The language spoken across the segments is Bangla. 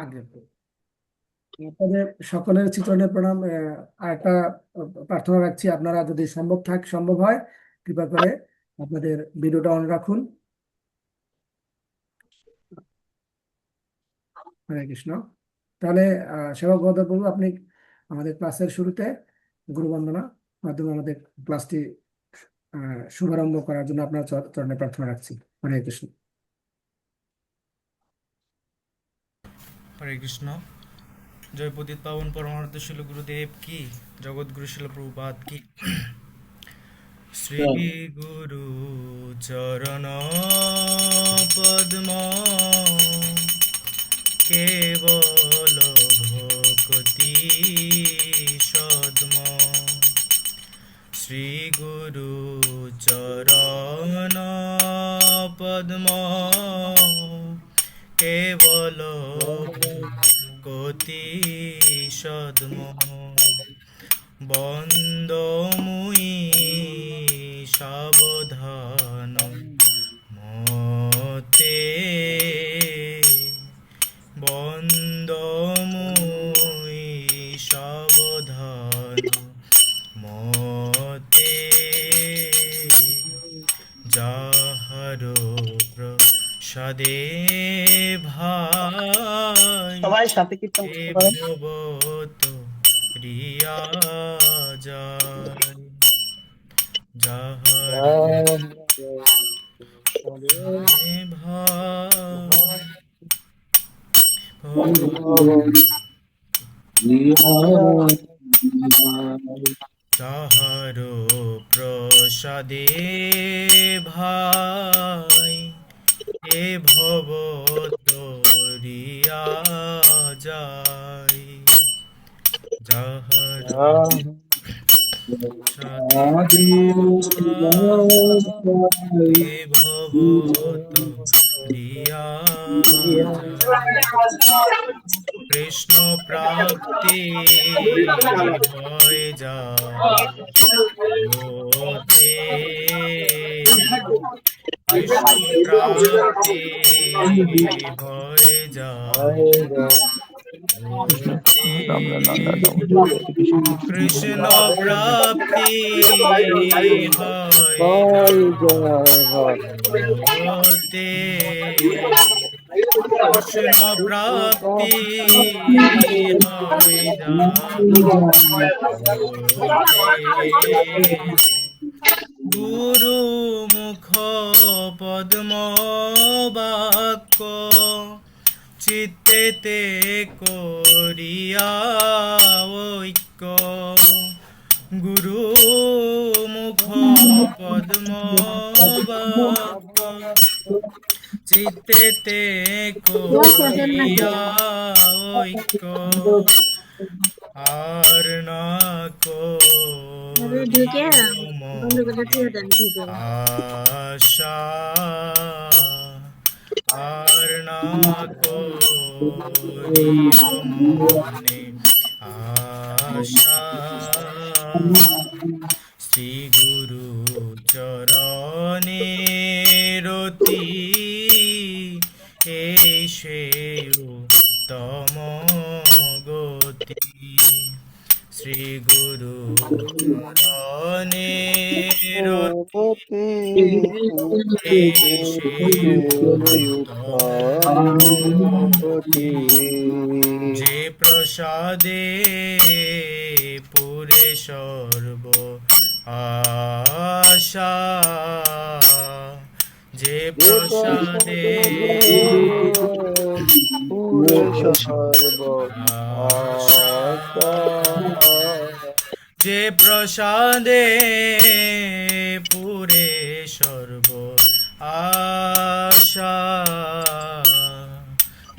আগে আপনাদের সকলের চিত্রণে প্রণাম। আর একটা প্রার্থনা রাখছি, আপনারা যদি সম্ভব হয় কৃপা করে আপনাদের ভিডিওটা অন রাখুন। হরে কৃষ্ণ। তাহলে সেবক প্রভু, আপনি আমাদের ক্লাসের শুরুতে গুরু বন্দনা মাধ্যমে আমাদের ক্লাসটি শুভারম্ভ করার জন্য আপনার চরণে প্রার্থনা রাখছি। হরে কৃষ্ণ। হরে কৃষ্ণ। জয় পতিত পাবন পরমানন্দ শিল গুরুদেব কি, জগৎগুরু শিল প্রভুপাদ কি। শ্রী গুরু চরণ পদ্ম কেবল ভকতি সদ্ম। শ্রী গুরু চরণ পদ্ম কেবল ভকতি সদ্ম। বন্দমুই সাবধান মতে, বন্দমুই সাবধান মতে। যাহার প্রসাদে ভাই সবাই সাথে কীর্তন করতে পারেন। ভবত রিয়া যায়। যাহার যাহার প্রসাদে ভাই এ ভব তরিয়া যায়। যাহার এ ভব তরিয়া যায়। কৃষ্ণ প্রাপ্তি হয় যাতে, কৃষ্ণ প্রাপ্তি হয় যাতে। কৃষ্ণ প্রাপ্তি হতে, কৃষ্ণ প্রাপ্তি হয় যাতে। গুরু মুখ পদ্ম বাক্য চিত্তেতে করিয়া ঐক্য। গুরু মুখ পদ্ম বাক্য চিত্তেতে করিয়া ঐক্য। আর না আশা, আর না করিও মনে আশা। শ্রী গুরু চরণে রতি এসে উত্তম গতি। শ্রী গুরু চরণে রতি এসে উত্তম গতি। যে প্রসাদে পুরে সর্ব আশা, যে প্রসাদে পুরে সর্ব আশা, যে প্রসাদে পুরে সর্ব আশা,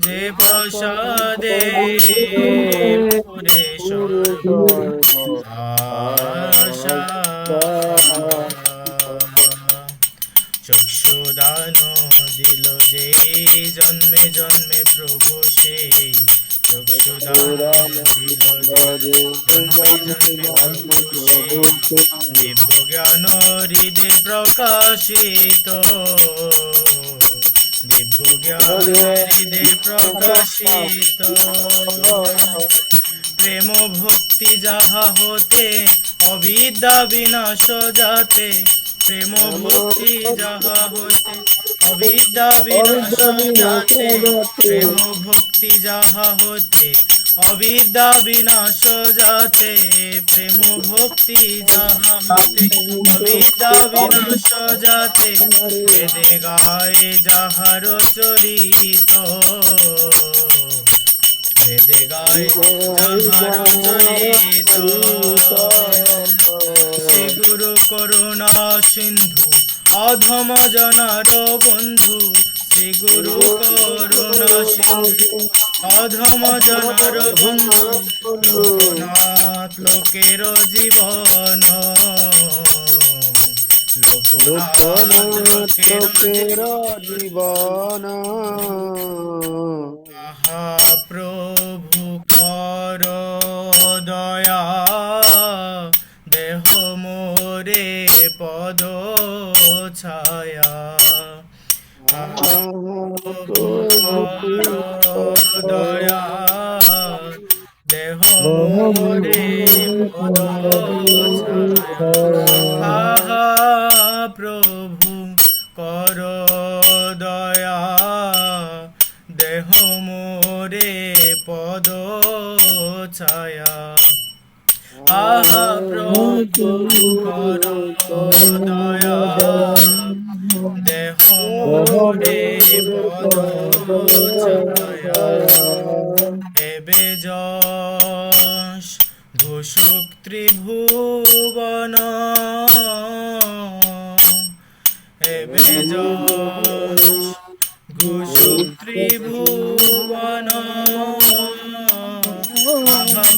যে প্রসাদে পুরে সর্ব আশা। চক্ষুদান দিল যে জন্মে জন্মে প্রভু সেই, চক্ষুদান দিল যে জন্মে জন্মে প্রভু সেই। দিব্য জ্ঞান হৃদে প্রকাশিত, দিব্য জ্ঞানে হৃদে প্রকাশিত প্রেম ভক্তি যাহা হতে অবিদ্যা বিনাশ যাতে প্রেম ভক্তি যাহা হতে অবিদ্যা বিনাশ যাতে প্রেম ভক্তি যাহা হতে অবিদ্যা বিনাশ যাতে প্রেম ভক্তি যাহা হতে অবিদ্যা বিনাশ যাতে বেদে গায়ে যাহার চরিত বেদে গায়ে যাহার চরিত শ্রী গুরু করুণা সিন্ধু অধম জনার বন্ধু শ্রী গুরু করুণা সিন্ধু অধম জনার বন্ধু লোকনাথ লোকের জীবন লোকনাথ লোকের জীবন প্রভু কর দয়া দেহ মোরে পদ ছায়া দয়া দেহ মোরে পদ ছায়া প্রভু কর দয়া দেহ মোরে পদ ছায়া আহা প্রভু কর দয়া দেহ মোরে পদ ছায়া এবে যশ ঘোষক ত্রিভুবন এবে যশ ঘোষক ত্রিভুবন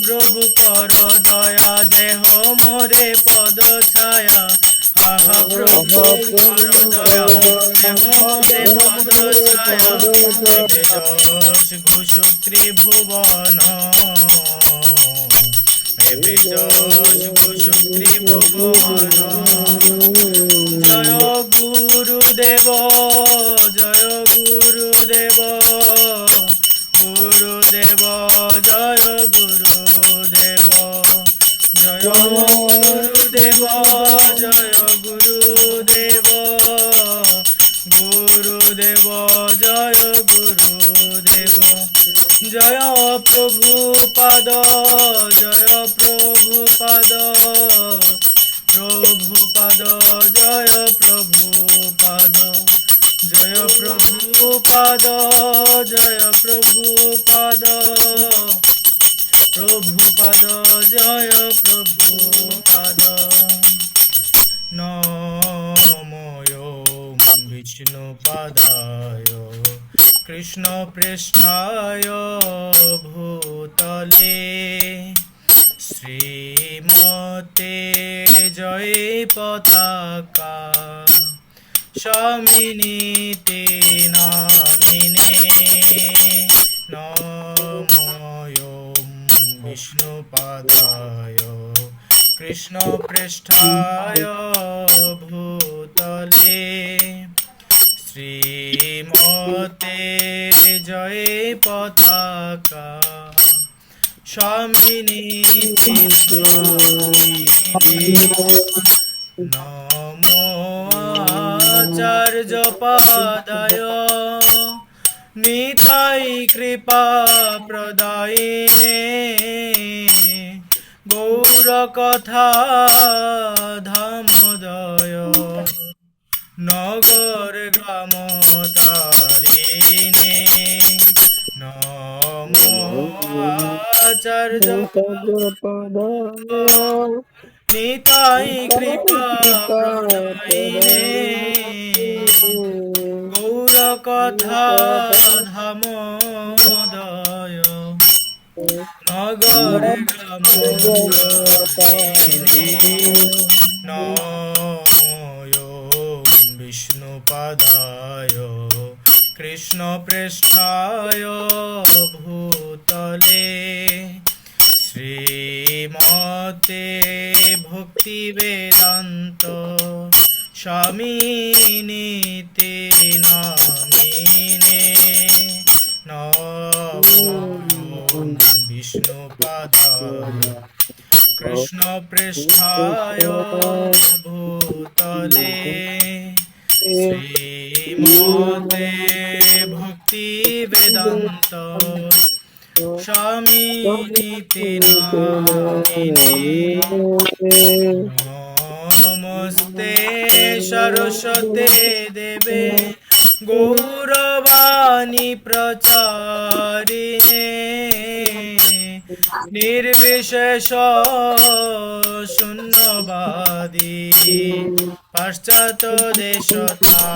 প্রভু কর দয়া দেহ মোরে পদ ছায়া আহা প্রভু কর দয়া দেহ মোরে পদ ছায়া এবে যশ ঘোষক ত্রিভুবন এবে যশ ঘোষক ত্রিভুবন জয় গুরুদেব জয় গুরুদেব গুরুদেব জয় গুরুদেব জয় গুরুদেব জয় গুরুদেব গুরুদেব জয় গুরুদেব জয় প্রভু পাদ জয় প্রভু পাদ প্রভু পাদ জয় প্রভু পাদ জয় প্রভু পাদ জয় প্রভু পাদ প্রভু পাদ জয় প্রভু পাদ নময় বিষ্ণু পাদায় কৃষ্ণ পৃষ্ঠায় ভূতলে শ্রীমতে জয় পতাকা স্বামিনীতে নামিনে নময় বিষ্ণুপাদায় কৃষ্ণ পৃষ্ঠায় ভূতলে শ্রীমতে জয় পতাকা স্বামিনীতে নমো আচার্য পাদায় নিতাই কৃপা প্রদায়িনে গৌর কথা ধামোদয় নগর গ্রাম তারিণে নমো আচার্য নিতাই কৃপা প্রদায়িনে গৌর কথা ধামোদয় নগর গ্রাম নময় বিষ্ণুপাদায় কৃষ্ণ পৃষ্ঠায় ভূতলে শ্রীমতে ভক্তি বেদান্ত স্বামিনীতে নামিনে विष्णुपादाय कृष्णपृष्ठाय भूतले श्रीमते भक्तिवेदान्त स्वामिनिति नामिने नमस्ते सरस्वते देवे गौरवाणी प्रचारिणे निर्विशेष शून्यवादी पाश्चात्य देशतारिणे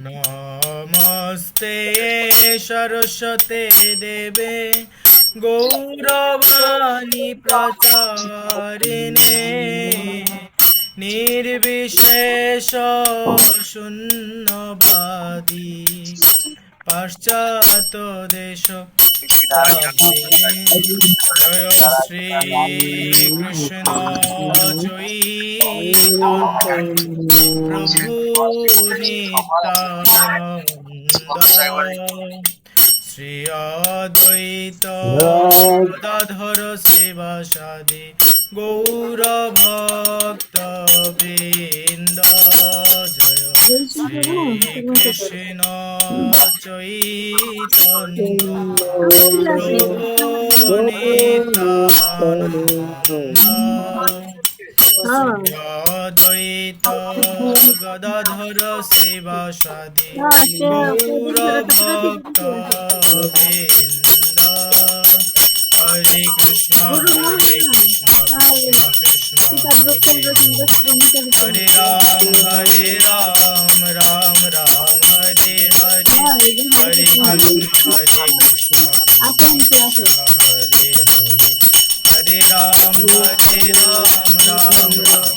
नमस्ते सरस्वते देवे गौरवाणी प्रचारिणे निर्विशेष शून्यवादी पाश्चात्य देश जय श्री कृष्ण चैतन्य प्रभु नित्यानंद श्री अद्वैत गदाधर शिवासादि गौरभक्तवृन्द जय श्री कृष्ण चैतन्य प्रभु नित्यानंद श्री अद्वैत गदाधर शिवासादि गौरभक्तवृन्द हरे कृष्ण कृष्ण कृष्ण हरे हरे राम राम राम हरे हरे हरे कृष्ण कृष्ण हरे हरे हरे राम राम राम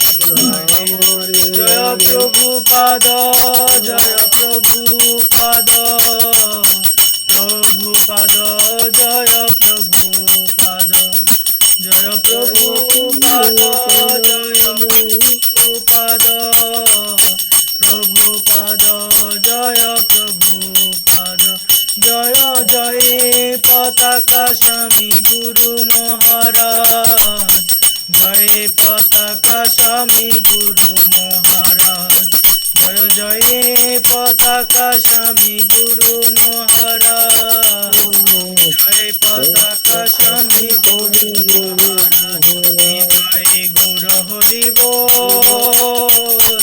हरे जय प्रभुपाद जय प्रभुपाद प्रभुपाद जय प्रभुपाद जय प्रभुपाद जय प्रभुपाद प्रभुपाद जय प्रभुपाद जय जय पताका स्वामी गुरु महाराज जय पताका स्वामी गुरु महाराज जय जय पताका स्वामी गुरु महाराज जय पताका स्वामी गुरु महाराज जय गुरु हरि बोल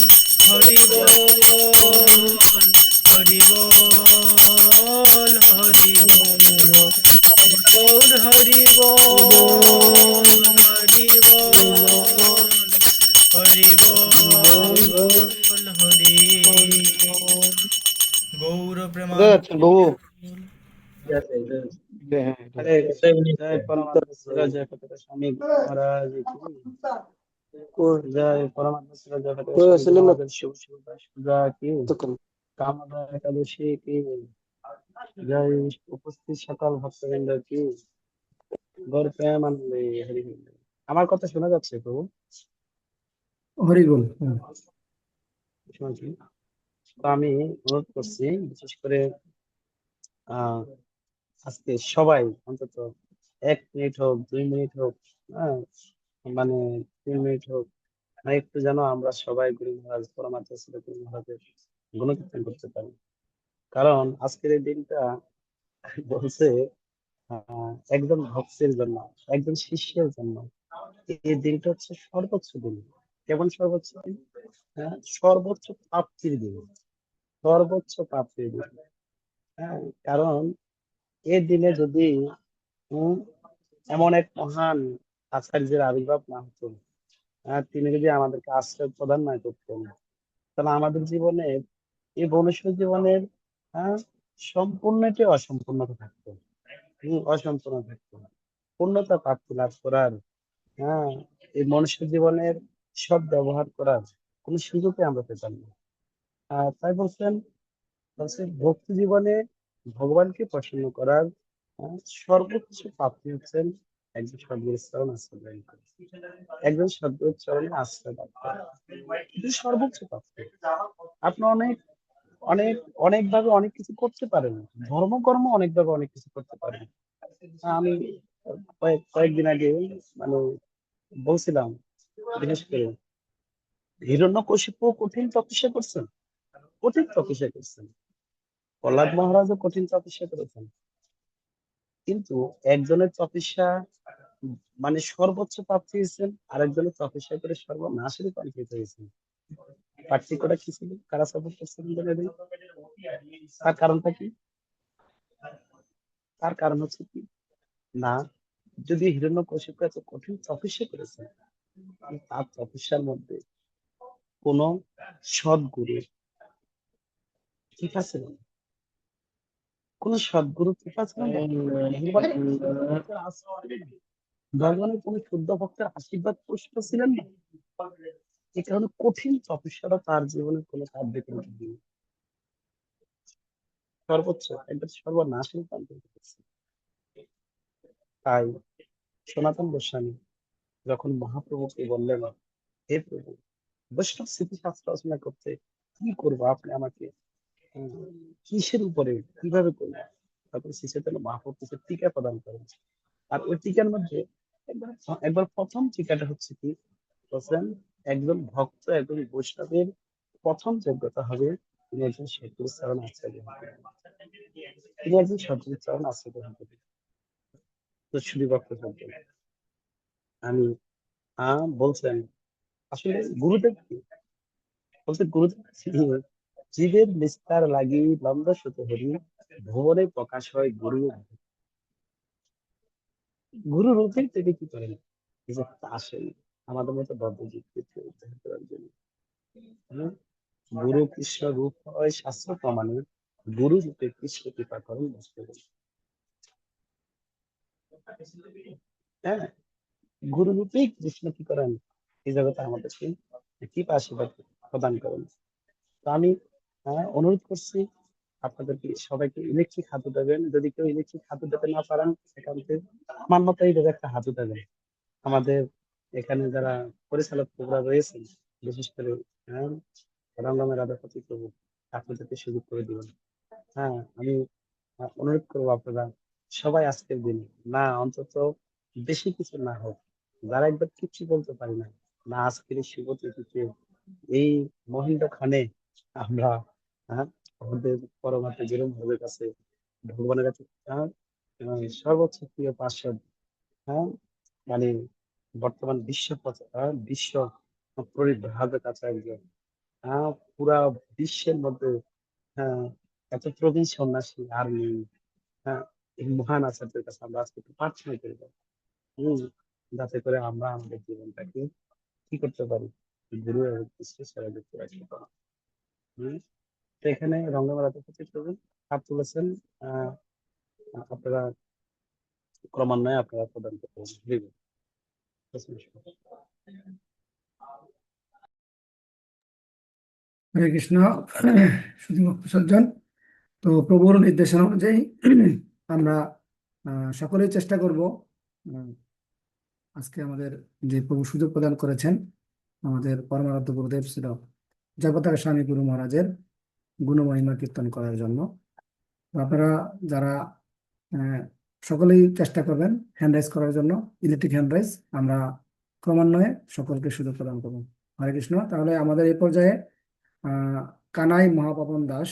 हरि बोल हरि बोल हरि बोल बोल हरि बोल हरि बोल हरि बोल हरि गौर কোথায় যাচ্ছেন বাবু? प्रेमानंद হরে জয় পরমাত্মা শিরা জয় পতাকা স্বামী মহারাজ কি জয় পরমাত্মা শিরা জয় পতাকা স্বামী মহারাজ শুভ শুভ পূজা কি কামনা একাদশী কি জয় উপস্থিত সকল ভক্তবৃন্দ কি গৌর প্রেমানন্দে হরি হরি। আমার কথা শোনা যাচ্ছে প্রভু? হরি বল। শুনছি। তো আমি অনুরোধ করছি বিশেষ করে আহ আজকে সবাই অন্তত 1 মিনিট হোক 2 মিনিট হোক, হ্যাঁ, মানে 3 মিনিট হোক, একটু যেন আমরা সবাই গুরু মহারাজ পরমাত্মা শ্রী গুরু মহারাজের গুণকীর্তন করতে পারি। কারণ আজকের এই দিনটা বলছে একজন ভক্তের জন্য, একজন শিষ্যের জন্য এই দিনটা হচ্ছে সর্বোচ্চ দিন। কেমন সর্বোচ্চ দিন? হ্যাঁ, সর্বোচ্চ প্রাপ্তির দিন, সর্বোচ্চ প্রাপ্তির দিন। হ্যাঁ, কারণ এই দিনে যদি এমন এক মহান আচার্যের আবির্ভাব না হতো, তিনি যদি আমাদেরকে আশ্রয় প্রদান না করতেন, তাহলে আমাদের জীবনে এই মনুষ্য জীবনের সম্পূর্ণটি অসম্পূর্ণতা থাকতো। অসম্পূর্ণ থাকতো, পূর্ণতা প্রাপ্তি লাভ করার, হ্যাঁ, এই মনুষ্য জীবনের সব ব্যবহার করার কোন সুযোগই আমরা পেতাম না। তাই বলছেন ভক্তি জীবনে ভগবানকে পছন্দ করার সর্বোচ্চ প্রাপ্তি হচ্ছেন একজন সদ্গুরুর চরণ আশ্রয় গ্রহণ করা, একজন সদ্গুরুর চরণে আশ্রয় লাভ করা। এটি সর্বোচ্চ প্রাপ্তি। আপনি অনেক অনেক অনেকভাবে অনেক কিছু করতে পারেন, ধর্মকর্ম অনেকভাবে অনেক কিছু করতে পারেন। আমি কয়েকদিন আগে মানে বলছিলাম, বিশেষ করে হিরণ্যকশিপু কঠিন তপস্যা করছেন, কঠিন তপস্যা করছেন, প্রহ্লাদ মহারাজও কঠিন তপস্যা করেছেন, কিন্তু একজনের তপস্যা মানে সর্বোচ্চ প্রাপ্তি হয়েছেন, আরেকজনের তপস্যা করে সর্বনাশে রূপান্তরিত হয়েছেন। পার্থক্যটা কি ছিল? কারা সাপোর্ট করছিলেন বলে দিই? তার কারণটা কি? তার কারণ হচ্ছে কি, না, যদি হিরণ্যকশিপু এত কঠিন তপস্যা করেছেন, তার তপস্যার মধ্যে কোন সদ্গুরু কৃপা ছিল না, কোন সদ্গুরু কৃপা ছিল না, ভগবানের কোন শুদ্ধ ভক্তের আশীর্বাদ পুষ্ট ছিলেন না। এই কারণে কঠিন তপস্যাটা তার জীবনে কোনো কার্যে কোনো দিন সর্বোচ্চ একবার সর্বনাশে রূপান্তরিত করছে। তাই সনাতন গোস্বামী যখন মহাপ্রভুকে বললেন, হে প্রভু, বৈষ্ণব স্মৃতিশাস্ত্র রচনা করতে কি করবো, আপনি আমাকে কিসের উপরে কিভাবে করবেন? তখন শ্রী চৈতন্য মহাপ্রভু কিছু টিকা প্রদান করেন। আর ওই টিকার মধ্যে একবার একবার প্রথম টিকাটা হচ্ছে কি, বলছেন একজন ভক্ত একজন বৈষ্ণবের প্রথম যোগ্যতা হবে তিনি একজন সদ্গুরুর চরণ আশ্রয় গ্রহণ করবেন। তিনি একজন সদ্গুরুর চরণ আশ্রয় গ্রহণ করবেন। তো শুধু ভক্ত থাকবেন। আমি বলছেন আসলে গুরুদেব কি বলতে, গুরুদেব জীবের বিস্তার লাগি লন্দ সুত হরি, ভুবনে প্রকাশ হয় গুরু। গুরু রূপে তিনি কি করেন, এই যে আসেন আমাদের মতো বদ্ধজীবকে উদ্ধার করার জন্য। হ্যাঁ? গুরু কৃষ্ণ রূপ হয় শাস্ত্র প্রমাণে, গুরু রূপে কৃষ্ণ কৃপা করেন বাস্তবে। হ্যাঁ, গুরু রূপেই কৃষ্ণ কি করেন, এই জগতে আমাদেরকে কৃপা আশীর্বাদ প্রদান করেন। তো আমি অনুরোধ করছি আপনাদেরকে সবাইকে ইলেকট্রিক হাত উঠাবেন। যদি কেউ ইলেকট্রিক হাত উঠাতে না পারেন, সেখানে আমার মতো এইভাবে একটা হাত উঠাবেন। আমাদের এখানে যারা পরিচালক প্রভুরা রয়েছেন, বিশেষ করে হ্যাঁ, রামরামের রাধাপতি প্রভু, আপনাদেরকে সুযোগ করে দিবেন। হ্যাঁ, আমি অনুরোধ করবো আপনারা সবাই আজকের দিনে, না অন্তত বেশি কিছু না হোক, যারা একবার কিচ্ছু বলতে পারি না, না আজকের এই শুভ তিথিতে এই মহেন্দ্র খানে আমরা আমাদের পরমাত্মা যেরকম ভাবের কাছে ভগবানের কাছে সর্বোচ্চ প্রিয় পার্শ্বদ, হ্যাঁ, মানে বর্তমান বিশ্ব পরিব্রাজক কাছে একজন, পুরা বিশ্বের মধ্যে, হ্যাঁ, এত প্রবীণ সন্ন্যাসী আর নেই। হ্যাঁ, এই মহান আচার্যের কাছে আমরা আজকে একটু প্রার্থনা করব, হম, যাতে করে আমরা আমাদের জীবনটাকে কি করতে পারি, গুরু এবং কৃষ্ণের সেবা যুক্ত রাখতে পারি। হম, তো এখানে রঙ্গমেলাতে উপস্থিত করবেন হাত তুলেছেন, আহ আপনারা ক্রমান্বয়ে আপনারা প্রদান করতে পারবেন। হরে কৃষ্ণ। শুধু ভক্ত সজ্জন, তো প্রভুর নির্দেশনা অনুযায়ী আমরা সকলেই চেষ্টা করব আজকে আমাদের যে প্রভু সুযোগ প্রদান করেছেন আমাদের পরমারাধ্য গুরুদেব শ্রী জগতার স্বামী গুরু মহারাজের গুণমহিমা কীর্তন করার জন্য। তো আপনারা যারা আহ, সকলেই চেষ্টা করবেন হ্যান্ড রাইজ করার জন্য, ইলেকট্রিক হ্যান্ড রাইজ, আমরা ক্রমান্বয়ে সকলকে সুযোগ প্রদান করব। হরে কৃষ্ণ। তাহলে আমাদের এই পর্যায়ে আহ কানাই মহাপাবন দাস,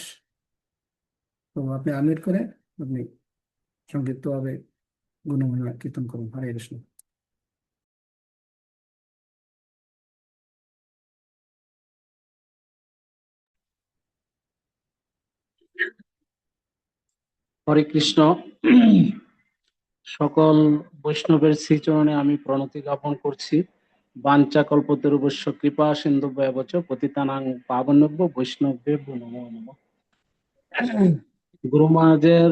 তো আপনি আনমিউট করে আপনি সংক্ষিপ্তভাবে গুণমহিমা কীর্তন করুন। হরে কৃষ্ণ। হরে কৃষ্ণ। সকল বৈষ্ণবের শ্রীচরণে আমি প্রণতি জ্ঞাপন করছি। বাঞ্ছা কল্পতরুভ্যশ্চ কৃপা সিন্ধুভ্যেব চ পতিতানাং পাবনেভ্য বৈষ্ণবেভ্যো নমো নমঃ। গুরু মহারাজের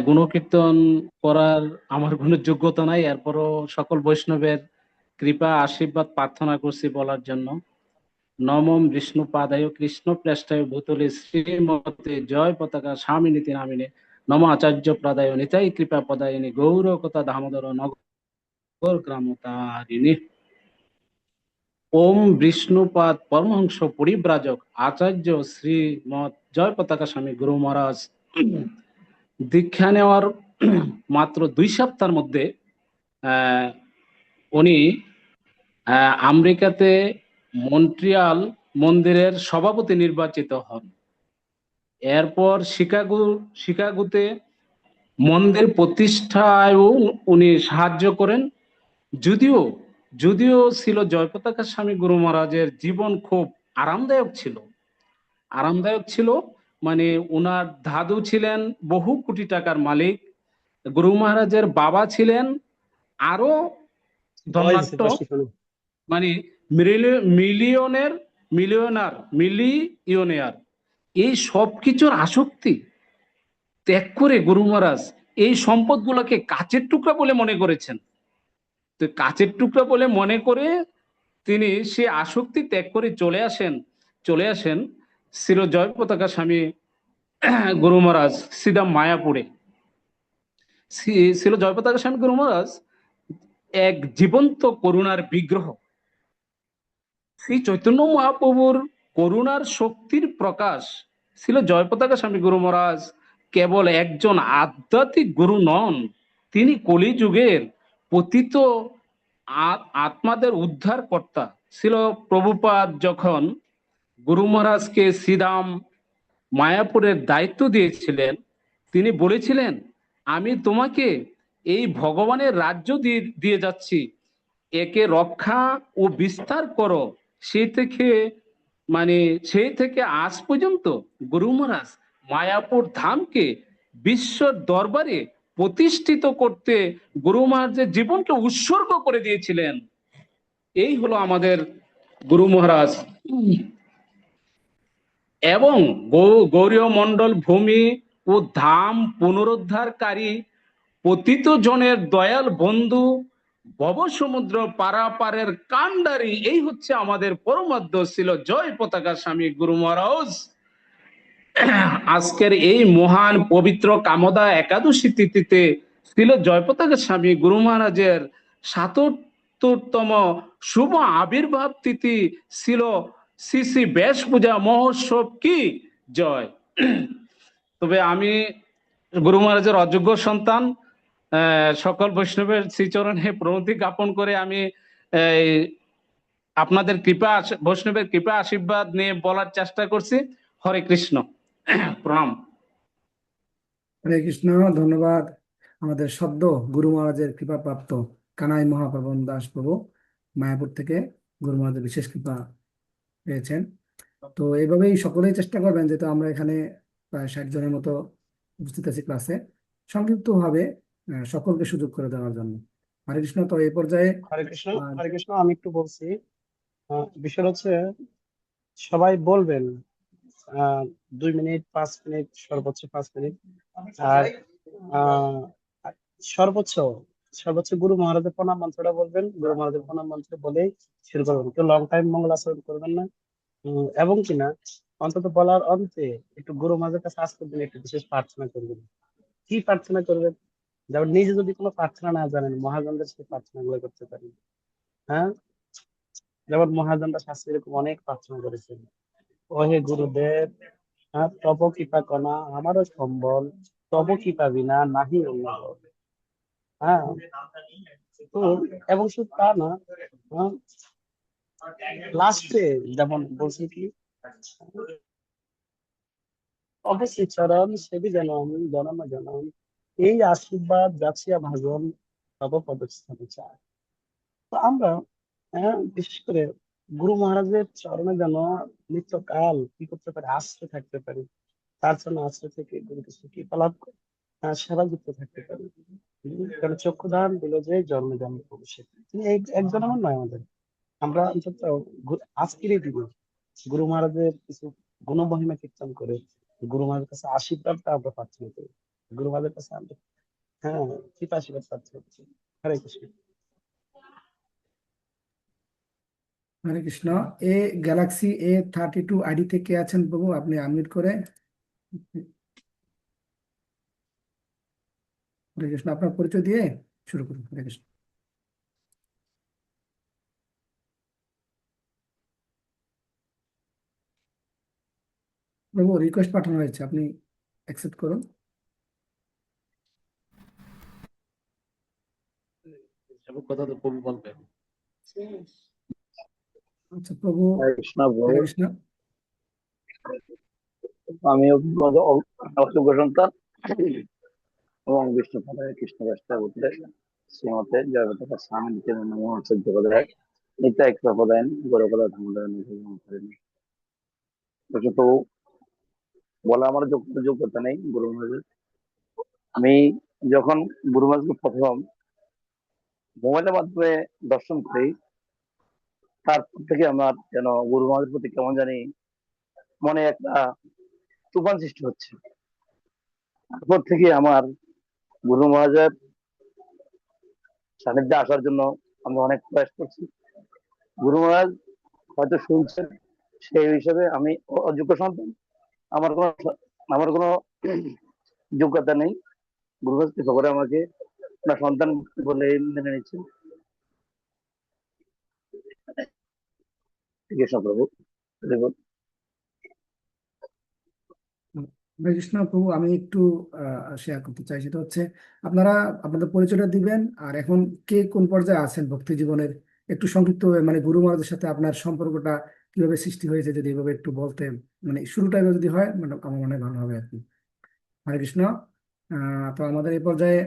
গুণকীর্তন করার আমার কোনো যোগ্যতা নাই, এরপরও সকল বৈষ্ণবের কৃপা আশীর্বাদ প্রার্থনা করছি বলার জন্য। নমঃ বিষ্ণু পাদায় কৃষ্ণ প্রেষ্ঠায় ভূতলে শ্রীমতে জয় পতাকা স্বামিনীতি নামিনে নম আচার্য প্রাদায় নিতাই কৃপা পদায়িনী গৌর কথা দামোদর নগর গ্রাম তারিণী। ওম বিষ্ণুপাদ পরমহংস পরিব্রাজক আচার্য শ্রীমৎ জয় পতাকা স্বামী গুরু মহারাজ দীক্ষা নেওয়ার মাত্র 2 সপ্তাহের মধ্যে আহ, উনি আমেরিকাতে মন্ট্রিয়াল মন্দিরের সভাপতি নির্বাচিত হন। এরপর শিকাগোতে মন্দির প্রতিষ্ঠায়ও উনি সাহায্য করেন। যদিও যদিও ছিল জয় পতাকা স্বামী গুরু মহারাজের জীবন খুব আরামদায়ক ছিল, মানে উনার দাদু ছিলেন বহু কোটি টাকার মালিক, গুরু মহারাজের বাবা ছিলেন আরো ভয় দিছে ধনাঢ্য, পাশে কোনো। মানে মিলিয়নার। এই সব কিছুর আসক্তি ত্যাগ করে গুরু মহারাজ এই সম্পদগুলোকে কাচের টুকরা বলে মনে করেছেন। তো কাচের টুকরা বলে মনে করে তিনি সে আসক্তি ত্যাগ করে চলে আসেন শ্রী জয় পতাকা স্বামী গুরু মহারাজ সিধা মায়াপুরে। শ্রী জয় পতাকা স্বামী গুরু মহারাজ এক জীবন্ত করুণার বিগ্রহ। শ্রী চৈতন্য মহাপ্রভুর করুণার শক্তির প্রকাশ ছিল। জয় পতাকা স্বামী গুরু মহারাজ কেবল একজন আধ্যাত্মিক গুরু নন, তিনি কলিযুগের পতিত আত্মাদের উদ্ধার কর্তা ছিল। প্রভুপাদ যখন গুরু মহারাজকে শ্রীধাম মায়াপুরের দায়িত্ব দিয়েছিলেন, তিনি বলেছিলেন, আমি তোমাকে এই ভগবানের রাজ্য দিয়ে যাচ্ছি, একে রক্ষা ও বিস্তার করো। সেই থেকে সেই থেকে আজ পর্যন্ত গুরু মহারাজ মায়াপুর ধামকে বিশ্বর দরবারে প্রতিষ্ঠিত করতে গুরু মহারাজের জীবনকে উৎসর্গ করে দিয়েছিলেন। এই হলো আমাদের গুরু মহারাজ। এবং গৌরীয় মণ্ডল ভূমি ও ধাম পুনরুদ্ধারকারী পতিত জনের দয়াল বন্ধু, ভব সমুদ্র পারাপারের কান্ডারি, এই হচ্ছে আমাদের পরমাদ্য ছিল জয় পতাকা স্বামী গুরু মহারাজ। আজকের এই মহান পবিত্র কামদা একাদশী তিথিতে ছিল জয় পতাকা স্বামী গুরু মহারাজের ৭৭তম শুভ আবির্ভাব তিথি ছিল। শ্রী শ্রী ব্যাস পূজা মহোৎসব কি জয়। তবে আমি গুরু মহারাজের অযোগ্য সন্তান, সকল বৈষ্ণবের শ্রীচরণে প্রণতি জ্ঞাপন করে আমি আপনাদের বৈষ্ণবের কৃপা আশীর্বাদ নিয়ে বলার চেষ্টা করছি। হরে কৃষ্ণ, প্রণাম। হরে কৃষ্ণ। ধন্যবাদ আমাদের সদ্য গুরু মহারাজের কৃপা প্রাপ্ত কানাই মহাপ্রবণ দাস প্রভু, মায়াপুর থেকে গুরু মহারাজের বিশেষ কৃপা পেয়েছেন। তো এইভাবেই সকলেই চেষ্টা করবেন, যেহেতু আমরা এখানে প্রায় 60 জনের মতো উপস্থিত আছি ক্লাসে, সংক্ষিপ্ত ভাবে সকলকে সুযোগ করে দেওয়ার জন্য। হরে কৃষ্ণ। তো এই পর্যায়ে হরে কৃষ্ণ, আহ, হরে কৃষ্ণ। আমি একটু বলছি, বিষয় হচ্ছে সবাই বলবেন 2 মিনিট, 5 মিনিট, সর্বোচ্চ 5 মিনিট। আর আহ, সর্বোচ্চ সর্বোচ্চ গুরু মহারাজের প্রণাম মন্ত্রটা বলবেন। গুরু মহারাজের প্রণাম মন্ত্র বলেই শুরু করবেন, কেউ লং টাইম মঙ্গল আচরণ করবেন না। এবং কিনা অন্তত বলার অন্তে একটু গুরু মহারাজের কাছে আজকের দিনে একটু বিশেষ প্রার্থনা করবেন। কি প্রার্থনা করবেন? যেমন নিজে যদি কোনো প্রার্থনা না জানেন, মহাজনদের সেই প্রার্থনা গুলো করতে পারেন। হ্যাঁ, যেমন মহাজনরা শাস্ত্রে এরকম অনেক প্রার্থনা করেছেন। ওহে গুরুদেব, হ্যাঁ, তব কৃপা কণা আমারও সম্বল, তব কৃপা বিনা নাহি অন্য বল। হ্যাঁ, তো এবং শুধু তা না, লাস্টে যেমন বলছি কি, অবশ্যই চরণ সেবি যেন আমি জনম জনম, এই আশীর্বাদ যাচিয়া ভাজন তব পদস্থানে চায়। তো আমরা বিশেষ করে গুরু মহারাজের চরণে যেন নিত্যকাল কি করতে পারি, আশ্রয় থাকতে পারি। তার জন্য আশ্রয় থেকে গুরু কিছু কৃপা লাভ করে সেবা যুক্ত থাকতে পারি। কারণ চক্ষুদান দিল যে জন্মে জন্মে ভবিষ্যৎ, তিনি একজন আমার নয় আমাদের। আমরা অন্তত আজকের এই দিনে গুরু মহারাজের কিছু গুণমহিমা কীর্তন করে গুরু মহারাজের কাছে আশীর্বাদটা আমরা প্রার্থনা করি। গুরু মহারাজের কাছে আমরা কৃপা আশীর্বাদ প্রার্থনা করছি। হরে কৃষ্ণ। হরে কৃষ্ণ। গ্যালাক্সি A32 আইডি থেকে আছেন প্রভু, আপনি আনমিউট করে। হরে কৃষ্ণ, আপনার পরিচয় দিয়ে শুরু করুন। হরে কৃষ্ণ। প্রভু রিকোয়েস্ট পাঠানো হয়েছে, আপনি অ্যাকসেপ্ট করুন। এসব কথা তো প্রভু বলবে। আচ্ছা প্রভু, হরে কৃষ্ণ হরে প্রভু। কৃষ্ণ। আমিও অযোগ্য সন্তান এবং বিষ্ণু পাদায় কৃষ্ণ রাষ্ট্র বলতে শ্রীমতে জয়বতকা স্বামী নিতে নমঃ সহ্য পদায় নিত্যায় প্রদায়ন গৌরপদা ধামোদয় প্রভু বলা আমার যোগ্যতা নেই গুরু মহারাজের। আমি যখন গুরু মহারাজকে প্রথম মোবাইলের মাধ্যমে দর্শন করি, তারপর থেকে আমার যেন গুরু মহারাজের প্রতি কেমন জানি মনে একটা তুফান সৃষ্টি হচ্ছে। তারপর থেকে আমার গুরু মহারাজের সান্নিধ্যে আসার জন্য আমি অনেক প্রয়াস করছি। গুরু মহারাজ হয়তো শুনছেন, সেই হিসেবে আমি অযোগ্য সন্তান, আমার কোনো আমার কোনো যোগ্যতা নেই। গুরু মহারাজ কৃপা করে আমাকে আপনার সন্তান বলে মেনে নিচ্ছেন। কৃষ্ণ প্রভু। হরে কৃষ্ণ প্রভু, আমি একটু শেয়ার করতে চাই, সেটা হচ্ছে আপনারা আপনাদের পরিচয়টা দিবেন, আর এখন কে কোন পর্যায়ে আছেন ভক্তি জীবনের, একটু সংক্ষিপ্ত মানে গুরু মহারাজের সাথে আপনার সম্পর্কটা কিভাবে সৃষ্টি হয়েছে যদি এভাবে একটু বলতেন, মানে শুরুটা এভাবে যদি হয় মানে আমার মনে হয় ভালো হবে আর কি। হরে কৃষ্ণ। তো আমাদের এই পর্যায়ে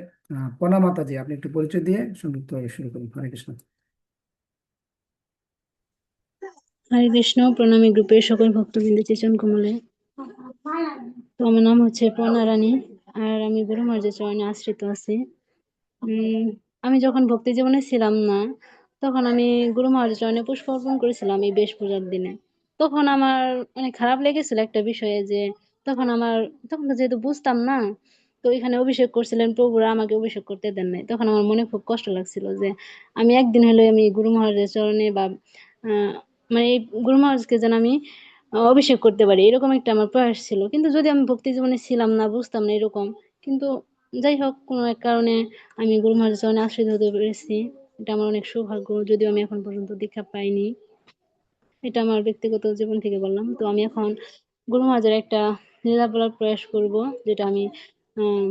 পনা মাতাজি, আপনি একটু পরিচয় দিয়ে সংক্ষিপ্তভাবে শুরু করুন। হরে কৃষ্ণ। হরে কৃষ্ণ। প্রণামী গ্রুপের সকল ভক্তবৃন্দ চেতন কমলে। তো আমার নাম হচ্ছে পর্ণা রানী, আর আমি গুরু মহারাজের চরণে আশ্রিত আছি। আমি যখন ভক্তি জীবনে ছিলাম না, তখন আমি গুরু মহারাজের চরণে পুষ্প অর্পণ করেছিলাম এই বেশ পূজার দিনে। তখন আমার মানে খারাপ লেগেছিল একটা বিষয়ে, যে তখন তো যেহেতু বুঝতাম না, তো এখানে অভিষেক করছিলেন প্রভুরা, আমাকে অভিষেক করতে দেন নাই। তখন আমার মনে খুব কষ্ট লাগছিল যে আমি একদিন হলে আমি গুরু মহারাজের চরণে বা আহ মানে এই গুরু মহারাজকে যেন আমি অভিষেক করতে পারি, এরকম একটা আমার প্রয়াস ছিল। কিন্তু যদি আমি ভক্তি জীবনে ছিলাম না, বুঝতাম না এরকম, কিন্তু যাই হোক কোনো এক কারণে আমি গুরু মহারাজের চরণে আশ্রিত হতে পেরেছি। এটা আমার অনেক সৌভাগ্য, যদিও আমি এখন পর্যন্ত দীক্ষা পাইনি। এটা আমার ব্যক্তিগত জীবন থেকে বললাম। তো আমি এখন গুরু মহারাজের একটা লীলা বলার প্রয়াস করব, যেটা আমি আহ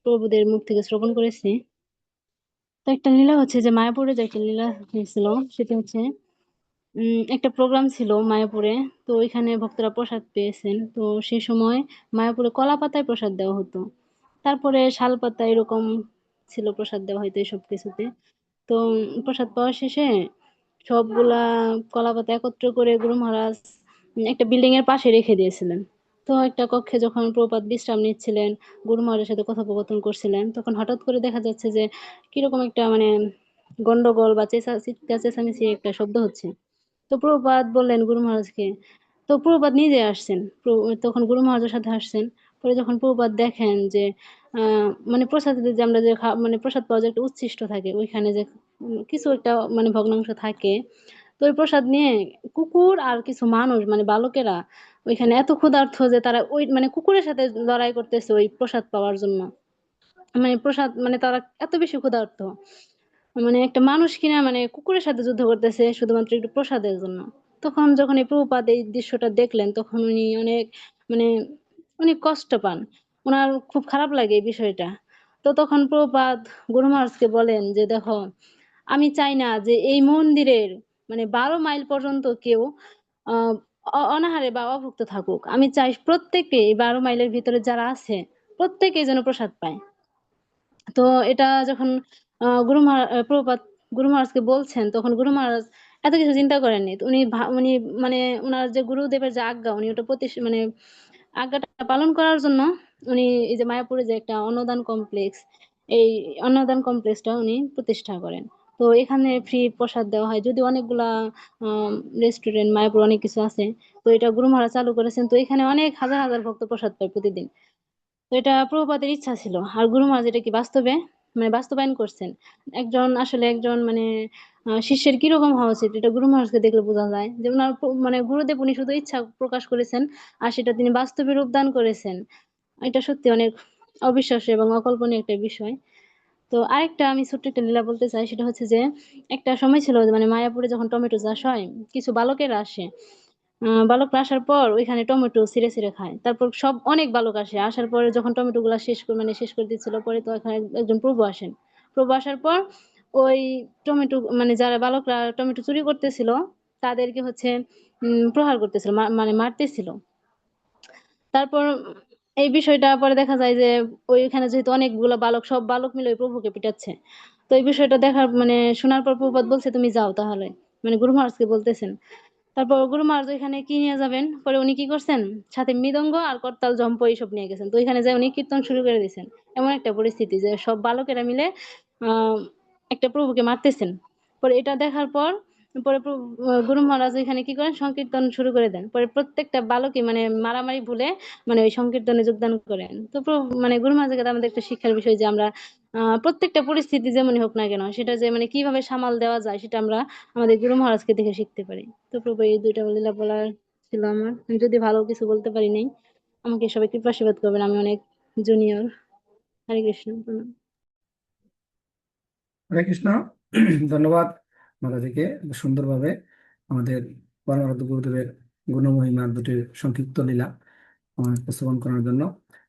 প্রভুদের মুখ থেকে শ্রবণ করেছি। তো একটা লীলা হচ্ছে যে মায়াপুরে যে একটা লীলা হয়েছিল, সেটা হচ্ছে একটা প্রোগ্রাম ছিল মায়াপুরে। তো ওইখানে ভক্তরা প্রসাদ পেয়েছেন। তো সেই সময় মায়াপুরে কলা পাতায় প্রসাদ দেওয়া হতো, তারপরে শাল পাতা, এরকম ছিল প্রসাদ দেওয়া হয়তো এইসব কিছুতে। তো প্রসাদ পাওয়া শেষে সবগুলা কলা পাতা একত্র করে গুরু মহারাজ একটা বিল্ডিং এর পাশে রেখে দিয়েছিলেন। তো একটা কক্ষে যখন প্রপাত বিশ্রাম নিচ্ছিলেন, গুরু মহারাজের সাথে কথোপকথন করছিলেন, তখন হঠাৎ করে দেখা যাচ্ছে যে কিরকম একটা মানে গন্ডগোল বা চিৎকার চেঁচামেচি একটা শব্দ হচ্ছে। তো প্রভুপাদ বললেন গুরু মহারাজকে। তো প্রভুপাদ নিজে আসছেন, তখন গুরু মহারাজের সাথে আসছেন। পরে যখন প্রভুপাদ দেখেন যে মানে প্রসাদে যে আমরা যে মানে প্রসাদ পাওয়া যে একটা উচ্ছিষ্ট থাকে, ওইখানে যে কিছু একটা মানে ভগ্নাংশ থাকে, তো ওই প্রসাদ নিয়ে কুকুর আর কিছু মানুষ মানে বালকেরা ওইখানে এত ক্ষুধার্ত যে তারা ওই মানে কুকুরের সাথে লড়াই করতেছে ওই প্রসাদ পাওয়ার জন্য। মানে প্রসাদ মানে তারা এত বেশি ক্ষুধার্ত, মানে একটা মানুষ কিনা মানে কুকুরের সাথে যুদ্ধ করতেছে শুধুমাত্র একটু প্রসাদের জন্য। তখন যখন এই প্রভুপাদ এই দৃশ্যটা দেখলেন, তখন উনি অনেক মানে অনেক কষ্ট পান, ওনার খুব খারাপ লাগে এই বিষয়টা। তো তখন প্রভুপাদ গুরু মহারাজকে বলেন যে দেখো, আমি চাই না যে এই মন্দিরের মানে 12 মাইল পর্যন্ত কেউ আহ অনাহারে বা অভুক্ত থাকুক। আমি চাই প্রত্যেকে এই 12 মাইলের ভিতরে যারা আছে প্রত্যেকেই যেন প্রসাদ পায়। তো এটা যখন প্রভুপাদ গুরু মহারাজকে বলছেন, তখন গুরু মহারাজ এত কিছু চিন্তা করেননি। তো উনি মানে ওনার যে গুরুদেবের যে আজ্ঞা, উনি ওটা মানে আজ্ঞাটা পালন করার জন্য উনি এই যে মায়াপুরে যে একটা অন্নদান কমপ্লেক্স, এই অন্নদান কমপ্লেক্সটা উনি প্রতিষ্ঠা করেন। তো এখানে ফ্রি প্রসাদ দেওয়া হয়, যদি অনেকগুলা রেস্টুরেন্ট মায়াপুর অনেক কিছু আছে। তো এটা গুরু মহারাজ চালু করেছেন, তো এখানে অনেক হাজার হাজার ভক্ত প্রসাদ পায় প্রতিদিন। তো এটা প্রভুপাদের ইচ্ছা ছিল, আর গুরু মহারাজ এটা কি বাস্তবে মানে বাস্তবায়ন করছেন। একজন মানে শিষ্যের কিরকম হওয়া উচিত, এটা গুরু মহারাজকে দেখলে বোঝা যায় যে ওনার মানে গুরুদেব উনি শুধু ইচ্ছা প্রকাশ করেছেন, আর সেটা তিনি বাস্তবে রূপদান করেছেন। এটা সত্যি অনেক অবিশ্বাস্য এবং অকল্পনীয় একটা বিষয়। তো আরেকটা আমি ছোট্ট একটা লীলা বলতে চাই, সেটা হচ্ছে যে একটা সময় ছিল যে মানে মায়াপুরে যখন টমেটো চাষ হয়, কিছু বালকেরা আসে। বালকরা আসার পর ওইখানে টমেটো ছিঁড়ে ছিঁড়ে খায়। তারপর সব অনেক বালক আসে, আসার পরে যখন টমেটো গুলা শেষ করে দিচ্ছিল, পরে তো এখানে একজন প্রভু আসেন। প্রভু আসার পর ওই টমেটো মানে যারা বালকরা টমেটো চুরি করতেছিল তাদেরকে হচ্ছে প্রহার করতেছিল, মানে মারতেছিল। তারপর এই বিষয়টা পরে দেখা যায় যে ওইখানে যেহেতু অনেকগুলো বালক, সব বালক মিলে ওই প্রভুকে পিটাচ্ছে। তো এই বিষয়টা দেখার মানে শোনার পর প্রভুপাদ বলছে তুমি যাও তাহলে, মানে গুরু মহারাজকে বলতেছেন। তারপর গুরু মহারাজ ওইখানে কি নিয়ে যাবেন, পরে উনি কি করছেন, সাথে মৃদঙ্গ আর করতাল ঝম্প এইসব নিয়ে গেছেন। তো ওইখানে যায় উনি কীর্তন শুরু করে দিয়েছেন। এমন একটা পরিস্থিতি যে সব বালকেরা মিলে আহ একটা প্রভুকে মারতেছেন। পরে এটা দেখার পর পরে গুরু মহারাজ এখানে কি করেন, সংকীর্তন শুরু করে দেন। পরে প্রত্যেকটা বালকই মানে মারামারি ভুলে মানে ওই সংকীর্তনে যোগদান করেন। তো মানে গুরু মহারাজের কাছে আমাদের একটা শিক্ষার বিষয় যে আমরা প্রত্যেকটা পরিস্থিতি যেমনই হোক না কেন, সেটা যে মানে কিভাবে সামাল দেওয়া যায় সেটা আমরা আমাদের গুরু মহারাজকে দেখে শিখতে পারি। তো প্রভু এই দুইটা লীলা বলার ছিল আমার। আমি যদি ভালো কিছু বলতে পারি নাই, আমাকে সবাই কৃপাশীর্বাদ করবেন, আমি অনেক জুনিয়র। হরে কৃষ্ণ, প্রণাম। হরে কৃষ্ণ। ধন্যবাদ মাতাজিকে সুন্দরভাবে আমাদের পরমারাধ্য গুরুদেবের গুণমহিমা দুটির সংক্ষিপ্ত লীলা উপস্থাপন করার জন্য।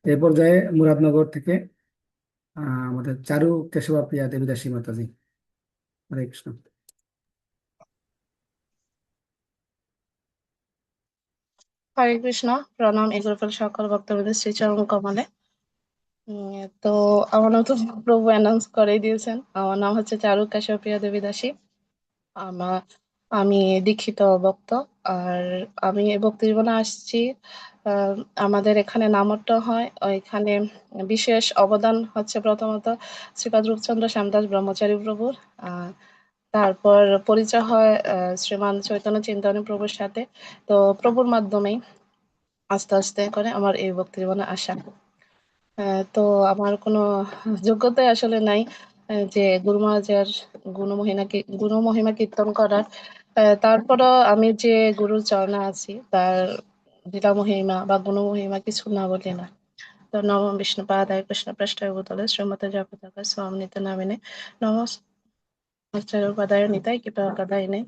এই পর্যায়ে মুরাদনগর থেকে আমাদের চারু কেশবা প্রিয়া দেবীদাসী মাতাজি। হরে কৃষ্ণ। হরে কৃষ্ণ, প্রণাম এগুলোর সকল ভক্তবৃন্দের শ্রীচরণ কমলে। তো আমার নাম তো প্রভু অ্যানাউন্স করেই দিয়েছেন। আমার নাম হচ্ছে চারু কাশ্যপিয়া দেবী দাসী। আমি দীক্ষিত ভক্ত। আর আমি এই ভক্তি জীবনে আসছি, আহ, আমাদের এখানে নামট্য হয়, ওইখানে বিশেষ অবদান হচ্ছে প্রথমত শ্রীপাদ রূপচন্দ্র শ্যামদাস ব্রহ্মচারী প্রভুর। তারপর পরিচয় হয় শ্রীমান চৈতন্য চিন্তামণি প্রভুর সাথে। তো প্রভুর মাধ্যমেই আস্তে আস্তে করে আমার এই ভক্তি জীবনে আসা। তো আমার কোনো যোগ্যতাই আসলে নাই যে গুরু মহারাজের গুণমহিমা কীর্তন করার। তারপরও আমি যে গুরুর চরণে আছি, তার লীলা মহিমা বা গুণমহিমা কিছু না বলি না। তো নম বিষ্ণু পাদায় কৃষ্ণ পৃষ্ঠায় ভূতলে শ্রীমতে জগতাকা স্বামী নিত্য নামিনে নম আচার্য পদায় নিতাই কৃপা কাদায়িনে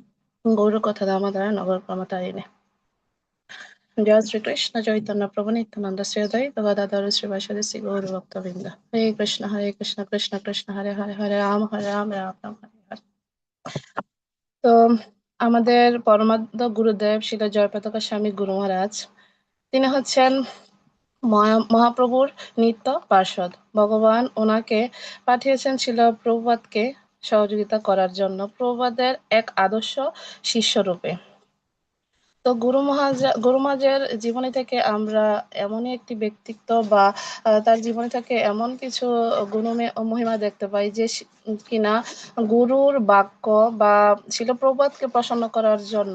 গৌর কথা দামোদর নগর প্রমতারিণে। জয় শ্রীকৃষ্ণ চৈতন্য প্রভু নিত্যানন্দ শ্রী অদ্বৈত গদাধর শ্রীবাসাদি শ্রী গৌর ভক্তবৃন্দ। হরে কৃষ্ণ কৃষ্ণ কৃষ্ণ হরে হরে, হরে রাম রাম রাম হরে হরে। তো আমাদের পরমাদ্য গুরুদেব শিল জয়প্রতাকা স্বামী গুরু মহারাজ, তিনি হচ্ছেন মহাপ্রভুর নিত্য পার্ষদ। ভগবান ওনাকে পাঠিয়েছেন শিল প্রভুপাদকে সহযোগিতা করার জন্য, প্রভুপাদের এক আদর্শ শিষ্য রূপে। তো গুরু মহারাজের জীবনী থেকে আমরা এমনই একটি ব্যক্তিত্ব বা তার জীবনী থেকে এমন কিছু মহিমা দেখতে পাই যে কিনা গুরুর বাক্য বা শিল প্রভুপাদকে প্রসন্ন করার জন্য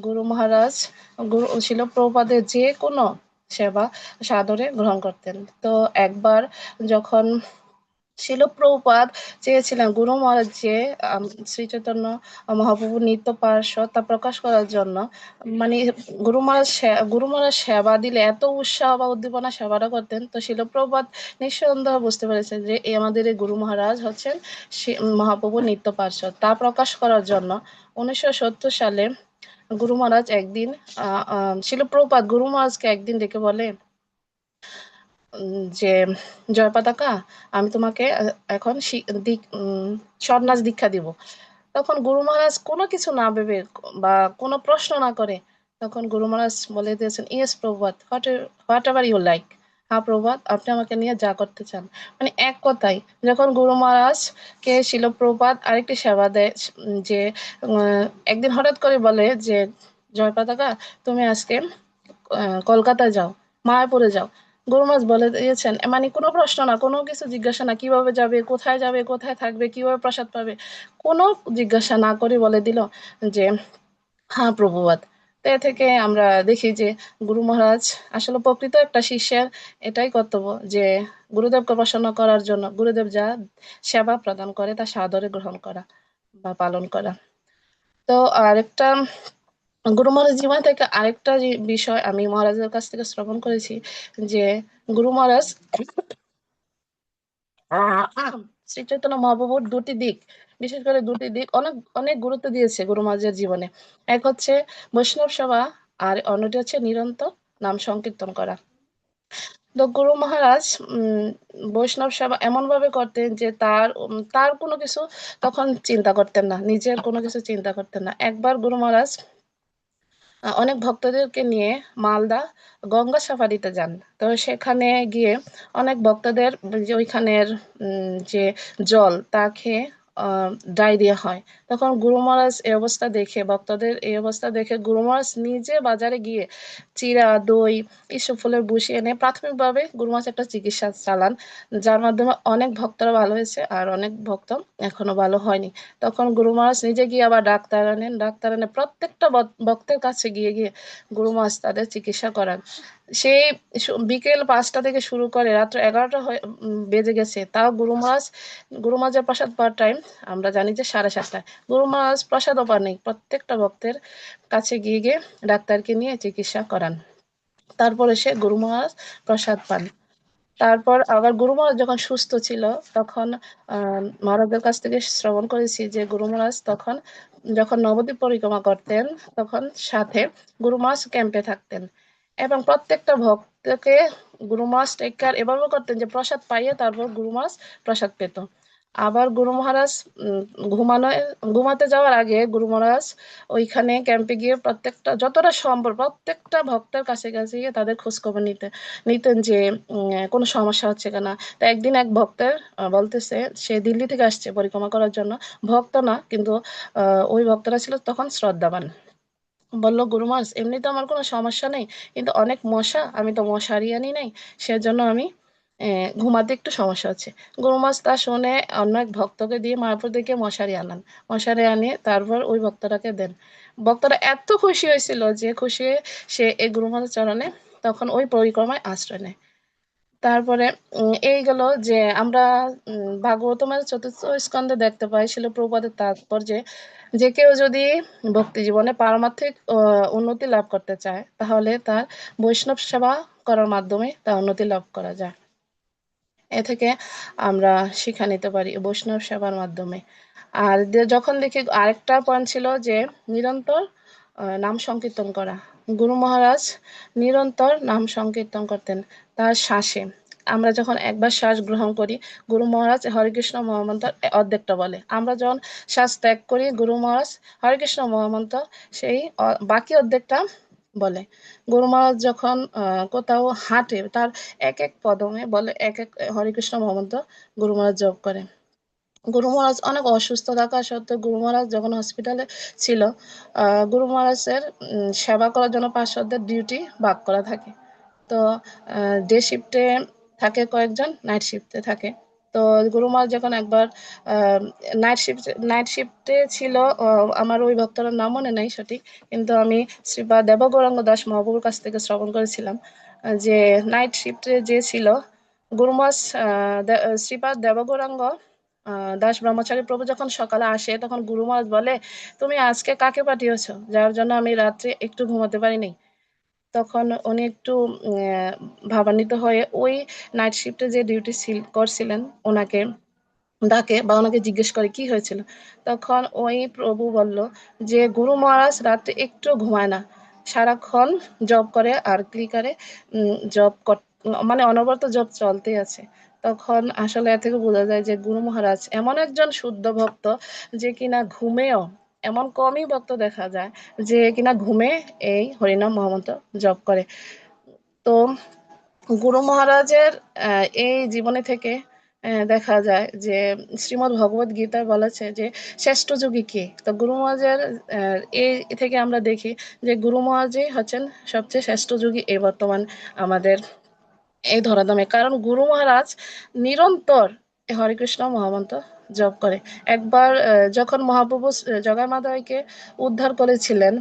গুরু মহারাজ শিল প্রভুপাদের যে কোনো সেবা সাদরে গ্রহণ করতেন। তো একবার যখন শিল প্রভুপাদ চেয়েছিলেন গুরু মহারাজ যে শ্রী চৈতন্য মহাপ্রভুর নিত্য পার্শ্বদ তা প্রকাশ করার জন্য, মানে গুরু মহারাজ সেবা দিলে এত উৎসাহ বা উদ্দীপনা সেবাটা করতেন। তো শিল প্রভুপাদ নিঃসন্দেহ বুঝতে পেরেছেন যে আমাদের এই গুরু মহারাজ হচ্ছেন মহাপ্রভুর নিত্য পার্শ্বদ। তা প্রকাশ করার জন্য 1970 সালে গুরু মহারাজ একদিন শিল প্রভুপাদ গুরু মহারাজকে একদিন ডেকে বলে যে জয় পতাকা, আমি তোমাকে এখন সন্ন্যাস দীক্ষা দিব। তখন গুরু মহারাজ কোনো কিছু না ভেবে বা কোনো প্রশ্ন না করে তখন গুরু মহারাজ বলে দিয়েছেন, yes Prabhupada, whatever you like. হ্যাঁ প্রভুপাদ, আপনি আমাকে নিয়ে যা করতে চান। মানে এক কথাই যখন গুরু মহারাজ কে শিল প্রভুপাদ আরেকটি সেবা দেয়, যে একদিন হঠাৎ করে বলে যে জয় পতাকা, তুমি আজকে কলকাতায় যাও, মায়াপুরে যাও। গুরু মহারাজ বলে দিয়েছেন, মানে কোনো প্রশ্ন না, কোনো কিছু জিজ্ঞাসা না, কিভাবে যাবে, কোথায় থাকবে, কিভাবে প্রসাদ পাবে, কোনো জিজ্ঞাসা না করে বলে দিল যে হ্যাঁ প্রভুপাদ। তো এ থেকে আমরা দেখি যে গুরু মহারাজ আসলে প্রকৃত একটা শিষ্যের এটাই কর্তব্য যে গুরুদেবকে প্রসন্ন করার জন্য গুরুদেব যা সেবা প্রদান করে তা সাদরে গ্রহণ করা বা পালন করা। তো আরেকটা গুরু মহারাজ জীবন থেকে আরেকটা বিষয় আমি মহারাজের কাছ থেকে শ্রবণ করেছি যে গুরু মহারাজ শ্রী চৈতন্য মহাপ্রভুর দুটি দিক, বিশেষ করে দুটি দিক অনেক অনেক গুরুত্ব দিয়েছে গুরু মহারাজের জীবনে। এক হচ্ছে বৈষ্ণব সেবা, আর অন্যটি হচ্ছে নিরন্তর নাম সংকীর্তন করা। তো গুরু মহারাজ বৈষ্ণব সেবা এমন ভাবে করতেন যে তার কোনো কিছু তখন চিন্তা করতেন না, নিজের কোনো কিছু চিন্তা করতেন না। একবার গুরু মহারাজ অনেক ভক্তদেরকে নিয়ে মালদা গঙ্গা সাফারিতে যান। তো সেখানে গিয়ে অনেক ভক্তদের যে ওইখানের যে জল তা খেয়ে ডায়রিয়া হয়। তখন গুরু মহারাজ এই অবস্থা দেখে, ভক্তদের এই অবস্থা দেখে গুরু মহারাজ নিজে বাজারে গিয়ে চিরা, দই, এইসব ফুলের বসি এনে প্রাথমিকভাবে গুরু মহারাজ একটা চিকিৎসা চালান, যার মাধ্যমে অনেক ভক্তরা ভালো হয়েছে আর অনেক ভক্ত এখনো ভালো হয়নি। তখন গুরু মহারাজ নিজে গিয়ে আবার ডাক্তার এনে প্রত্যেকটা ভক্তের কাছে গিয়ে গিয়ে গুরু মহারাজ তাদের চিকিৎসা করান। সেই বিকেল 5টা থেকে শুরু করে রাত্র 11টা বেজে গেছে, তাও গুরু মহারাজের প্রসাদ পাওয়ার টাইম আমরা জানি যে 7:30টায়। গুরু মহারাজ প্রসাদও পান নেই, প্রত্যেকটা ভক্তের কাছে গিয়ে গিয়ে ডাক্তারকে নিয়ে চিকিৎসা করান। তারপরে সে গুরু মহারাজ প্রসাদ পান। তারপর আবার গুরু মহারাজ যখন সুস্থ ছিল তখন মহারাজদের কাছ থেকে শ্রবণ করেছি যে গুরু মহারাজ তখন যখন নবদ্বীপ পরিক্রমা করতেন তখন সাথে গুরু মহারাজ ক্যাম্পে থাকতেন এবং প্রত্যেকটা ভক্তকে গুরু মহারাজ টেক কেয়ার এভাবে করতেন যে প্রসাদ পাইয়ে তারপর গুরু মহারাজ প্রসাদ পেত। আবার গুরু মহারাজ ঘুমাতে যাওয়ার আগে গুরু মহারাজ ওইখানে ক্যাম্পে গিয়ে যতটা সম্ভব প্রত্যেকটা ভক্তের কাছে কাছে গিয়ে তাদের খোঁজ খবর নিতেন যে কোনো সমস্যা হচ্ছে কিনা। তো একদিন এক ভক্তের বলতেছে সে দিল্লি থেকে আসছে পরিক্রমা করার জন্য, ভক্ত না কিন্তু ওই ভক্তরা ছিল তখন শ্রদ্ধাবান। বললো গুরু মহারাজ এমনি তো আমার কোনো সমস্যা নেই, কিন্তু অনেক মশা, আমি তো মশারি আনি নাই, সেজন্য আমি ঘুমাতে একটু সমস্যা হচ্ছে। গুরু মহারাজ তা শুনে অন্য এক ভক্তকে দিয়ে মায়াপুর থেকে মশারি আনান, মশারি আনিয়ে তারপর ওই ভক্তটাকে দেন। ভক্তরা এত খুশি হয়েছিল যে খুশি হয়ে সে এই গুরু মহারাজের চরণে তখন ওই পরিক্রমায় আশ্রয় নেয়। তারপরে এই গেল যে আমরা ভাগবতমের 4র্থ স্কন্ধে দেখতে পাই শিল প্রভুপাদের তাৎপর্যে যে কেউ যদি ভক্তি জীবনে পারমার্থিক উন্নতি লাভ করতে চায় তাহলে তার বৈষ্ণব সেবা করার মাধ্যমে তা উন্নতি লাভ করা যায়। এ থেকে আমরা শিক্ষা নিতে পারি বৈষ্ণব সেবার মাধ্যমে। আর যখন দেখি আরেকটা পয়েন্ট ছিল যে নিরন্তর নাম সংকীর্তন করা। গুরু মহারাজ নিরন্তর নাম সংকীর্তন করতেন তার শ্বাসে। আমরা যখন একবার শ্বাস গ্রহণ করি গুরু মহারাজ হরে কৃষ্ণ মহামন্ত্র অর্ধেকটা বলে, আমরা যখন শ্বাস ত্যাগ করি গুরু মহারাজ হরে কৃষ্ণ মহামন্ত্র সেই বাকি অর্ধেকটা বলে। গুরু মহারাজ যখন কোথাও হাঁটে তার এক এক পদমে বলে এক এক হরে কৃষ্ণ মহামন্ত্র গুরু মহারাজ জপ করে। গুরু মহারাজ অনেক অসুস্থ থাকা সত্ত্বেও গুরু মহারাজ যখন হসপিটালে ছিল গুরু মহারাজের সেবা করার জন্য পার্শ্বদের ডিউটি ভাগ করা থাকে। তো ডে শিফটে থাকে কয়েকজন, নাইট শিফটে থাকে। তো গুরু মহারাজ যখন একবার নাইট শিফটে ছিল, আমার ওই ভক্তটার নাম মনে নাই সঠিক, কিন্তু আমি শ্রীপাদ দেবগৌরাঙ্গ দাস মহাপ্রভুর কাছ থেকে শ্রবণ করেছিলাম যে নাইট শিফটে যে ছিল গুরু মহারাজ শ্রীপাদ দেবগৌরাঙ্গ দাস ব্রহ্মচারী প্রভু যখন সকালে আসে তখন গুরু মহারাজ বলে তুমি আজকে কাকে পাঠিয়েছো যার জন্য আমি রাত্রে একটু ঘুমাতে পারিনি। তখন উনি একটু ভাবান্বিত হয়ে ওই নাইট শিফটে যে ডিউটি করছিলেন ওনাকে ডাকে বা ওনাকে জিজ্ঞেস করে কি হয়েছিল। তখন ওই প্রভু বলল যে গুরু মহারাজ রাতে একটু ঘুমায় না, সারাক্ষণ জব করে আর ক্লিকারে জব মানে অনবরত জব চলতেই আছে। তখন আসলে এ থেকে বোঝা যায় যে গুরু মহারাজ এমন একজন শুদ্ধ ভক্ত যে কিনা ঘুমেও, এমন কমই ভক্ত দেখা যায় যে কিনা ঘুমে এই হরিনাম মহামন্ত্র জপ করে। তো গুরু মহারাজের এই জীবনী থেকে দেখা যায় যে শ্রীমদ্ ভগবত গীতায় বলেছে যে শ্রেষ্ঠ যোগী কে। তো গুরু মহারাজের এই থেকে আমরা দেখি যে গুরু মহারাজই হচ্ছেন সবচেয়ে শ্রেষ্ঠ যোগী এই বর্তমান আমাদের এই ধরাধামে, কারণ গুরু মহারাজ নিরন্তর হরে কৃষ্ণ মহামন্ত্র জপ করে। একবার যখন মহাপ্রভু জগামাদাকে উদ্ধার করেছিলেন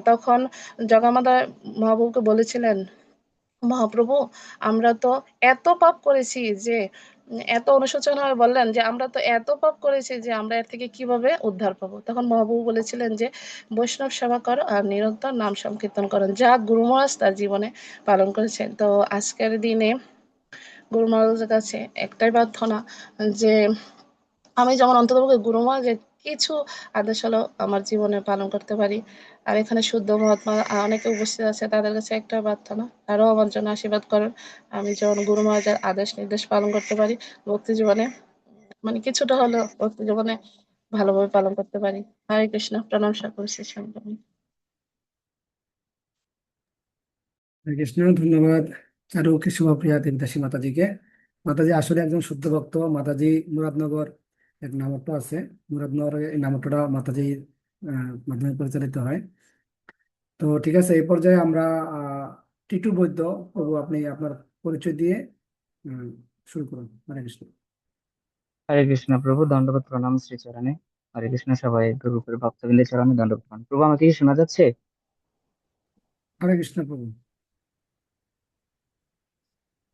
তখন জগামাদা মহাপ্রভুকে বলেছিলেন মহাপ্রভু আমরা তো এত পাপ করেছি যে এত অনুশোচনা হয়ে বললেন যে আমরা তো এত পাপ করেছি যে আমরা এর থেকে কিভাবে উদ্ধার পাবো। তখন মহাপ্রভু বলেছিলেন যে বৈষ্ণব সেবা করো আর নিরন্তর নাম সংকীর্তন করো, যা গুরু মহারাজ তার জীবনে পালন করেছেন। তো আজকের দিনে গুরু মহারাজের কাছে একটাই প্রার্থনা যে আমি যেমন অন্ততপক্ষে গুরু মহারাজের কিছু আদেশ হলো আমার জীবনে পালন করতে পারি। আর এখানে শুদ্ধ মহাত্মা অনেকে উপস্থিত আছে, তাদের কাছে একটা প্রার্থনা, আরো আমার জন্য আশীর্বাদ করুন। আমি যেমন গুরু মহারাজের আদেশ নির্দেশ পালন করতে পারি ভক্তি জীবনে, মানে কিছুটা হলেও ভক্তি জীবনে ভালোভাবে পালন করতে পারি। হরে কৃষ্ণ, প্রণাম সকল শিষ্যগণ। হরে কৃষ্ণ। ধন্যবাদ চারুকে শুভপ্রিয়া দেবদাসী মাতাজিকে। মাতাজি আসলে একজন শুদ্ধ ভক্ত। মাতাজি মুরাদনগর এক নামটা আছে, মুরাদনগর এই নামটা মাতাজি মাধ্যমে পরিচালিত হয়। তো ঠিক আছে, এই পর্যায়ে আমরা টিটু বৈদ্য প্রভু, আপনি আপনার পরিচয় দিয়ে উম, শুরু করুন। হরে কৃষ্ণ। হরে কৃষ্ণ প্রভু, দণ্ডবত প্রণাম শ্রী চরণে। হরে কৃষ্ণ, সবাই প্রভুর ভক্তবৃন্দের চরণে দণ্ডবত প্রণাম। প্রভু, আমাকে কি শোনা যাচ্ছে? হরে কৃষ্ণ প্রভু।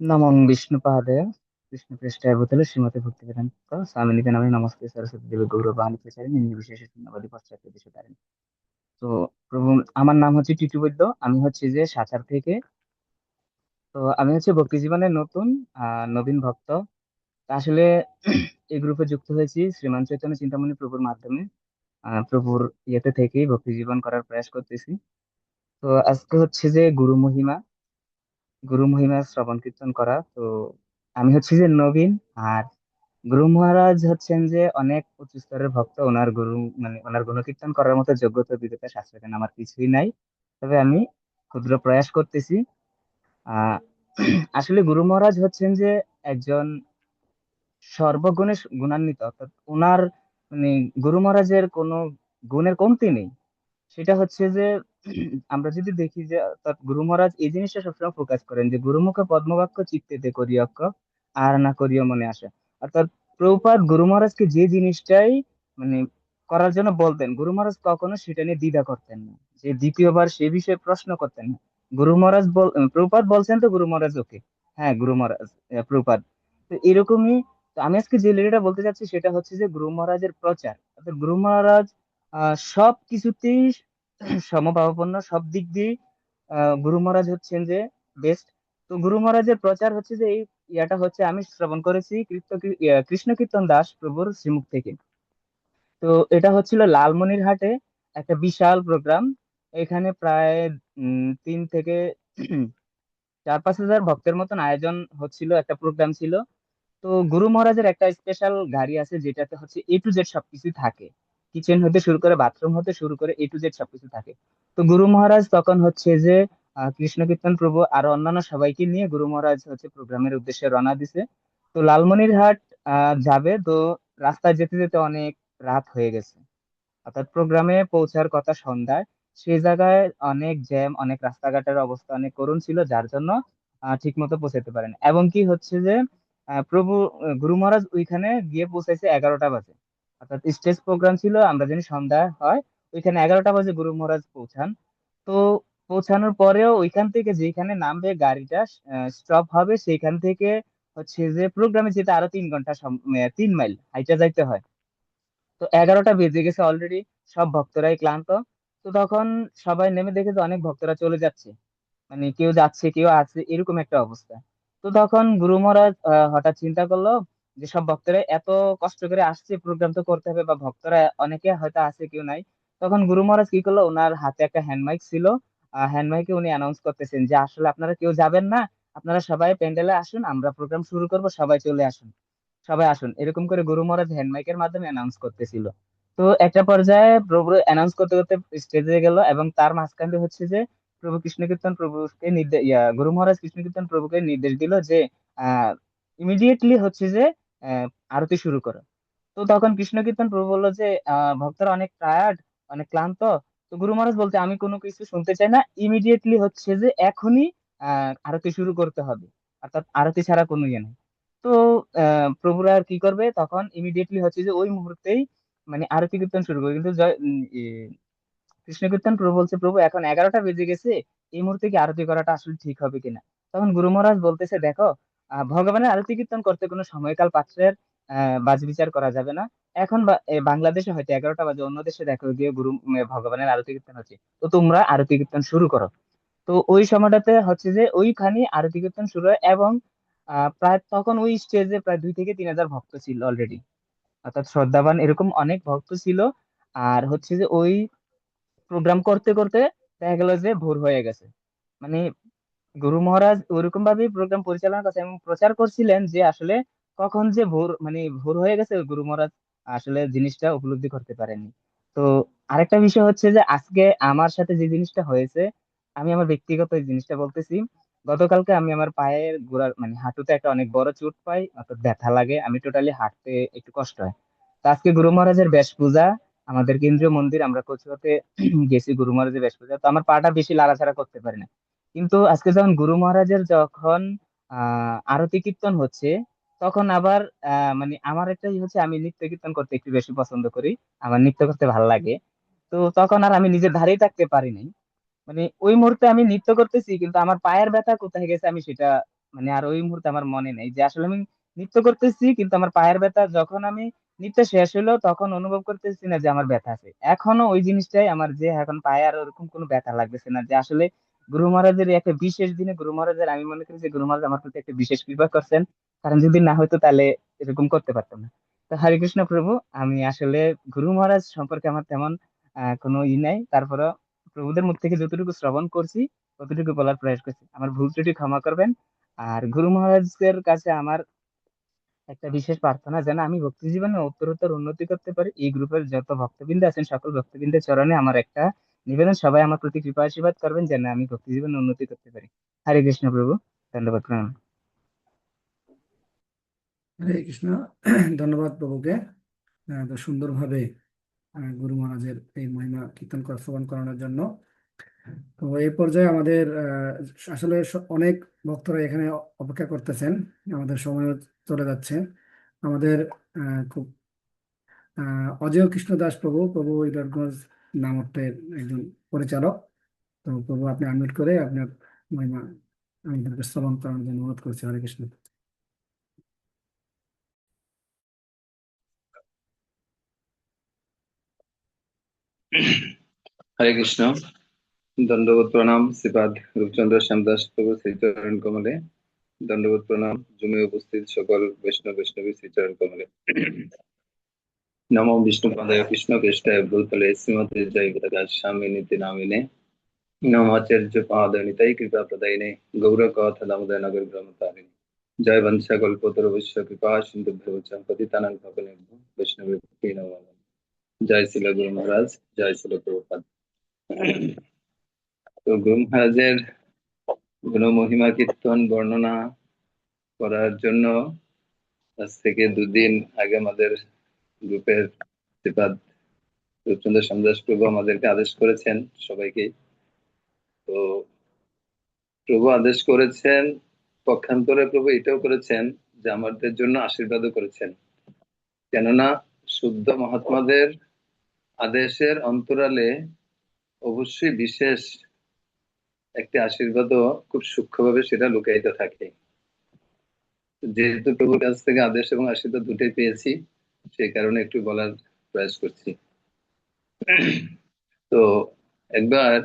নমঃ বিষ্ণুপাদায় কৃষ্ণ পৃষ্ঠায় ভূতলে শ্রীমতী ভক্তি বেদান্ত স্বামিনীতে নামে নমস্তে সরস্বতী দেবী গৌরবাণী প্রচারিণী নির্বিশেষে শূন্যবাদী পশ্চাৎ দেশে তারিণী। তো প্রভু, আমার নাম হচ্ছে টিটু বৈদ্য। আমি হচ্ছে যে সাচার থেকে। তো আমি হচ্ছে ভক্তি জীবনে নতুন নবীন ভক্ত। তা আসলে এই গ্রুপে যুক্ত হয়েছি শ্রীমান চৈতন্য চিন্তামণি প্রভুর মাধ্যমে। প্রভুর ইয়েতে থেকেই ভক্তি জীবন করার প্রয়াস করতেছি। তো আজকে হচ্ছে যে গুরু মহিমা শ্রবণ কীর্তন করা। তো আমি হচ্ছে যে নবীন। আর গুরু মহারাজ হচ্ছেন যে অনেক উচ্চ স্তরের ভক্ত। ওনার গুরু মানে ওনার গুণকীর্তন করার মতো যোগ্যতা বিদ্যা শাস্ত্রে কেন আমার কিছুই নাই। তবে আমি ক্ষুদ্র প্রয়াস করতেছি। আহ আসলে গুরু মহারাজ হচ্ছেন যে একজন সর্বগুণে গুণান্বিত, অর্থাৎ ওনার মানে গুরু মহারাজের কোনো গুণের কমতি নেই। সেটা হচ্ছে যে আমরা যদি দেখি যে অর্থাৎ গুরু মহারাজ এই জিনিসটা সবসময় ফোকাস করেন যে গুরুমুখে পদ্মবাক্য চিত্তেতে করিয়ক্ষ আর না করিও মনে আসে। অর্থাৎ প্রভুপাদ গুরু মহারাজকে যে জিনিসটাই মানে করার জন্য বলতেন, গুরু মহারাজ কখনো সেটা নিয়ে দ্বিধা করতেন না, যে দ্বিতীয়বার সে বিষয়ে প্রশ্ন করতেন না। গুরু মহারাজ প্রভুপাদ বলছেন তো গুরু মহারাজ ওকে, হ্যাঁ গুরু মহারাজ প্রভুপাদ। তো এরকমই। তো আমি আজকে যে লেখাটা বলতে চাচ্ছি সেটা হচ্ছে যে গুরু মহারাজের প্রচার, অর্থাৎ গুরু মহারাজ সব কিছুতেই সমভাবাপন্ন, সব দিক দিয়ে গুরু মহারাজ হচ্ছেন যে বেস্ট। তো গুরু মহারাজের প্রচার হচ্ছে যে এই ইয়াটা হচ্ছে আমি শ্রবণ করেছি কৃষ্ণ কীর্তন দাস প্রভুর শ্রীমুখ থেকে। তো এটা হচ্ছিল লালমনিরহাটে একটা বিশাল প্রোগ্রাম। এখানে প্রায় 3 থেকে 4-5 হাজার ভক্তের মতন আয়োজন হচ্ছিল, একটা প্রোগ্রাম ছিল। তো গুরু মহারাজের একটা স্পেশাল গাড়ি আছে যেটাতে হচ্ছে A to Z সবকিছু থাকে, কিচেন হতে শুরু করে বাথরুম হতে শুরু করে A to Z সবকিছু থাকে। তো গুরু মহারাজ তখন হচ্ছে যে কৃষ্ণ কীর্তন প্রভু আর অন্যান্য সবাইকে নিয়ে গুরু মহারাজ হচ্ছে প্রোগ্রামের উদ্দেশ্যে রওনা দিছে। তো লালমনিরহাট যাবে। তো রাস্তায় যেতে যেতে অনেক রাত হয়ে গেছে, অর্থাৎ প্রোগ্রামে পৌঁছার কথা সন্ধ্যায়। সেই জায়গায় অনেক জ্যাম, অনেক রাস্তাঘাটের অবস্থা অনেক করুণ ছিল, যার জন্য ঠিক মতো পৌঁছাতে পারেন। এবং কি হচ্ছে যে প্রভু গুরু মহারাজ ওইখানে গিয়ে পৌঁছাইছে 11টা বাজে। অর্থাৎ স্টেজ প্রোগ্রাম ছিল আমরা জানি সন্ধ্যা হয়, ওইখানে 11টা বাজে গুরু মহারাজ পৌঁছান। তো পৌঁছানোর পরেও ওইখান থেকে যেখানে নামবে গাড়িটা স্টপ হবে, সেইখান থেকে হচ্ছে যে প্রোগ্রামে যেতে আরো 3 ঘন্টা 3 মাইল হাইটা যাইতে হয়। তো 11টা বেজে গেছে অলরেডি, সব ভক্তরাই ক্লান্ত। তো তখন সবাই নেমে দেখে যে অনেক ভক্তরা চলে যাচ্ছে, মানে কেউ যাচ্ছে কেউ আছে এরকম একটা অবস্থা। তো তখন গুরু মহারাজ হঠাৎ চিন্তা করলো যে সব ভক্তরা এত কষ্ট করে আসছে, প্রোগ্রাম তো করতে হবে, বা ভক্তরা অনেকে হয়তো আছে কেউ নাই। তখন গুরু মহারাজ কি করলো, ওনার হাতে একটা হ্যান্ড মাইক ছিল। হ্যান্ড মাইকে উনি অ্যানাউন্স করতেছেন যে আসলে আপনারা কেউ যাবেন না, আপনারা সবাই প্যান্ডেলে আসুন, আমরা প্রোগ্রাম শুরু করব, সবাই চলে আসুন, সবাই আসুন, এরকম করে গুরু মহারাজ হ্যান্ড মাইকের মাধ্যমে অ্যানাউন্স করতেছিল। তো একটা পর্যায়ে প্রভু অ্যানাউন্স করতে করতে স্টেজে গেল, এবং তার মাঝখানে হচ্ছে যে প্রভু কৃষ্ণ কীর্তন প্রভুকে নির্দেশ গুরু মহারাজ কৃষ্ণ কীর্তন প্রভুকে নির্দেশ দিল যে আহ ইমিডিয়েটলি হচ্ছে যে আহ, আরতি শুরু করো। তো তখন কৃষ্ণ কীর্তন প্রভু বললো যে ভক্তরা অনেক টায়ার্ড, অনেক ক্লান্ত। তো গুরু মহারাজ বলতে আমি কোনো কিছু শুনতে চাই না, ইমিডিয়েটলি হচ্ছে যে এখনই আরতি শুরু করতে হবে, অর্থাৎ আরতি ছাড়া কোনো ইয়ে নেই। তো প্রভুরা আর কি করবে, তখন ইমিডিয়েটলি হচ্ছে যে ওই মুহূর্তেই মানে আরতি কীর্তন শুরু করবে। কিন্তু কৃষ্ণ কীর্তন প্রভু বলছে, প্রভু এখন 11টা বেজে গেছে, এই মুহূর্তে কি আরতি করাটা আসলে ঠিক হবে কিনা। তখন গুরু মহারাজ বলতেছে, দেখো ভগবানের আরতি কীর্তন করতে কোনো সময়কাল পাত্রের বাজ বিচার করা যাবে না। এখন বাংলাদেশে হয়তো 11টা বাজে, অন্য দেশে দেখো গিয়ে ভগবানের আরতি কীর্তন হচ্ছে, তো তোমরা আরতি কীর্তন শুরু করো। তো ওই সময়টাতে হচ্ছে যে ওইখানে আরতি কীর্তন শুরু হয়, এবং প্রায় তখন ওই স্টেজে প্রায় 2 থেকে 3 হাজার ভক্ত ছিল অলরেডি। অর্থাৎ শ্রদ্ধাবান এরকম অনেক ভক্ত ছিল। আর হচ্ছে যে ওই প্রোগ্রাম করতে করতে দেখা গেল যে ভোর হয়ে গেছে। মানে গুরু মহারাজ ওইরকম ভাবে প্রোগ্রাম পরিচালনা করছেন এবং প্রচার করছিলেন যে আসলে কখন যে ভোর মানে ভোর হয়ে গেছে গুরু মহারাজ আসলে জিনিসটা উপলব্ধি করতে পারেননি। তো আরেকটা বিষয় হচ্ছে যে আজকে আমার সাথে যে জিনিসটা হয়েছে, আমি আমার ব্যক্তিগত এই জিনিসটা বলতেছি। গতকালকে আমি আমার পায়ের গোড়ার মানে হাঁটুতে একটা অনেক বড় চোট পাই, অর্থাৎ ব্যথা লাগে, আমি টোটালি হাঁটতে একটু কষ্ট হয়। তো আজকে গুরু মহারাজের বেশ পূজা, আমাদের কেন্দ্রীয় মন্দির, আমরা কচুয়াতে গেছি গুরু মহারাজের বেশ পূজা, তো আমার পাটা বেশি লাড়াচাড়া করতে পারি না। কিন্তু আজকে যখন গুরু মহারাজের যখন আরতি কীর্তন হচ্ছে, তখন আবার মানে আমার একটা হচ্ছে আমি নৃত্য কীর্তন করতে একটু বেশি পছন্দ করি, আমার নৃত্য করতে ভালো লাগে। তো তখন আর আমি নিজে দাঁড়িয়ে থাকতে পারি নাই। মানে ওই মুহূর্তে আমি নৃত্য করতেছি কিন্তু আমার পায়ের ব্যথা কোথায় গেছে আমি সেটা মানে আর ওই মুহূর্তে আমার মনে নেই যে আসলে আমি নৃত্য করতেছি, কিন্তু আমার পায়ের ব্যথা যখন আমি নৃত্য শেষ হলো তখন অনুভব করতেছি না যে আমার ব্যথা আছে। এখনো ওই জিনিসটাই আমার, যে এখন পায়ে আর ওরকম কোনো ব্যথা লাগতেছে না, যে আসলে গুরু মহারাজের এই একটা বিশেষ দিনে গুরু মহারাজের, আমি মনে করি যে গুরু মহারাজ আমার প্রতি একটা বিশেষ কৃপা করছেন। কারণ যদি না হয়তো তাহলে এরকম করতে পারতাম না। তো হরে কৃষ্ণ প্রভু, আমি আসলে গুরু মহারাজ সম্পর্কে আমার তেমন কোনো নাই, তারপরে প্রভুদের মুখ থেকে যতটুকু শ্রবণ করছি ততটুকু বলার প্রয়াস করছি, আমার ভুল ত্রুটি ক্ষমা করবেন। আর গুরু মহারাজের কাছে আমার একটা বিশেষ প্রার্থনা, যেন আমি ভক্তি জীবনে উত্তরোত্তর উন্নতি করতে পারি। এই গ্রুপের যত ভক্তবৃন্দ আছেন সকল ভক্তবৃন্দের চরণে আমার একটা নিবেদন, সবাই আমার প্রতি কৃপা আশীর্বাদ করবেন যেন আমি ভক্তি জীবনে উন্নতি করতে পারি। হরে কৃষ্ণ প্রভু, ধন্যবাদ, প্রণাম। হরে কৃষ্ণ। ধন্যবাদ প্রভুকে এত সুন্দরভাবে গুরু মহারাজের এই মহিমা কীর্তন শ্রবণ করানোর জন্য। তো এই পর্যায়ে আমাদের আসলে অনেক ভক্তরা এখানে অপেক্ষা করতেছেন, আমাদের সময় চলে যাচ্ছে। আমাদের খুব অজয় কৃষ্ণ দাস প্রভু, প্রভু ইডারগঞ্জ নামটের একজন পরিচালক। তো প্রভু আপনি আনমিউট করে আপনার মহিমা আমাদেরকে শ্রবণ করানোর জন্য অনুরোধ করছি। হরে কৃষ্ণ। হরে কৃষ্ণ। দণ্ডবোধ প্রণাম শ্রীপাদ রূপচন্দ্র শ্যামদাস প্রভু শ্রীচরণ কমলে। দণ্ডবোধ প্রণাম জুমে উপস্থিত সকল বৈষ্ণব বৈষ্ণবী শ্রীচরণ কমলে। নমো বিষ্ণু পাদায় কৃষ্ণ কেষ্টায় ভূতলে শ্রীমতী জয় প্রকাশ স্বামী নীতি নামিনে নমাচার্য পাদায় নিতাই কৃপা প্রদায়িনে গৌর কথা দামোদয় নগর গ্রমতারিণী জয় বংশা কল্পতর বৈশ্য কৃপা সিন্ধু ভ্রবচ পতিতানাং পাবনেভ্যো বৈষ্ণবে নমঃ। জয় শ্রীল গুরু মহারাজ, জয় শ্রীল প্রভুপাদ। তো গুরু মহারাজের গুণ মহিমা কীর্তন বর্ণনা করার জন্য আজ থেকে 2 দিন আগে আমাদের গ্রুপের শ্রীপাদ রূপচন্দ্র শ্যামদাস প্রভু আমাদেরকে আদেশ করেছেন সবাইকে। তো প্রভু আদেশ করেছেন, পক্ষান্তরে প্রভু এটাও করেছেন যে আমাদের জন্য আশীর্বাদও করেছেন। কেননা শুদ্ধ মহাত্মাদের আদেশের অন্তরালে অবশ্যই বিশেষ একটি আশীর্বাদও খুব সূক্ষ্মভাবে সেটা লুকায়িত থাকে। যেহেতু প্রভুর কাছ থেকে আদেশ এবং আশীর্বাদ দুটোই পেয়েছি, সেই কারণে একটু বলার প্রয়াস করছি। তো একবার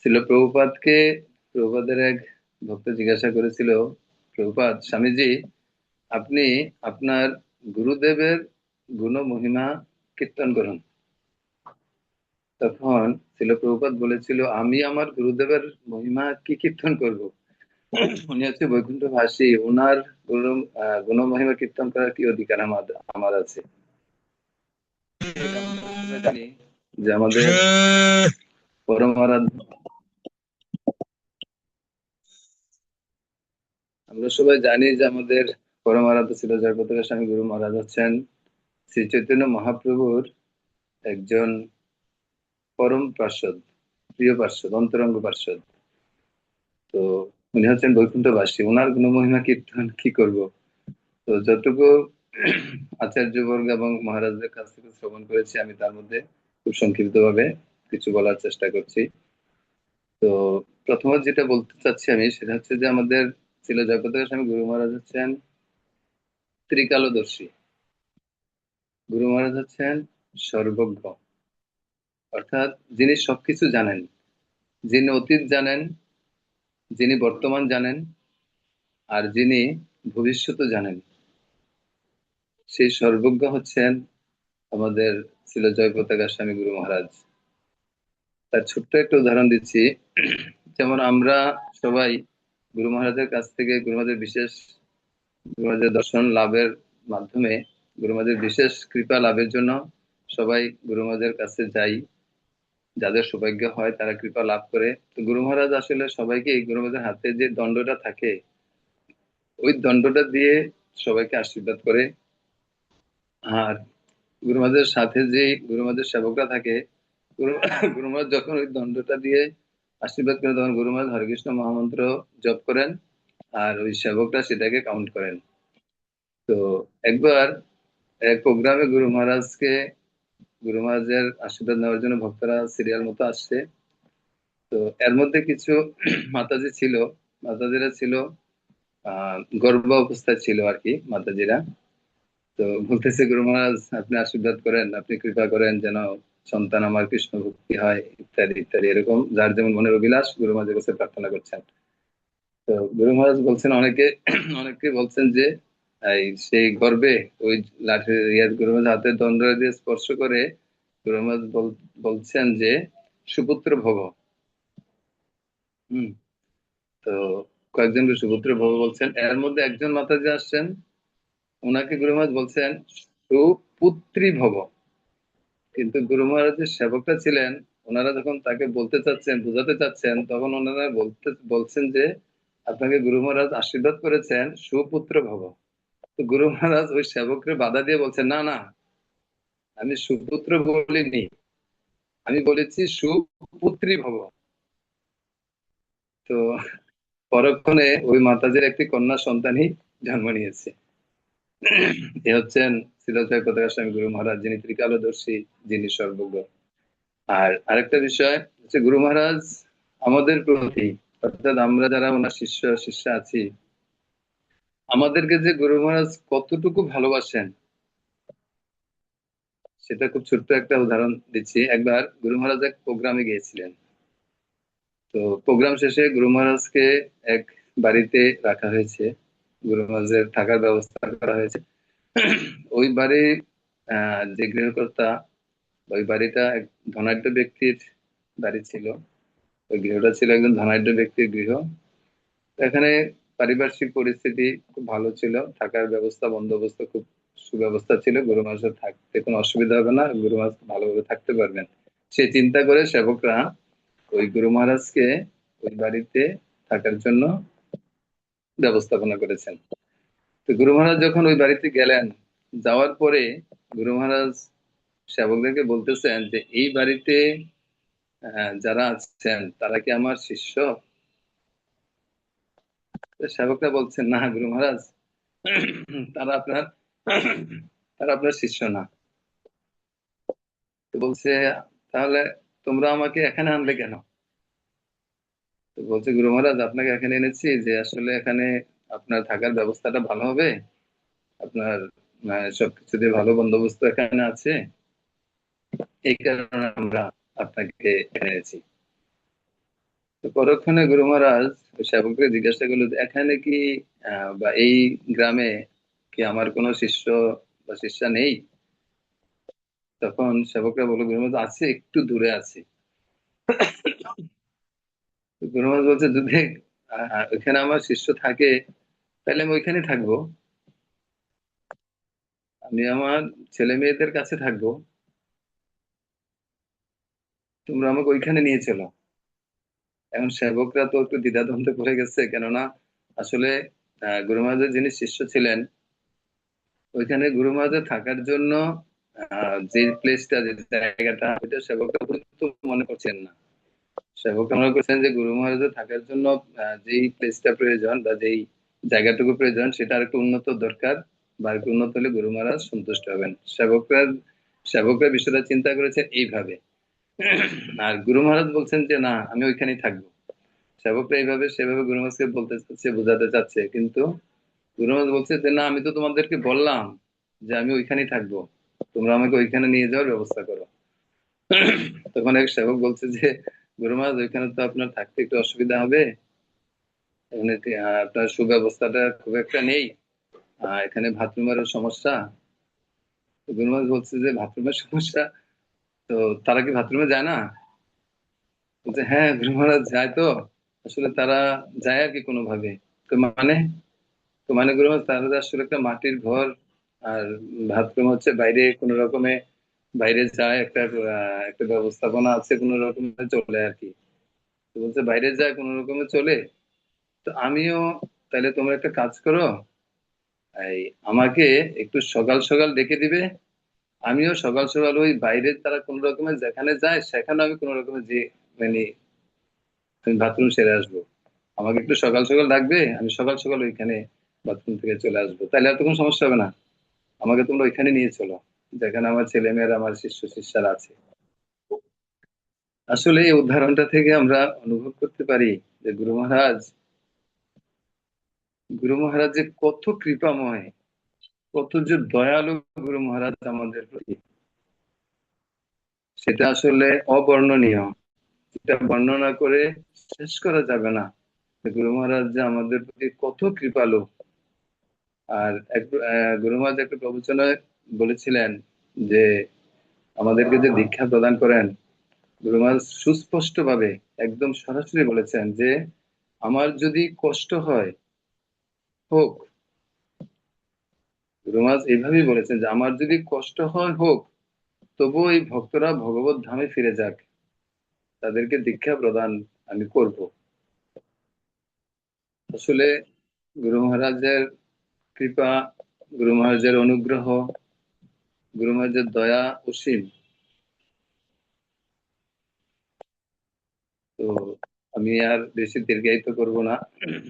ছিল প্রভুপাদকে, প্রভুপাদের এক ভক্ত জিজ্ঞাসা করেছিল, প্রভুপাদ স্বামীজি আপনি আপনার গুরুদেবের গুণ মহিমা কীর্তন করুন। তখন ছিল প্রভুপাদ বলেছিল, আমি আমার গুরুদেবের মহিমা কি কীর্তন করব? উনি হচ্ছে বৈকুণ্ঠবাসী, ওনার গুণ মহিমা কীর্তন করার কি অধিকার আমার আছে? আমরা জানি যে আমাদের পরম আরাধ্য, আমরা সবাই জানি যে আমাদের পরম আরাধ্য ছিল জয়প্রকাশ স্বামী গুরু মহারাজ হচ্ছেন শ্রী চৈতন্য মহাপ্রভুর একজন পরম পার্ষদ, প্রিয় পার্ষদ, অন্তরঙ্গ পার্ষদ। তো উনি হচ্ছেন বৈকুণ্ঠবাসী, ওনার গুণমহিমা কীর্তন কি করব? তো যতটুকু আচার্যবর্গ এবং মহারাজদের কাছ থেকে শ্রবণ করেছি আমি তার মধ্যে খুব সংক্ষিপ্ত ভাবে কিছু বলার চেষ্টা করছি। তো প্রথমত যেটা বলতে চাচ্ছি আমি সেটা হচ্ছে যে আমাদের ছিল জয়প্রকাশ স্বামী গুরু মহারাজ হচ্ছেন ত্রিকালদর্শী। গুরু মহারাজ হচ্ছেন সর্বজ্ঞ, অর্থাৎ যিনি সবকিছু জানেন, যিনি অতীত জানেন, যিনি বর্তমান জানেন, আর যিনি ভবিষ্যৎ জানেন। সেই সর্বজ্ঞ হচ্ছেন আমাদের ছিল জয় পতাকা স্বামী গুরু মহারাজ। তার ছোট্ট একটা উদাহরণ দিচ্ছি। যেমন আমরা সবাই গুরু মহারাজের কাছ থেকে গুরু মহারাজের দর্শন লাভের মাধ্যমে গুরু মহারাজের বিশেষ কৃপা লাভের জন্য সবাই গুরু মহারাজের কাছে যাই। যাদের সৌভাগ্য হয় তারা কৃপা লাভ করে। তো গুরু মহারাজ আসলে সবাইকে গুরু মহারাজের হাতে যে দণ্ডটা থাকে ওই দণ্ডটা দিয়ে সবাইকে আশীর্বাদ করে। আর গুরু মহারাজের সাথে যে গুরু মহারাজের সেবকরা থাকে, গুরু গুরু মহারাজ যখন ওই দণ্ডটা দিয়ে আশীর্বাদ করে তখন গুরু মহারাজ হরে কৃষ্ণ মহামন্ত্র জপ করেন আর ওই সেবকরা সেটাকে কাউন্ট করেন। তো একবার এক প্রোগ্রামে গুরু মহারাজের আশীর্বাদ নেওয়ার জন্য ভক্তরা সিরিয়াল মতো আসছে। তো এর মধ্যে কিছু মাতাজি ছিল, মাতাজিরা ছিল গর্ভ অবস্থায় ছিল আর কি মাতাজিরা। তো বলতেছে গুরু মহারাজ আপনি আশীর্বাদ করেন, আপনি কৃপা করেন যেন সন্তান আমার কৃষ্ণ ভক্তি হয়, ইত্যাদি ইত্যাদি, এরকম যার যেমন মনের অভিলাষ গুরু মহারাজের কাছে প্রার্থনা করছেন। তো গুরু মহারাজ বলছেন অনেকে বলছেন যে সেই গর্বে ওই লাঠি গুরু মহারাজ হাতে দণ্ড দিয়ে স্পর্শ করে গুরু মহারাজ বলছেন যে সুপুত্র ভব। হম তো কয়েকজনকে সুপুত্র ভব বলছেন। এর মধ্যে একজন মাতাজি আসছেন, ওনাকে গুরু মহারাজ বলছেন সুপুত্রী ভব। কিন্তু গুরু মহারাজের সেবকরা ছিলেন, ওনারা যখন তাকে বলতে চাচ্ছেন, বোঝাতে চাচ্ছেন, তখন ওনারা বলছেন যে আপনাকে গুরু মহারাজ আশীর্বাদ করেছেন সুপুত্র ভব। তো গুরু মহারাজ ওই সেবককে বাধা দিয়ে বলছেন না না, আমি সুপুত্র বলিনি, আমি বলেছি সুপুত্রী ভব। তো পরক্ষণে ওই মাতাজির একটি কন্যা সন্তানই জন্ম নিয়েছে। এ হচ্ছেন শ্রীলতায় পতাকা স্বামী গুরু মহারাজ, যিনি ত্রিকালদর্শী, যিনি সর্বজ্ঞ। আর আরেকটা বিষয় হচ্ছে গুরু মহারাজ আমাদের প্রতি, অর্থাৎ আমরা যারা ওনার শিষ্য আছি, আমাদেরকে যে গুরু মহারাজ কতটুকু ভালোবাসেন সেটা খুব ছোট্ট একটা উদাহরণ দিচ্ছি। একবার গুরু মহারাজ এক প্রোগ্রামে গিয়েছিলেন। তো প্রোগ্রাম শেষে গুরু মহারাজকে এক বাড়িতে রাখা হয়েছে, গুরু মহারাজের থাকার ব্যবস্থা করা হয়েছে। ওই বাড়ির যে গৃহকর্তা, ওই বাড়িটা এক ধনাঢ্য ব্যক্তির বাড়ি ছিল। ওই গৃহটা ছিল একজন ধনাঢ্য ব্যক্তির গৃহ। এখানে পারিপার্শ্বিক পরিস্থিতি খুব ভালো ছিল, থাকার ব্যবস্থা বন্দোবস্ত খুব সুব্যবস্থা ছিল, গুরু মহারাজের থাকতে কোনো অসুবিধা হবে না, গুরু মহারাজ ভালোভাবে থাকতে পারবেন। সেই চিন্তা করে সেবকরা ওই গুরু মহারাজকে ওই বাড়িতে থাকার জন্য ব্যবস্থাপনা করেছেন। তো গুরু মহারাজ যখন ওই বাড়িতে গেলেন, যাওয়ার পরে গুরু মহারাজ সেবকদেরকে বলতেছেন যে এই বাড়িতে যারা আছেন তারা কি আমার শিষ্য? তো সেবকরা বলছেন না গুরু মহারাজ, তারা আপনার তারা আপনার শিষ্য না। তো বলছে তাহলে তোমরা আমাকে এখানে আনলে কেন? তো বলছে গুরু মহারাজ আপনাকে এখানে এনেছি যে আসলে এখানে আপনার থাকার ব্যবস্থাটা ভালো হবে, আপনার সবকিছু দিয়ে ভালো বন্দোবস্ত এখানে আছে, এই কারণে আমরা আপনাকে এখানে এনেছি। তো পরক্ষণে গুরু মহারাজ সেবককে জিজ্ঞাসা করলো যে এখানে কি বা এই গ্রামে কি আমার কোনো শিষ্য বা শিষ্যা নেই? তখন সেবকরা বললো গুরু মহারাজ আছে, একটু দূরে আছে। তো গুরু মহারাজ বলছে যদি ওইখানে আমার শিষ্য থাকে তাহলে আমি ওইখানে থাকবো, আমি আমার ছেলে মেয়েদের কাছে থাকবো, তোমরা আমাকে ওইখানে নিয়ে চলো। এখন সেবকরা তো একটু দ্বিধাদ্বন্দ্বে পড়ে গেছে, কেননা আসলে গুরু মহারাজের যিনি শিষ্য ছিলেন ওইখানে গুরু মহারাজের থাকার জন্য যে প্লেসটা, যে জায়গাটা, ওইটা সেবকরা উপযুক্ত মনে করছেন না। সেবকরা মনে করছেন যে গুরু মহারাজের থাকার জন্য যেই প্লেসটা প্রয়োজন বা যেই জায়গাটুকু প্রয়োজন সেটা আরেকটু উন্নত দরকার, বা আরেকটু উন্নত হলে গুরু মহারাজ সন্তুষ্ট হবেন। সেবকরা বিষয়টা চিন্তা করেছেন এইভাবে। আর গুরু মহারাজ বলছেন যে না, আমি ওইখানেই থাকবো। সেবকরা এইভাবে সেভাবে গুরু মহারাজকে বলতে চাচ্ছে, বোঝাতে চাচ্ছে, কিন্তু গুরু মহারাজ বলছে যে না, আমি তো তোমাদেরকে বললাম যে আমি ওইখানেই থাকবো, তোমরা আমাকে ওইখানে নিয়ে যাওয়ার ব্যবস্থা করো। তখন এক সেবক বলছে যে গুরু মহারাজ ওইখানে তো আপনার থাকতে একটু অসুবিধা হবে, এখানে আপনার সুব্যবস্থাটা খুব একটা নেই, এখানে বাথরুমেরও সমস্যা, তো গুরু মহারাজ বলছে যে বাথরুমের সমস্যা, তো তারা কি বাথরুমে যায় না? বলছে হ্যাঁ গুরু মহারাজ যায় তো, আসলে তারা যায় আর কি কোনোভাবে। তো মানে গুরু মহারাজ তারা যে আসলে একটা মাটির ঘর, আর বাথরুম হচ্ছে বাইরে কোনো রকমে, বাইরে যায় একটা ব্যবস্থাপনা আছে কোনো রকমে চলে আর কি। তো বলছে বাইরে যায় কোনো রকমে চলে। তো আমিও, তাহলে তোমরা একটা কাজ করো, এই আমাকে একটু সকাল সকাল ডেকে দিবে, আমিও সকাল সকাল ওই বাইরে তারা কোন রকমে যেখানে যায় সেখানে আমি কোন রকমে যে মানে আমি বাথরুম সেরে আসবো। আমাকে একটু সকাল সকাল ডাকবে, আমি সকাল সকাল ওইখানে বাথরুম থেকে চলে আসবো, তাহলে আর তো কোনো সমস্যা হবে না। আমাকে তোমরা ওইখানে নিয়ে চলো যেখানে আমার ছেলে মেয়েরা, আমার শিষ্য শিষ্যারা আছে। আসলে এই উদাহরণটা থেকে আমরা অনুভব করতে পারি যে গুরু মহারাজ যে কত কৃপাময়, কত যে দয়ালু গুরু মহারাজ আমাদের প্রতি, সেটা আসলে অবর্ণনীয়। এটা বর্ণনা করে শেষ করা যাবে না যে গুরু মহারাজ যে আমাদের প্রতি কত কৃপালু। আর গুরু মহারাজ একটা প্রবচনে বলেছিলেন যে আমাদেরকে যে দীক্ষা প্রদান করেন, গুরু মহারাজ সুস্পষ্ট ভাবে একদম সরাসরি বলেছেন যে আমার যদি কষ্ট হয় হোক। গুরু মহারাজ এইভাবেই বলেছেন যে আমার যদি কষ্ট হয় হোক, তবু এই ভক্তরা ভগবত ধামে ফিরে যাক, তাদেরকে দীক্ষা প্রদান আমি করব। আসলে গুরু মহারাজের কৃপা, গুরু মহারাজের অনুগ্রহ, গুরু মহারাজের দয়া অসীম। তো আমি আর বেশি দীর্ঘায়িত করব না।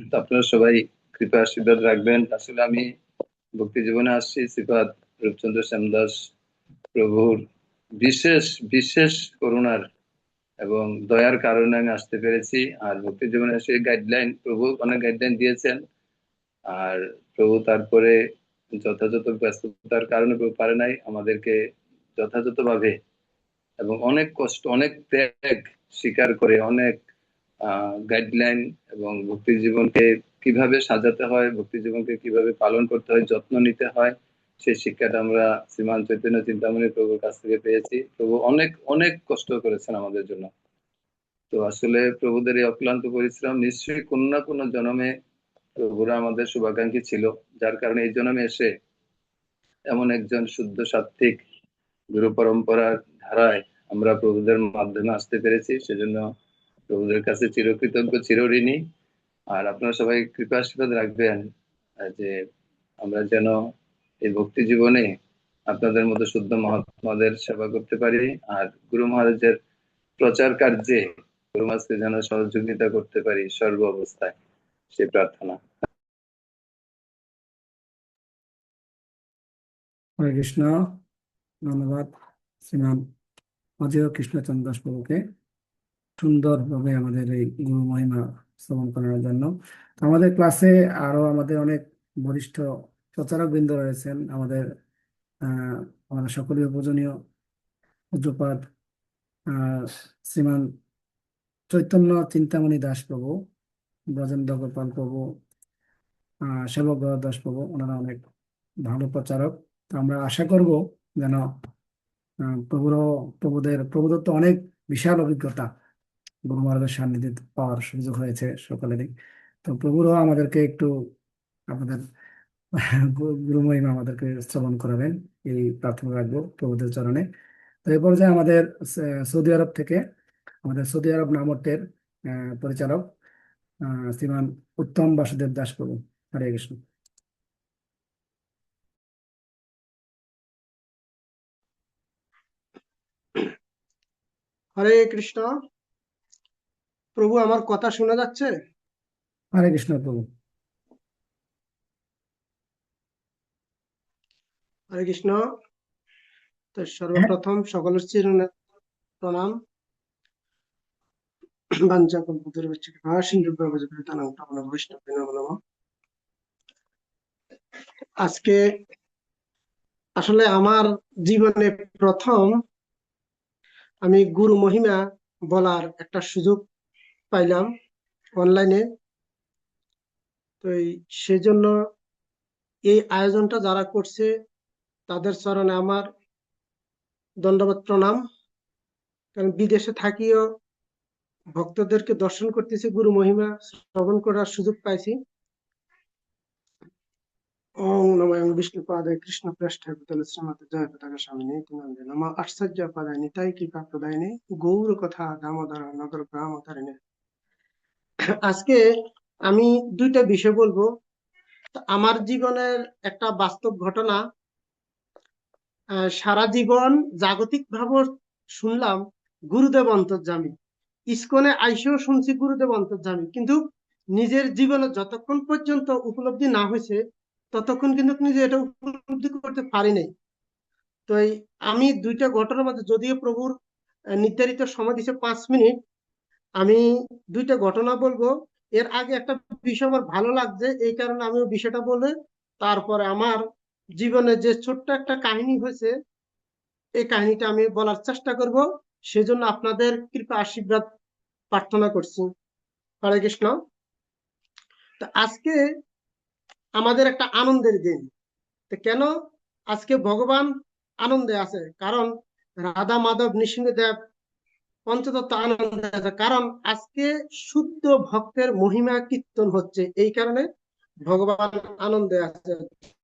তো আপনারা সবাই কৃপা আশীর্বাদ রাখবেন। আসলে আমি ভক্তি জীবনে আসছি শ্রীপাদ রূপচন্দ্র শ্যামদাস প্রভুর বিশেষ বিশেষ করুণার এবং দয়ার কারণে আমি আসতে পেরেছি। আর ভক্তি জীবনে এসে গাইডলাইন, প্রভু অনেক গাইডলাইন দিয়েছেন। আর প্রভু তারপরে যথাযথ ব্যস্ততার কারণে প্রভু পারে নাই আমাদেরকে যথাযথভাবে এবং অনেক কষ্ট, অনেক ত্যাগ স্বীকার করে, অনেক গাইডলাইন এবং ভক্তি জীবনকে কিভাবে সাজাতে হয়, ভক্তি জীবনকে কিভাবে পালন করতে হয়, যত্ন নিতে হয়, সেই শিক্ষাটা আমরা শ্রীমান চৈতন্য চিন্তামণি প্রভুর কাছ থেকে পেয়েছি। প্রভু অনেক অনেক কষ্ট করেছেন আমাদের জন্য। তো আসলে প্রভুদের এই অক্লান্ত পরিশ্রম নিশ্চয়ই কোনো না কোনো জন্মে প্রভুরা আমাদের শুভাকাঙ্ক্ষী ছিল, যার কারণে এই জন্মে এসে এমন একজন শুদ্ধ সাত্ত্বিক গুরু পরম্পরার ধারায় আমরা প্রভুদের মাধ্যমে আসতে পেরেছি। সেজন্য প্রভুদের কাছে চিরকৃতজ্ঞ, চিরঋণী। আর আপনারা সবাই কৃপা আশীর্বাদ রাখবেন যে আমরা যেন এই ভক্তি জীবনে আপনাদের মতো শুদ্ধ মহাত্মাদের সেবা করতে পারি, আর গুরু মহারাজের প্রচার কার্যে গুরু মহারাজকে যেন সহযোগিতা করতে পারি সর্ব অবস্থায়, সেই প্রার্থনা। হরে কৃষ্ণ। ধন্যবাদ শ্রীমান অজয় কৃষ্ণচন্দ্র দাস প্রভুকে সুন্দরভাবে আমাদের এই গুরু মহিমা শ্রবণ করার জন্য। তো আমাদের ক্লাসে আরো আমাদের অনেক বরিষ্ঠ প্রচারক বৃন্দ রয়েছেন। আমাদের সকলের পূজনীয় পূজ্যপাদ শ্রীমান চৈতন্য চিন্তামণি দাস প্রভু, ব্রজেন্দ্র গোপাল প্রভু, সেবক দাস প্রভু, ওনারা অনেক ভালো প্রচারক। তো আমরা আশা করব যেন প্রভুদের তো অনেক বিশাল অভিজ্ঞতা গুরু মহারাজের সান্নিধ্যে পাওয়ার সুযোগ হয়েছে সকলেরই। তো প্রভুরও আমাদেরকে একটু আমাদের গুরু মহিমা আমাদেরকে শ্রবণ করাবেন, এই প্রার্থনা রাখবো প্রভুদের চরণে। তো এই পর্যায়ে আমাদের সৌদি আরব থেকে আমাদের সৌদি আরব নামটের পরিচালক শ্রীমান উত্তম বাসুদেব দাস প্রভু। হরে কৃষ্ণ। হরে কৃষ্ণ। প্রভু, আমার কথা শোনা যাচ্ছে? হরে কৃষ্ণ প্রভু। হরে কৃষ্ণ। তো সর্বপ্রথম সকলের চিরুনি প্রণাম। বাঞ্ছা কল্পতরু বৈষ্ণব নমঃ। আজকে আসলে আমার জীবনে প্রথম আমি গুরু মহিমা বলার একটা সুযোগ পাইলাম অনলাইনে। তো সেজন্য এই আয়োজনটা যারা করছে তাদের চরণে আমার দণ্ডবত প্রণাম। কারণ বিদেশে থাকিও ভক্তদেরকে দর্শন করতেছি, গুরু মহিমা শ্রবণ করার সুযোগ পাইছি। ওম নমো বিষ্ণু পাদায় কৃষ্ণ প্রেষ্ঠায় ভূতলে শ্রীমতী জয় পতাকা স্বামিনী নন্দে নমঃ আশ্চর্য পাদায় নিতাই কৃপা প্রদায়িনী গৌর কথা দামোদর নগর গ্রাম তারিণী। আজকে আমি দুইটা বিষয় বলবো। আমার জীবনের একটা বাস্তব ঘটনা। সারা জীবন জাগতিক ভাবে শুনলাম গুরুদেব অন্তর্যামী, ইস্কনে আইসেও শুনছি গুরুদেব অন্তর্যামী, কিন্তু নিজের জীবনে যতক্ষণ পর্যন্ত উপলব্ধি না হয়েছে ততক্ষণ কিন্তু নিজে এটা উপলব্ধি করতে পারি নাই। তো আমি দুইটা ঘটনার মধ্যে, যদিও প্রভুর নির্ধারিত সময় দিছে 5 মিনিট, আমি দুইটা ঘটনা বলবো। এর আগে একটা বিষয় আমার ভালো লাগছে, এই কারণে আমি ওই বিষয়টা বলে তারপরে আমার জীবনে যে ছোট্ট একটা কাহিনী হয়েছে এই কাহিনীটা আমি বলার চেষ্টা করব। সেজন্য আপনাদের কৃপা আশীর্বাদ প্রার্থনা করছি। হরে কৃষ্ণ। তো আজকে আমাদের একটা আনন্দের দিন। তো কেন আজকে ভগবান আনন্দে আছে? কারণ রাধা মাধব নৃসিংহদেব পঞ্চতত্ত্ব আনন্দে আছে, কারণ আজকে শুদ্ধ ভক্তের মহিমা কীর্তন হচ্ছে, এই কারণে ভগবান আনন্দে আছে।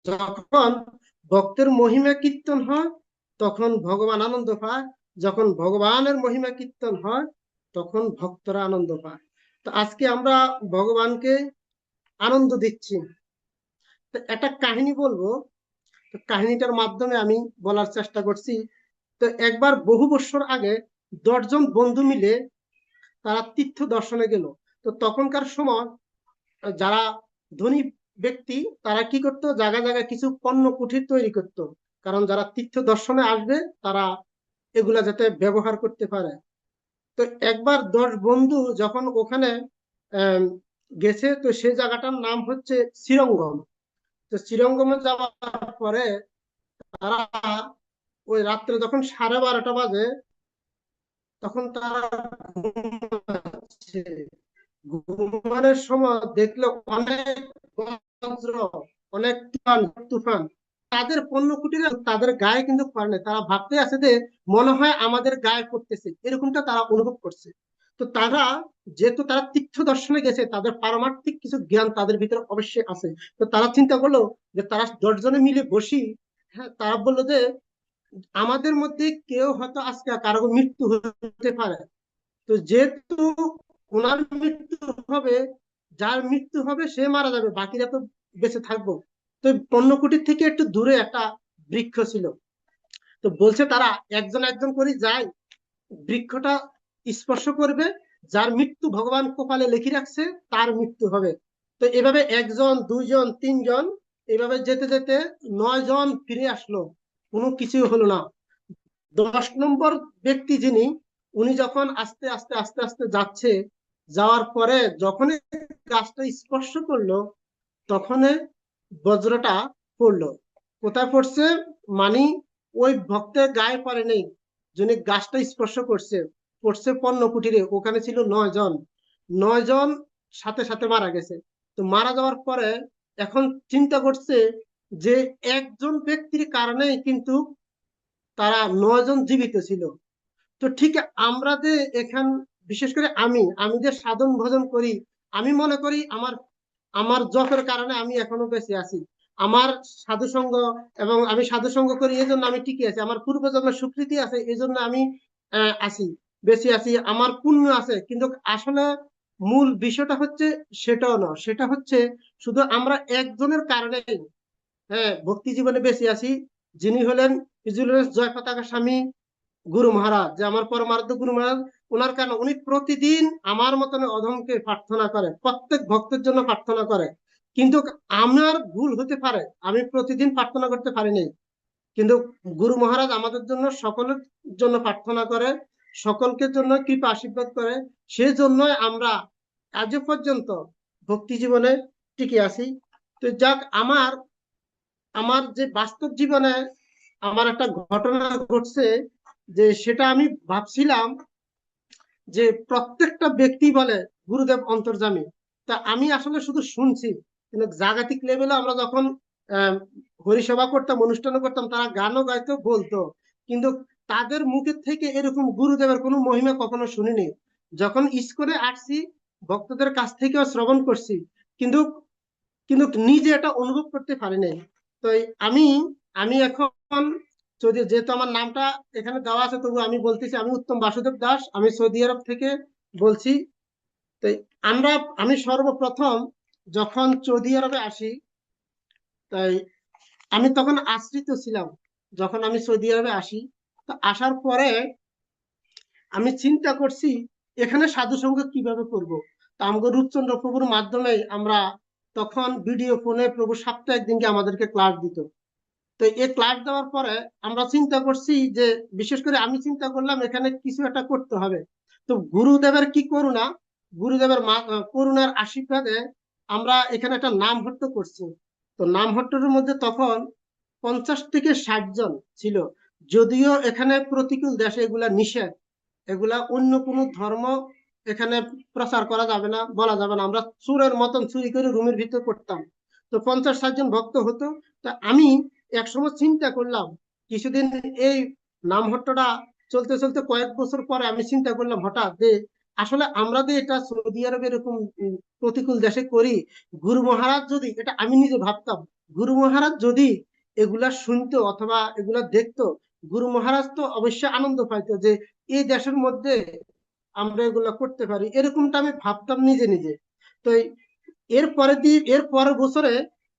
যখন ভক্তের মহিমা কীর্তন হয় তখন ভগবান আনন্দ পায়, যখন ভগবানের মহিমা কীর্তন হয় তখন ভক্তরা আনন্দ পায়। তো আজকে আমরা ভগবানকে আনন্দ দিচ্ছি। তো একটা কাহিনী বলবো, তো কাহিনীটার মাধ্যমে আমি বলার চেষ্টা করছি। তো একবার বহু বছর আগে 10 জন বন্ধু মিলে তারা তীর্থ দর্শনে গেল। তো তখনকার সময় যারা ধনী ব্যক্তি তারা কি করতো, জায়গা জায়গায় কিছু পণ্য কুঠির তৈরি করতো, কারণ যারা তীর্থ দর্শনে আসবে তারা এগুলা যাতে ব্যবহার করতে পারে। তো একবার 10 বন্ধু যখন ওখানে গেছে, তো সেই জায়গাটার নাম হচ্ছে শ্রীরঙ্গম। তো শ্রীরঙ্গমে যাওয়ার পরে তারা ওই রাত্রে যখন 12:30 বাজে তখন তারা ঘুমাচ্ছে। ঘুমানোর সময় দেখলো অনেক বজ্র, অনেক তুফান তাদের পণ্য কুটিরে, তাদের গায়ে কিন্তু পড়ে নাই। তারা ভাবতে আছে যে মনে হয় আমাদের গায়ে পড়তেছে, এরকমটা তারা অনুভব করছে। তো তারা, যেহেতু তারা তীর্থ দর্শনে গেছে, তাদের পারমার্থিক কিছু জ্ঞান তাদের ভিতরে অবশ্যই আছে। তো তারা চিন্তা করলো যে তারা 10 জনে মিলে বসি, হ্যাঁ, তারা বললো যে আমাদের মধ্যে কেউ হয়তো আজকে কারো মৃত্যু হতে পারে। তো যেহেতু ওনার মৃত্যু হবে, যার মৃত্যু হবে সে মারা যাবে, বাকিরা তো বেঁচে থাকবো। তো পণ্যকুটির থেকে একটু দূরে একটা বৃক্ষ ছিল। তো বলছে তারা একজন একজন করে যায়, বৃক্ষটা স্পর্শ করবে, যার মৃত্যু ভগবান কপালে লিখে রাখছে তার মৃত্যু হবে। তো এভাবে 1 জন 2 জন 3 জন এভাবে যেতে যেতে 9 জন ফিরে আসলো, কোনো কিছু হলো না। 10 নম্বর ব্যক্তি যিনি, উনি যখন আস্তে আস্তে আস্তে আস্তে যাচ্ছে, যাওয়ার পরে যখন গাছটা স্পর্শ করলো তখন বজ্রটা পড়লো। কোথায় পড়ছে? মানে ওই ভক্তের গায়ে পড়ে নেই, যিনি গাছটা স্পর্শ করছে, পড়ছে পণ্য কুটিরে। ওখানে ছিল 9 জন। 9 জন সাথে সাথে মারা গেছে। তো মারা যাওয়ার পরে এখন চিন্তা করছে যে একজন ব্যক্তির কারণেই কিন্তু তারা 9 জন জীবিত ছিল। তো ঠিক আমরা যে এখান, বিশেষ করে আমি আমি যে সাধন ভজন করি, আমি মনে করি আমার আমার জপের কারণে আমি এখনো বেঁচে আছি। আমার সাধু সঙ্গ, এবং আমি সাধু সঙ্গ করি এই জন্য আমি টিকে আছি। আমার পূর্বজন্মের স্বীকৃতি আছে এই জন্য আমি আছি, বেঁচে আছি। আমার পুণ্য আছে। কিন্তু আসলে মূল বিষয়টা হচ্ছে সেটাও না, সেটা হচ্ছে শুধু আমরা একজনের কারণে, হ্যাঁ, ভক্তি জীবনে বেঁচে আছি, যিনি হলেন জয় পতাকা স্বামী গুরু মহারাজ, যে আমার পরমারাধ্য গুরু মহারাজ। ওনার কারণে উনি প্রতিদিন আমার মতন অধমকে প্রার্থনা করে, প্রত্যেক ভক্তের জন্য প্রার্থনা করে। কিন্তু আমার ভুল হতে পারে, আমি প্রতিদিন প্রার্থনা করতে পারিনি, কিন্তু গুরু মহারাজ আমাদের জন্য, সকলের জন্য প্রার্থনা করে, সকলকে জন্য কৃপা আশীর্বাদ করে। সেই জন্যই আমরা আজ পর্যন্ত ভক্তি জীবনে টিকে আছি। তো যাক, আমার আমার যে বাস্তব জীবনে আমার একটা ঘটনা ঘটছে, যে সেটা আমি ভাবছিলাম যে প্রত্যেকটা ব্যক্তি বলে গুরুদেব অন্তর্যামী। তা আমি আসলে শুধু শুনছি, কিন্তু জাগতিক লেভেলে আমরা যখন আহ হরিসভা করতাম, অনুষ্ঠান করতাম, তারা গানও গাইতো, বলতো, কিন্তু তাদের মুখের থেকে এরকম গুরুদেবের কোনো মহিমা কখনো শুনিনি। যখন ইস্কনে আসছি, ভক্তদের কাছ থেকেও শ্রবণ করছি, কিন্তু কিন্তু নিজে এটা অনুভব করতে পারি নাই। তো আমি আমি এখন যদি, যেহেতু আমার নামটা এখানে দেওয়া আছে, তবু আমি বলতেছি, আমি উত্তম বাসুদেব দাস, আমি সৌদি আরব থেকে বলছি। তো আমরা আমি সর্বপ্রথম যখন সৌদি আরবে আসি, তাই আমি তখন আশ্রিত ছিলাম। যখন আমি সৌদি আরবে আসি, তো আসার পরে আমি চিন্তা করছি এখানে সাধু সঙ্গ কিভাবে করব। তা আমাকে রূপচন্দ্র প্রভুর মাধ্যমে আমরা তখন ভিডিও ফোনে প্রভু সপ্তাহে একদিনকে আমাদেরকে ক্লাস দিত। তো এই ক্লাস দেওয়ার পরে আমরা চিন্তা করছি যে, বিশেষ করে আমি চিন্তা করলাম এখানে কিছু একটা করতে হবে। তো গুরুদেবের কি করুণা, গুরুদেবের করুণার আশীর্বাদে আমরা এখানে একটা নামহট্ট করছি। তো নামহট্টের মধ্যে তখন 50 থেকে 60 জন ছিল। যদিও এখানে প্রতিকূল দেশে এগুলা নিষেধ, এগুলা অন্য কোনো ধর্ম এখানে প্রচার করা যাবে না, বলা যাবে না। আমরা চোরের মতন চুরি করে রুমের ভিতর করতাম। তো 50-60 জন ভক্ত হতো। তা আমি একসময় চিন্তা করলাম, কিছুদিন এই নামহট্টটা চলতে চলতে কয়েক বছর পরে আমি চিন্তা করলাম হঠাৎ যে, আসলে আমরা যে এটা সৌদি আরবে এরকম প্রতিকূল দেশে করি, গুরু মহারাজ যদি, এটা আমি নিজে ভাবতাম, গুরু মহারাজ যদি এগুলা শুনতো অথবা এগুলা দেখতো, গুরু মহারাজ তো অবশ্যই আনন্দ পাইতো যে এই দেশের মধ্যে আমরা এগুলা করতে পারি, এরকমটা আমি ভাবতাম নিজে নিজে। তো এর পরের বছরে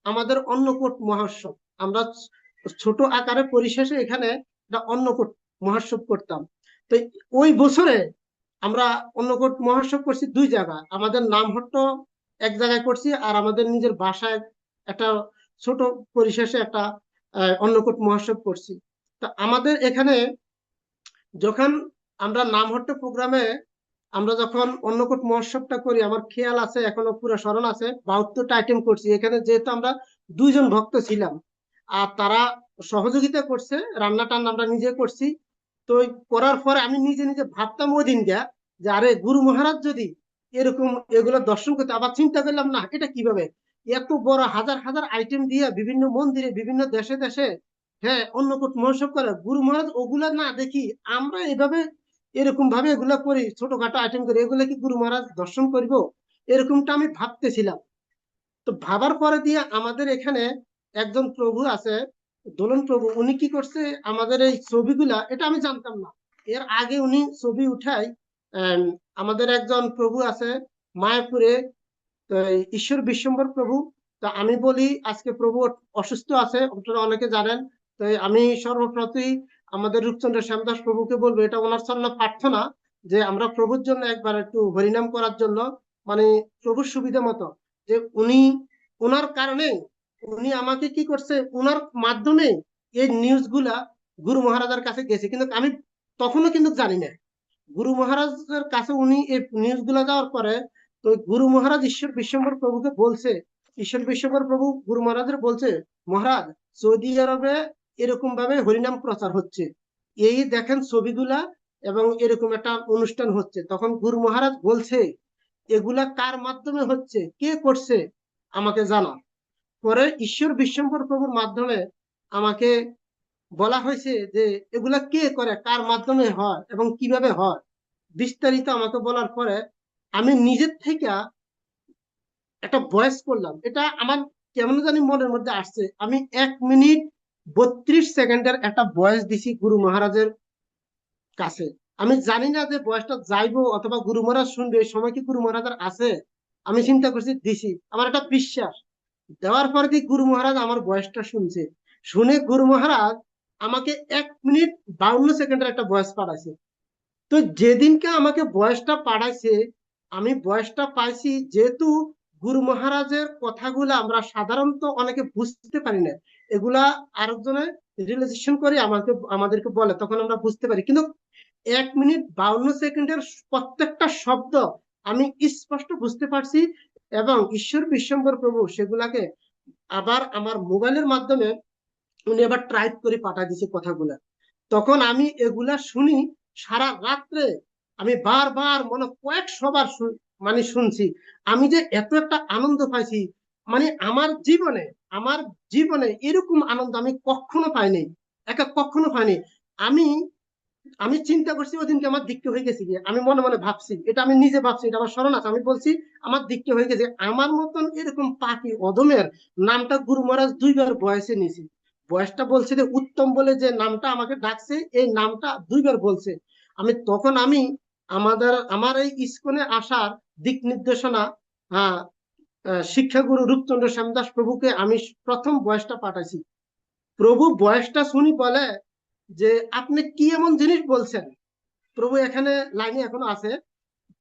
আমাদের অন্নকূট মহোৎসব, আমরা ছোট আকারে পরিশেষে এখানে একটা অন্নকূট মহোৎসব করতাম। তো ওই বছরে আমরা অন্নকূট মহোৎসব করছি 2 জায়গায়, আমাদের নামহট্ট এক জায়গায় করছি, আর আমাদের নিজের বাসায় একটা ছোট পরিশেষে একটা অন্নকূট মহোৎসব করছি। তো আমাদের এখানে যখন আমরা নামহট্ট প্রোগ্রামে আমরা যখন অন্নকূট মহোৎসবটা করি, আমার খেয়াল আছে, এখনো পুরো স্মরণ আছে, 72টা আইটেম করছি এখানে। যেহেতু আমরা 2 জন ভক্ত ছিলাম, আর তারা সহযোগিতা করছে, রান্না টান্না আমরা নিজে করছি। তো করার পরে আমি নিজে নিজে ভাবতাম ওই দিন গা যে, আরে গুরু মহারাজ যদি এরকম এগুলো দর্শন করতে, আবার চিন্তা করলাম না এটা কিভাবে এত বড় হাজার হাজার আইটেম দিয়ে বিভিন্ন মন্দিরে বিভিন্ন দেশে দেশে, হ্যাঁ, অন্নকূট মহোৎসব করে, গুরু মহারাজ ওগুলা না দেখি আমরা এভাবে এরকম ভাবে এগুলা করি, ছোটখাটো আইটেম করি, এগুলা কি গুরু মহারাজ দর্শন করবো, এরকমটা আমি ভাবতেছিলাম। তো ভাবার পরে দিয়ে আমাদের এখানে একজন প্রভু আছে, দোলন প্রভু, উনি কি করছে, আমাদের এই ছবিগুলা, এটা আমি জানতাম না, এর আগে উনি ছবি উঠাই। আমাদের একজন প্রভু আছে মায়াপুরে, তো ঈশ্বর বিশ্বম্বর প্রভু। তো আমি বলি, আজকে প্রভু অসুস্থ আছে, আপনারা অনেকে জানেন। তো আমি সর্বপ্রতি আমাদের রূপচন্দ্র শ্যামদাস প্রভুকে বলবো, এটা ওনার চরণে প্রার্থনা যে আমরা প্রভুর জন্য একবার একটু হরিনাম করার জন্য, মানে প্রভুর সুবিধা মতো, যে উনি, ওনার কারণে উনি আমাকে কি করছে, ওনার মাধ্যমে এই নিউজ গুলা গুরু মহারাজের কাছে গেছে, কিন্তু আমি তখনও কিন্তু জানি না। গুরু মহারাজের কাছে উনি এই নিউজ গুলা যাওয়ার পরে, তো গুরু মহারাজ ঈশ্বর বিশ্বম্বর প্রভুকে বলছে, ঈশ্বর বিশ্বম্বর প্রভু গুরু মহারাজের বলছে, মহারাজ সৌদি আরবে এরকম ভাবে হরিনাম প্রচার হচ্ছে, এই দেখেন ছবিগুলা, এবং এরকম একটা অনুষ্ঠান হচ্ছে। তখন গুরু মহারাজ বলছে, এগুলা কার মাধ্যমে হচ্ছে, কে করছে, আমাকে জানা। পরে ঈশ্বর বিশ্বম্বর প্রভুর মাধ্যমে আমাকে বলা হয়েছে যে এগুলা কে করে, কার মাধ্যমে হয় এবং কিভাবে হয়, বিস্তারিত আমাকে বলার পরে আমি নিজের থেকে একটা ভয়েস করলাম। এটা আমার কেমন জানি মনের মধ্যে আসছে। আমি 1 মিনিট 32 সেকেন্ডের একটা ভয়েস দিছি গুরু মহারাজের কাছে। আমি জানি না যে ভয়েসটা যাইবো অথবা গুরু মহারাজ শুনবে, এই সময় কি গুরু মহারাজের আছে, আমি চিন্তা করছি, দিছি, আমার একটা বিশ্বাস। দেওয়ার পরে কি গুরু মহারাজ আমার ভয়েসটা শুনছে, শুনে গুরু মহারাজ আমাকে 1 মিনিট 52 সেকেন্ডের একটা ভয়েস পাঠাইছে। তো যেদিনকে আমাকে বয়সটা পাঠাইছে, আমি বয়সটা পাইছি, যেহেতু গুরু মহারাজের কথাগুলো আমরা সাধারণত অনেকে বুঝতে পারি না, এগুলা আরেকজনে রিয়েলাইজেশন করে আমাদেরকে বলে, তখন আমরা বুঝতে পারি। কিন্তু 1 মিনিট 52 সেকেন্ডের প্রত্যেকটা শব্দ আমি স্পষ্ট বুঝতে পারছি, এবং ঈশ্বর বিশ্বম্বর প্রভু সেগুলাকে আবার আমার মোবাইলের মাধ্যমে উনি আবার টাইপ করে পাঠা দিছে কথাগুলা। তখন আমি এগুলা শুনি, সারা রাত্রে আমি বারবার মনে কয়েক সবার মানে শুনছি। আমি যে এত একটা আনন্দ পাইছি, মানে আমার জীবনে এরকম আনন্দ আমি কখনো পাইনি, কখনো পাইনি। আমি আমি চিন্তা করছি ওদিনকে আমার দিকটা হয়ে গেছে গিয়ে, আমি মনে মনে ভাবছি, এটা আমি নিজে ভাবছি, এটা আমার স্মরণ আছে, আমি বলছি আমার দিকটা হয়ে গেছে। আমার মতন এরকম পাখি অদমের নামটা গুরু মহারাজ 2বার বয়সে নিয়েছি। বয়সটা বলছে যে উত্তম বলে যে নামটা আমাকে ডাকছে, এই নামটা 2বার বলছে। আমি আমার এই ইস্কনে আসার দিক নির্দেশনা, হ্যাঁ, শিক্ষাগুরু রূপচন্দ্র শ্যামদাস প্রভুকে আমি প্রথম বয়সটা পাঠাইছি। প্রভু বয়সটা শুনি বলে যে আপনি কি এমন জিনিস বলছেন। প্রভু এখানে লাইনে এখনো আছে,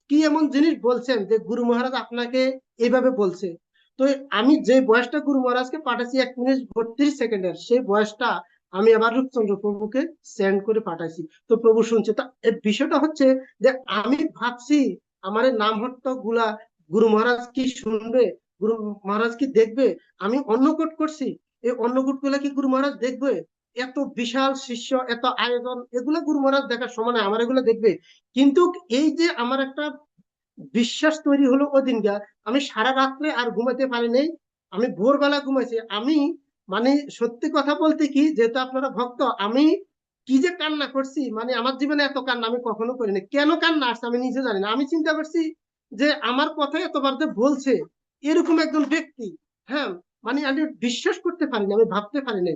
কি এমন জিনিস বলছেন যে গুরু মহারাজ আপনাকে এইভাবে বলছে। তো আমি যে বয়সটা গুরু মহারাজকে পাঠাচ্ছি 1 মিনিট 32 সেকেন্ডের, সেই বয়সটা আমি আবার রূপচন্দ্র প্রভুকে সেন্ড করে পাঠাইছি। তো প্রভু শুনছে। তা এই বিষয়টা হচ্ছে যে আমি ভাবছি আমার এই নামহট্ট গুলা গুরু মহারাজ কি শুনবে, গুরু মহারাজ কি দেখবে। আমি অন্নকূট করছি, এই অন্নকূট গুলা কি গুরু মহারাজ দেখবে। এত বিশাল শিষ্য, এত আয়োজন, এগুলো গুরু মহারাজ দেখার সময় নাই, আমার এগুলো দেখবে। কিন্তু এই যে আমার একটা বিশ্বাস তৈরি হলো ওদিনকা, আমি সারা রাত্রে আর ঘুমাতে পারিনি। আমি ভোরবেলা ঘুমাইছি। আমি মানে সত্যি কথা বলতে কি, যেহেতু আপনারা ভক্ত, আমি কি যে কান্না করছি, মানে আমার জীবনে এত কান্না আমি কখনো করিনি। কেন কান্না আসছে আমি নিজে জানি না। আমি চিন্তা করছি যে আমার কথা এতবার যে বলছে এরকম একজন ব্যক্তি, হ্যাঁ, মানে আমি বিশ্বাস করতে পারিনি, আমি ভাবতে পারিনি।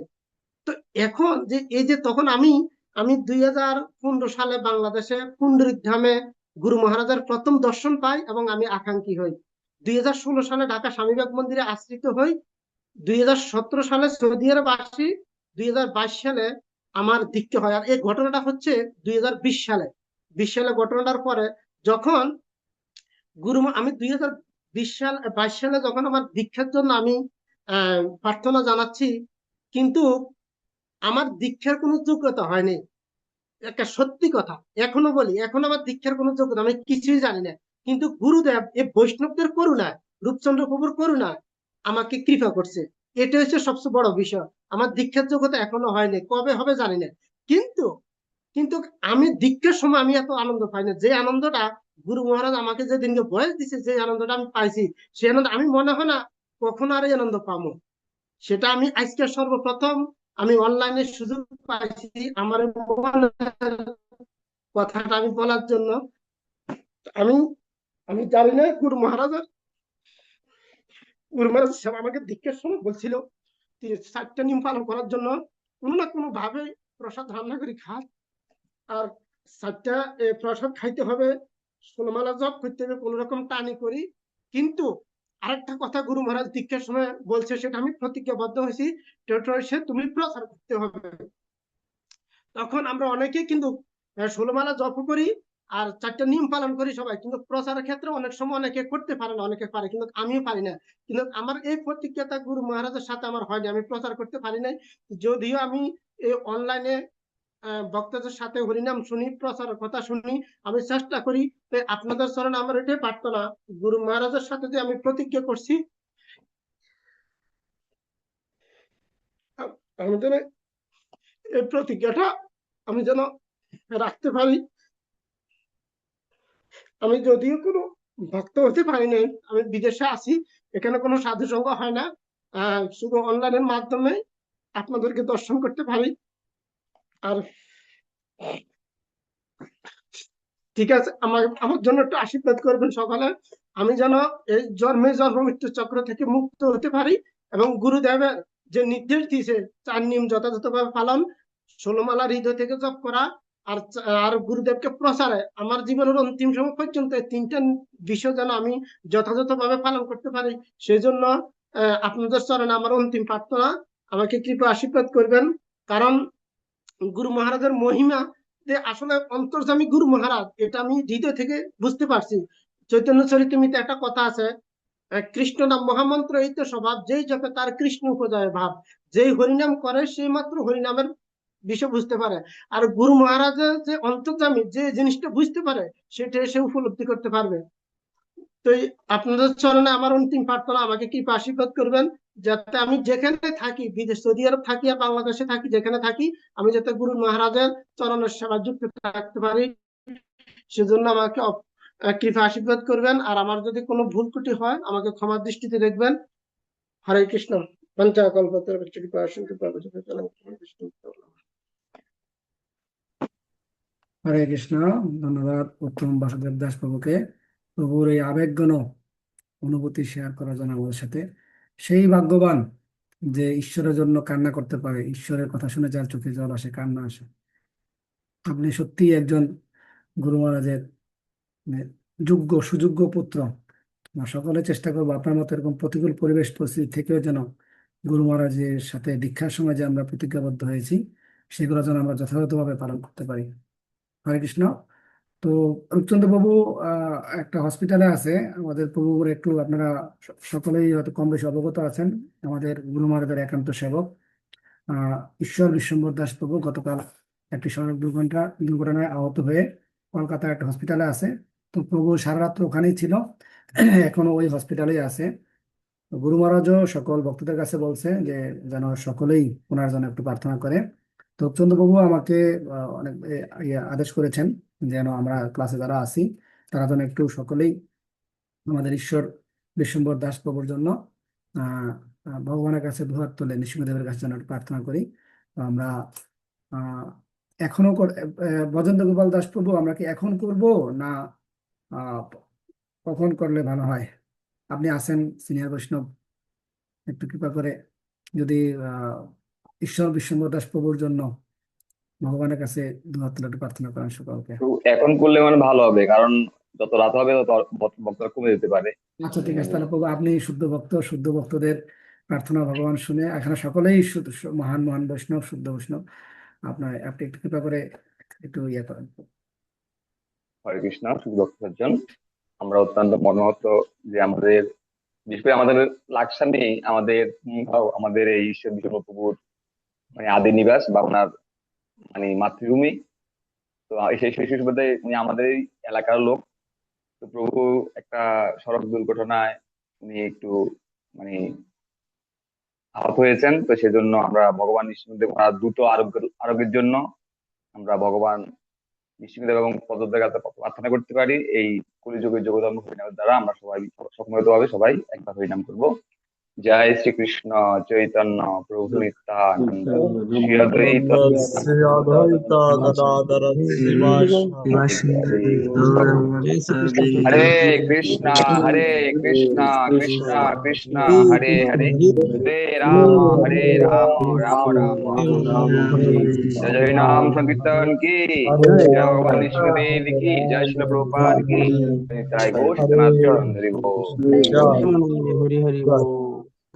তো এখন যে এই যে তখন আমি আমি 2015 সালে বাংলাদেশে পুন্ডরিকধামে গুরু মহারাজের প্রথম দর্শন পাই এবং আমি আকাঙ্ক্ষী হই। 2016 সালে ঢাকা স্বামীবাগ মন্দিরে আশ্রিত হই। 2017 সালে সৌদি আরব আসি। 2022 সালে আমার দীক্ষা হয়। আর এই ঘটনাটা হচ্ছে 2020 সালে। 20 সালে ঘটনাটার পরে যখন আমি 2022 সালে যখন আমার দীক্ষার জন্য আমি প্রার্থনা জানাচ্ছি, কিন্তু আমার দীক্ষার কোনো যোগ্যতা হয়নি। একটা সত্যি কথা এখনো বলি, এখন আমার দীক্ষার কোনো যোগ্যতা, আমি কিছুই জানি না। কিন্তু গুরুদেব এই বৈষ্ণবদের করুণায়, রূপচন্দ্র প্রভুর করুণায় আমাকে কৃপা করছে। এটা হচ্ছে সবচেয়ে বড় বিষয়। আমার দীক্ষার যোগ্যতা এখনো হয়নি, কবে হবে জানি না। কিন্তু কিন্তু আমি দীক্ষার সময় আমি এত আনন্দ পাই না, যে আনন্দটা গুরু মহারাজ আমাকে যেদিনকে বয়স দিছে, যে আনন্দটা আমি পাইছি, সে আনন্দ আমি মনে হয় না কখনো আর এই আনন্দ পাবো। সেটা আমি আজকে সর্বপ্রথম আমি অনলাইনে সুযোগ পাইছি আমার কথাটা আমি বলার জন্য। আমি আমি জানি না গুরু মহারাজ আমাকে দীক্ষার সময় বলছিল 4টা নিয়ম পালন করার জন্য, কোনো না কোনো ভাবে প্রসাদ রান্না করে খা, আর 4টা প্রসাদ খাইতে হবে, 16 মালা জপ করতে হবে, কোন রকম টানি করি। কিন্তু আরেকটা কথা গুরু মহারাজ দীক্ষার সময় বলছে, সেটা আমি প্রতিজ্ঞাবদ্ধ হয়েছি, সেটা হচ্ছে তুমি প্রচার করতে হবে। তখন আমরা অনেকে কিন্তু 16 মালা জপ করি আর 4টা নিয়ম পালন করি সবাই, কিন্তু প্রচারের ক্ষেত্রে অনেক সময় অনেকে করতে পারে না, অনেকে পারে, কিন্তু আমিও পারি না। কিন্তু আমার এই প্রতিজ্ঞাটা গুরু মহারাজের সাথে আমার হয়নি, আমি প্রচার করতে পারি নাই। যদিও আমি এই অনলাইনে ভক্তদের সাথে হরিনাম শুনি, প্রচারের কথা শুনি, আমি চেষ্টা করি। আপনাদের চরণে আমার এটাই প্রার্থনা, গুরু মহারাজের সাথে যে আমি প্রতিজ্ঞা করছি, আমি যেন এই প্রতিজ্ঞাটা আমি যেন রাখতে পারি। আমি যদিও কোনো ভক্ত হতে পারি নাই, আমি বিদেশে আছি, এখানে কোনো সাধু সঙ্গ হয় না, শুধু অনলাইনের মাধ্যমে আপনাদেরকে দর্শন করতে পারি। আর ঠিক আছে, আমার আমার জন্য একটু আশীর্বাদ করবেন সকালে, আমি যেন এই জন্ম মৃত্যু চক্র থেকে মুক্ত হতে পারি এবং গুরুদেবের যে নির্দেশ দিয়েছে 4 নিয়ম যথাযথভাবে পালন, 16 মালা হৃদয় থেকে জপ করা, আর আর গুরুদেবকে প্রচারে আমার জীবনের অন্তিম সময় পর্যন্ত 3টা বিষয় যেন আমি যথাযথভাবে পালন করতে পারি। সেই জন্য আপনাদের চরণে আমার অন্তিম প্রার্থনা, আমাকে কৃপা আশীর্বাদ করবেন। কারণ গুরু মহারাজের মহিমা যে আসলে অন্তর্যামী গুরু মহারাজ, এটা আমি হৃদয় থেকে বুঝতে পারছি। চৈতন্য চরিতামৃতে একটা কথা আছে, কৃষ্ণ নাম মহামন্ত্র এই তো স্বভাব, যেই জপে তার কৃষ্ণ উপজয় ভাব, যেই হরিনাম করে সেই মাত্র হরিনামের বিষয় বুঝতে পারে। আর গুরু মহারাজের যে অন্তর্যামী যে জিনিসটা বুঝতে পারে, সেটা সে উপলব্ধি করতে পারবে। তো আপনাদের চরণে আমার অন্তিম প্রার্থনা, আমাকে কৃপা আশীর্বাদ করবেন, যাতে আমি যেখানে থাকি, বিদেশ সৌদি আরব থাকি আর বাংলাদেশে থাকি, যেখানে থাকি, আমি যাতে গুরু মহারাজের চরণের সেবা যুক্ত থাকতে পারি। সেজন্য আমাকে কৃপা আশীর্বাদ করবেন। আর আমার যদি কোনো ভুল ত্রুটি হয় আমাকে ক্ষমার দৃষ্টিতে দেখবেন। হরে কৃষ্ণ। পঞ্চাকল্পতরুশ্চ কৃপা সিন্ধু ভবো ভূতানাং বিষ্ণু। হরে কৃষ্ণ। ধন্যবাদ উত্তম বাসুদেব দাস প্রভুকে, প্রভুর এই আবেগঘন অনুভূতি শেয়ার করার জন্য আমাদের সাথে। সেই ভাগ্যবান যে ঈশ্বরের জন্য কান্না করতে পারে, ঈশ্বরের কথা শুনে যার চোখে জল আসে, কান্না আসে। আপনি সত্যিই একজন গুরু মহারাজের মানে যোগ্য সুযোগ্য পুত্র। আমরা সকলে চেষ্টা করবো আপনার মতো এরকম প্রতিকূল পরিবেশ পরিস্থিতি থেকেও যেন গুরু মহারাজের সাথে দীক্ষার সময় যে আমরা প্রতিজ্ঞাবদ্ধ হয়েছি সেগুলো যেন আমরা যথাযথভাবে পালন করতে পারি। হরে কৃষ্ণ। তো রূপচন্দ্র বাবু একটা হসপিটালে আছে আমাদের প্রভুর, একটু আপনারা সকলেই হয়তো কম বেশি অবগত আছেন। আমাদের গুরু মহারাজের একান্ত সেবক আহ ঈশ্বর বিশ্বম্বর দাস প্রভু গতকাল একটি সড়ক দুর্ঘটনায় আহত হয়ে কলকাতার একটা হসপিটালে আছে। তো প্রভু সারা রাত্র ওখানেই ছিল, এখনো ওই হসপিটালেই আছে। তো গুরু মহারাজও সকল ভক্তদের কাছে বলছে যে যেন সকলেই ওনার জন্য একটু প্রার্থনা করে। তো চন্দ্রবাবু আমাকে অনেক আদেশ করেছেন যেন আমরা ক্লাসে যারা আছি তারা যেন একটু সকলেই আমাদের ঈশ্বর বিশ্বম্বর দাস প্রভুর জন্য আহ ভগবানের কাছে দুহাত তুলে নৃসিংহদেবের কাছে যেন একটু প্রার্থনা করি। তো আমরা আহ এখনো ব্রজেন্দ্র গোপাল দাস প্রভু আমরা কি এখন করব না আহ কখন করলে ভালো হয়? আপনি আছেন সিনিয়র বৈষ্ণব, একটু কৃপা করে যদি আহ ঈশ্বর বিশ্বম্বর দাস প্রভুর জন্য ভগবানের কাছে দুহাত তুলে একটু প্রার্থনা করেন সকলকে। তো এখন করলে মানে ভালো হবে, কারণ যত রাত হবে তত ভক্তরা কমে যেতে পারে। আচ্ছা ঠিক আছে, তাহলে প্রভু আপনি শুদ্ধ ভক্ত, শুদ্ধ ভক্তদের প্রার্থনা ভগবান শুনে, এখানে সকলেই মহান মহান বৈষ্ণব, শুদ্ধ বৈষ্ণব। আপনি একটু কৃপা করে একটু ইয়ে করেন। হরে কৃষ্ণ। শুধু ভক্ত সজ্জন, আমরা অত্যন্ত মর্মাহত যে আমাদের, বিশেষ করে আমাদের লাকসামে আমাদের এই ঈশ্বর বিশ্বপ্রভুর মানে আদি নিবাস বা ওনার মানে মাতৃভূমি। তো সেই সুবাদে উনি আমাদের এই এলাকার লোক। তো প্রভু একটা সড়ক দুর্ঘটনায় উনি একটু মানে আহত হয়েছেন। তো সেজন্য আমরা ভগবান নৃসিংহদেব ওনার দ্রুত আরোগ্যের জন্য আমরা ভগবান নৃসিংহদেব এবং পদদের কাছে প্রার্থনা করতে পারি। এই কলিযুগের যোগধর্ম হরিনামের দ্বারা আমরা সবাই সম্মিলিত ভাবে সবাই একবার হরিনাম করবো। জয় শ্রীকৃষ্ণ চৈতন্য প্রভু নিত্যানন্দ শ্রী অদ্বৈত শ্রী অদ্বৈত গদাধর শিবাসাদি হরে কৃষ্ণ হরে কৃষ্ণ কৃষ্ণ কৃষ্ণ হরে হরে হরে রাম রাম রাম হরে হরে। জয় জয় নাম সংকীর্তন কি, জয় ভগবান নৃসিংহদেব কি, জয় শিল প্রভুপাদ কি, জয় ঘোষ সনাতন হরি বল। হরি হরি বল।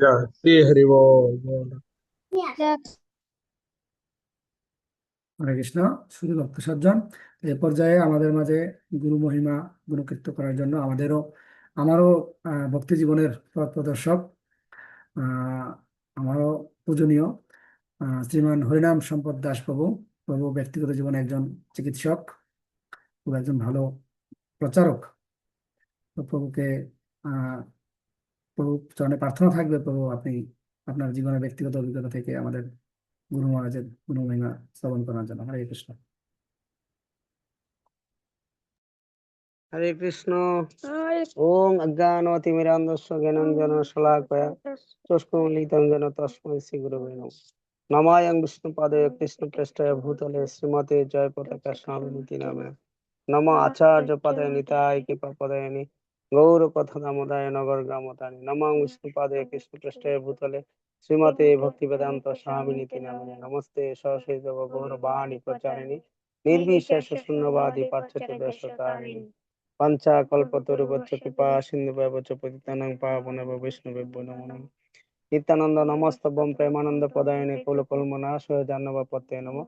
জয় শ্রী হরি বল। হরে কৃষ্ণ। শুধু ভক্ত সজ্জন, এ পর্যায়ে আমাদের মাঝে গুরু মহিমা গুণকীর্তন করার জন্য আমারও ভক্তি জীবনের পথ প্রদর্শক, আমারও পূজনীয় শ্রীমান হরিনাম সম্পদ দাস প্রভু। প্রভু ব্যক্তিগত জীবনে একজন চিকিৎসক, প্রভু একজন ভালো প্রচারক। তো প্রভুকে আহ প্রভু চরণে প্রার্থনা থাকবে, প্রভু আপনি আপনার জীবনের ব্যক্তিগত অভিজ্ঞতা থেকে আমাদের গুরু মহারাজের গুরু মহিমা শ্রবণ করার জন্য। হরে কৃষ্ণ। হরে কৃষ্ণ। ওং অজ্ঞানতিমিরান্ধস্য জ্ঞানাঞ্জন শলাকয়া চক্ষুর্মিলিतं येन তস্मै শ্রী গুরবে নমঃ। নমায়ং বিষ্ণুপাদায় কৃষ্ণপ্রেষ্ঠায় ভূতলে শ্রীমতে জয়পতাকা স্বামিনিতি নামে। নম আচার্য পদায় নিতায় কৃপা পদায়নি গৌরপথ দামোদায় নগর গ্রামতানি। নমঃ বিষ্ণুপাদায় কৃষ্ণপ্রেষ্ঠায় ভূতলে শ্রীমতে ভক্তিবেদান্ত স্বামিনিতি নামে। নমস্তে সরস্বতী দেব গৌরবাণী প্রচারিণী নির্বিশেষ শূন্যবাদী পাশ্চাত্য দেশতারিণী। পঞ্চাকল্পতরুভ্যশ্চ কৃপা সিন্ধুভ্যেব চ পতিতানাং পাবনেভ্যো বৈষ্ণবেভ্যো নমো নমঃ। নিত্যানন্দ নমস্তভ্যং প্রেমানন্দ পদায়নে কুলকুলমনাশয় জাহ্নবপতে নমঃ।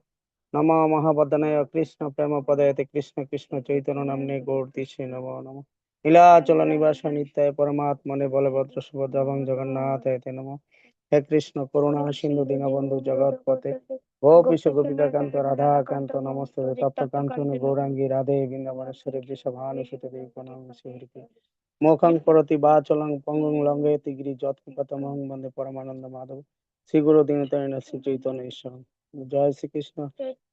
নমো মহাবদনায় কৃষ্ণ প্রেম পদয়তে কৃষ্ণ কৃষ্ণ চৈতন্য নাম্নে গৌরতিষে নমো নমঃ। নীলাচল নিবাস নিত্যায় পরমাত্মনে বলভদ্র সুভদ্রাভং জগন্নাথায় তে নমঃ। হে কৃষ্ণ করুণা সিন্ধু দীনবন্ধু জগৎপতে গোপীশ গোপিকাকান্ত রাধাকান্ত নমস্তে তপ্ত কাঞ্চন গৌরাঙ্গী রাধে বৃন্দাবনেশ্বরী বৃষভানুসুতে দেবী প্রণামি শ্রীহরিকে। মুখং করতি বাচলং পঙ্গুং লঙ্ঘয়তি গিরি যৎকৃপাতমহং বন্দে পরমানন্দ মাধব। শ্রী গুরু দীনতারিণ শ্রী চৈতন্য ঈশ্বর। জয় শ্রীকৃষ্ণ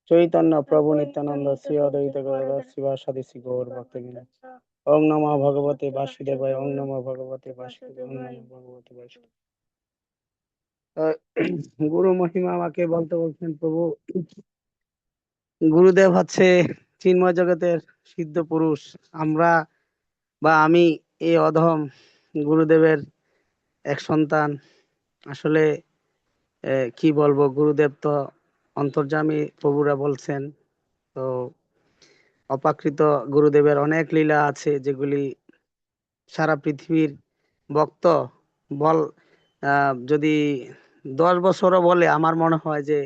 চৈতন্য প্রভু নিত্যানন্দ শ্রী অদ্বৈত গদাধর শিবাসাদি শ্রী গৌর ভক্তবৃন্দ। ওং নমঃ ভগবতে বাসুদেবায়, ওং নমঃ ভগবতে বাসুদেবায়, ওং নমঃ ভগবতে বাসুদেবায়। আহ, গুরু মহিমা আমাকে বলতে বলছেন প্রভু, গুরুদেব হচ্ছে চিন্ময় জগতের সিদ্ধ পুরুষ। আমরা বা আমি এই অধম গুরুদেবের এক সন্তান। আসলে কি বলবো, গুরুদেব তো অন্তর্যামী প্রভুরা বলছেন। তো অপ্রাকৃত গুরুদেবের অনেক লীলা আছে যেগুলি সারা পৃথিবীর ভক্ত বল যদি 10 বছরও বলে, আমার মনে হয় যে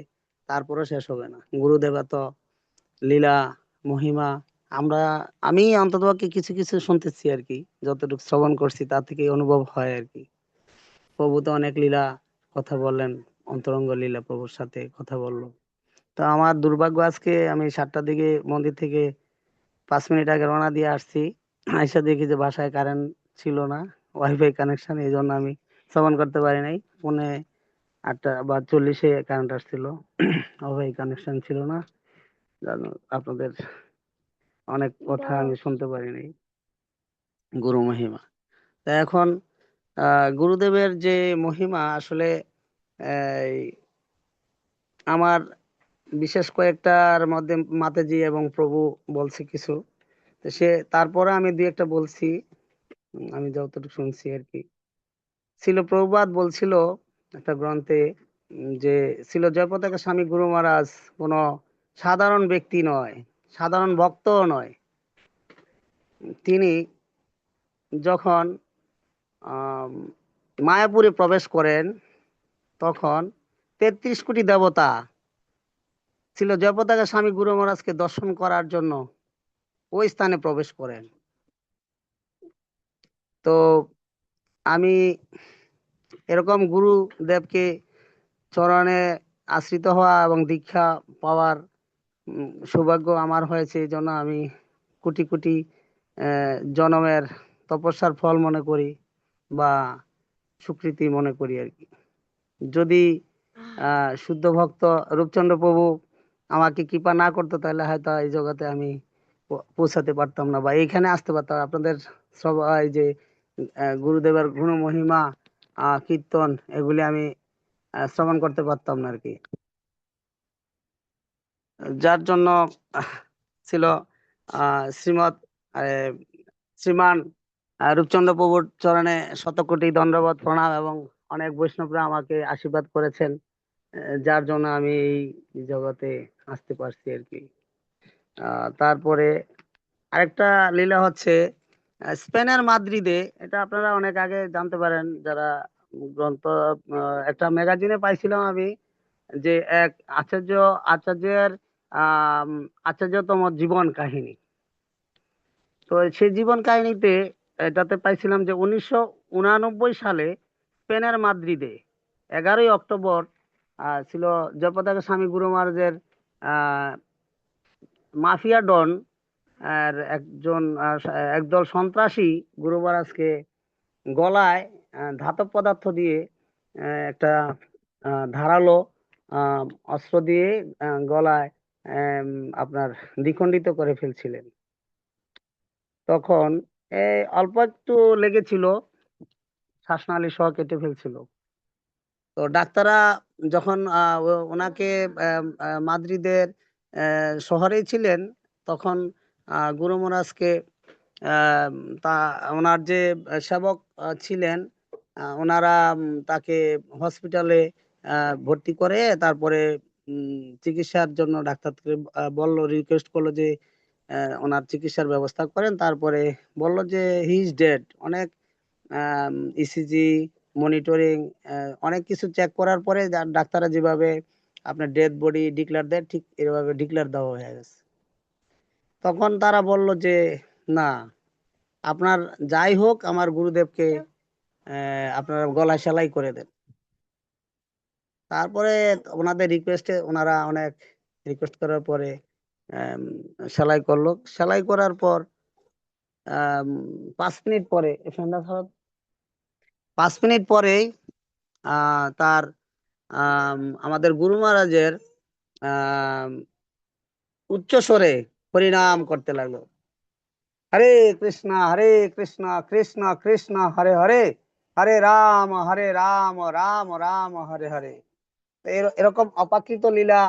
তারপরে শেষ হবে না। গুরুদেব এত লীলা মহিমা আমরা আমি অন্ততপক্ষে কিছু কিছু শুনতেছি আর কি, যতটুকু শ্রবণ করছি তার থেকে অনুভব হয় আর কি। প্রভু তো অনেক লীলা কথা বললেন, অন্তরঙ্গ লীলা প্রভুর সাথে কথা বললো। তো আমার দুর্ভাগ্য, আজকে আমি 7টার দিকে মন্দির থেকে 5 মিনিট আগে রওনা দিয়ে আসছি। আইসা দেখি যে বাসায় কারেন্ট ছিল না, ওয়াইফাই কানেকশন, এই জন্য আমি শ্রবণ করতে পারি নাই। 8:40-এ কারেন্ট আসছিল, ওয়াইফাই কানেকশন ছিল না, জানো আপনাদের অনেক কথা আমি শুনতে পারি নাই। গুরু মহিমা, তা এখন গুরুদেবের যে মহিমা আসলে এই, আমার বিশেষ কয়েকটার মধ্যে মাতাজি এবং প্রভু বলছে কিছু, তো তারপরে আমি দুই একটা বলছি। আমি যতটুকু শুনছি আর কি। ছিল প্রভুপাদ বলছিল একটা গ্রন্থে, যে ছিল জয়পতাকা স্বামী গুরু মহারাজ কোনো সাধারণ ব্যক্তি নয়, সাধারণ ভক্তও নয়। তিনি যখন আম, মায়াপুরে প্রবেশ করেন, তখন 33 কোটি দেবতা ছিল জয়পতাকা স্বামী গুরু মহারাজকে দর্শন করার জন্য ওই স্থানে প্রবেশ করেন। তো আমি এরকম গুরুদেবকে চরণে আশ্রিত হওয়া এবং দীক্ষা পাওয়ার সৌভাগ্য আমার হয়েছে। এই জন্য আমি কোটি কোটি জনমের তপস্যার ফল মনে করি বা স্বীকৃতি মনে করি আর কি। যদি শুদ্ধ ভক্ত রূপচন্দ্র প্রভু আমাকে কৃপা না করতো, তাহলে হয়তো এই জগতে আমি পৌঁছাতে পারতাম না বা এইখানে আসতে পারতাম। আপনাদের সবাই যে গুরুদেবের গুণ মহিমা কীর্তন এগুলি আমি শ্রবণ করতে পারতাম না আর কি। যার জন্য ছিল শ্রীমৎ শ্রীমান রূপচন্দ্র প্রভুর চরণে শতকোটি দণ্ডবত প্রণাম, এবং অনেক বৈষ্ণবরা আমাকে আশীর্বাদ করেছেন, যার জন্য আমি এই জগতে আসতে পারছি আর কি। তারপরে আরেকটা লীলা হচ্ছে স্পেনের মাদ্রিদে, এটা আপনারা অনেক আগে জানতে পারেন যারা গ্রন্থ, একটা ম্যাগাজিনে পাইছিলাম আমি, যে এক আচার্যের আহ আচার্যতম জীবন কাহিনী। তো সেই জীবন কাহিনীতে এটাতে পাইছিলাম যে 1989 সালে স্পেনের মাদ্রিদে 11ই অক্টোবর ছিল জয়পতাকা স্বামী গুরু মহারাজের আহ মাফিয়া ডন আর একদল সন্ত্রাসী গুরু মহারাজকে গলায় ধাতব পদার্থ দিয়ে একটা ধারালো আহ, অস্ত্র দিয়ে গলায় আপনার দ্বিখণ্ডিত করে ফেলছিলেন। তখন অল্প একটু লেগেছিল, শ্বাসনালী সহ কেটে ফেলছিল। তো ডাক্তাররা যখন ওনাকে মাদ্রিদের শহরেই ছিলেন, তখন গুরু মহারাজকে আহ, তা ওনার যে সেবক ছিলেন, ওনারা তাকে হসপিটালে ভর্তি করে, তারপরে চিকিৎসার জন্য ডাক্তারকে বললো, রিকোয়েস্ট করলো যে ওনার চিকিৎসার ব্যবস্থা করেন। তারপরে বললো যে হি ইজ ডেড। অনেক ইসিজি মনিটরিং অনেক কিছু চেক করার পরে ডাক্তাররা যেভাবে আপনার ডেড বডি ডিক্লেয়ার দেয়, ঠিক এভাবে ডিক্লেয়ার দেওয়া হয়ে গেছে। তখন তারা বলল যে না, আপনার যাই হোক আমার গুরুদেবকে আপনার গলায় সেলাই করে দেন। তারপরে ওনাদের রিকোয়েস্টে ওনারা অনেক রিকোয়েস্ট করার পরে আম, সেলাই করলো। সেলাই করার পর 5 মিনিট পরে, ফ্যানটা সরাও। 5 মিনিট পরেই তার আমাদের গুরু মহারাজের উচ্চ স্বরে হরিনাম করতে লাগলো, হরে কৃষ্ণ কৃষ্ণ কৃষ্ণ হরে হরে, হরে রাম রাম রাম হরে হরে। তো এরকম অপ্রাকৃত লীলা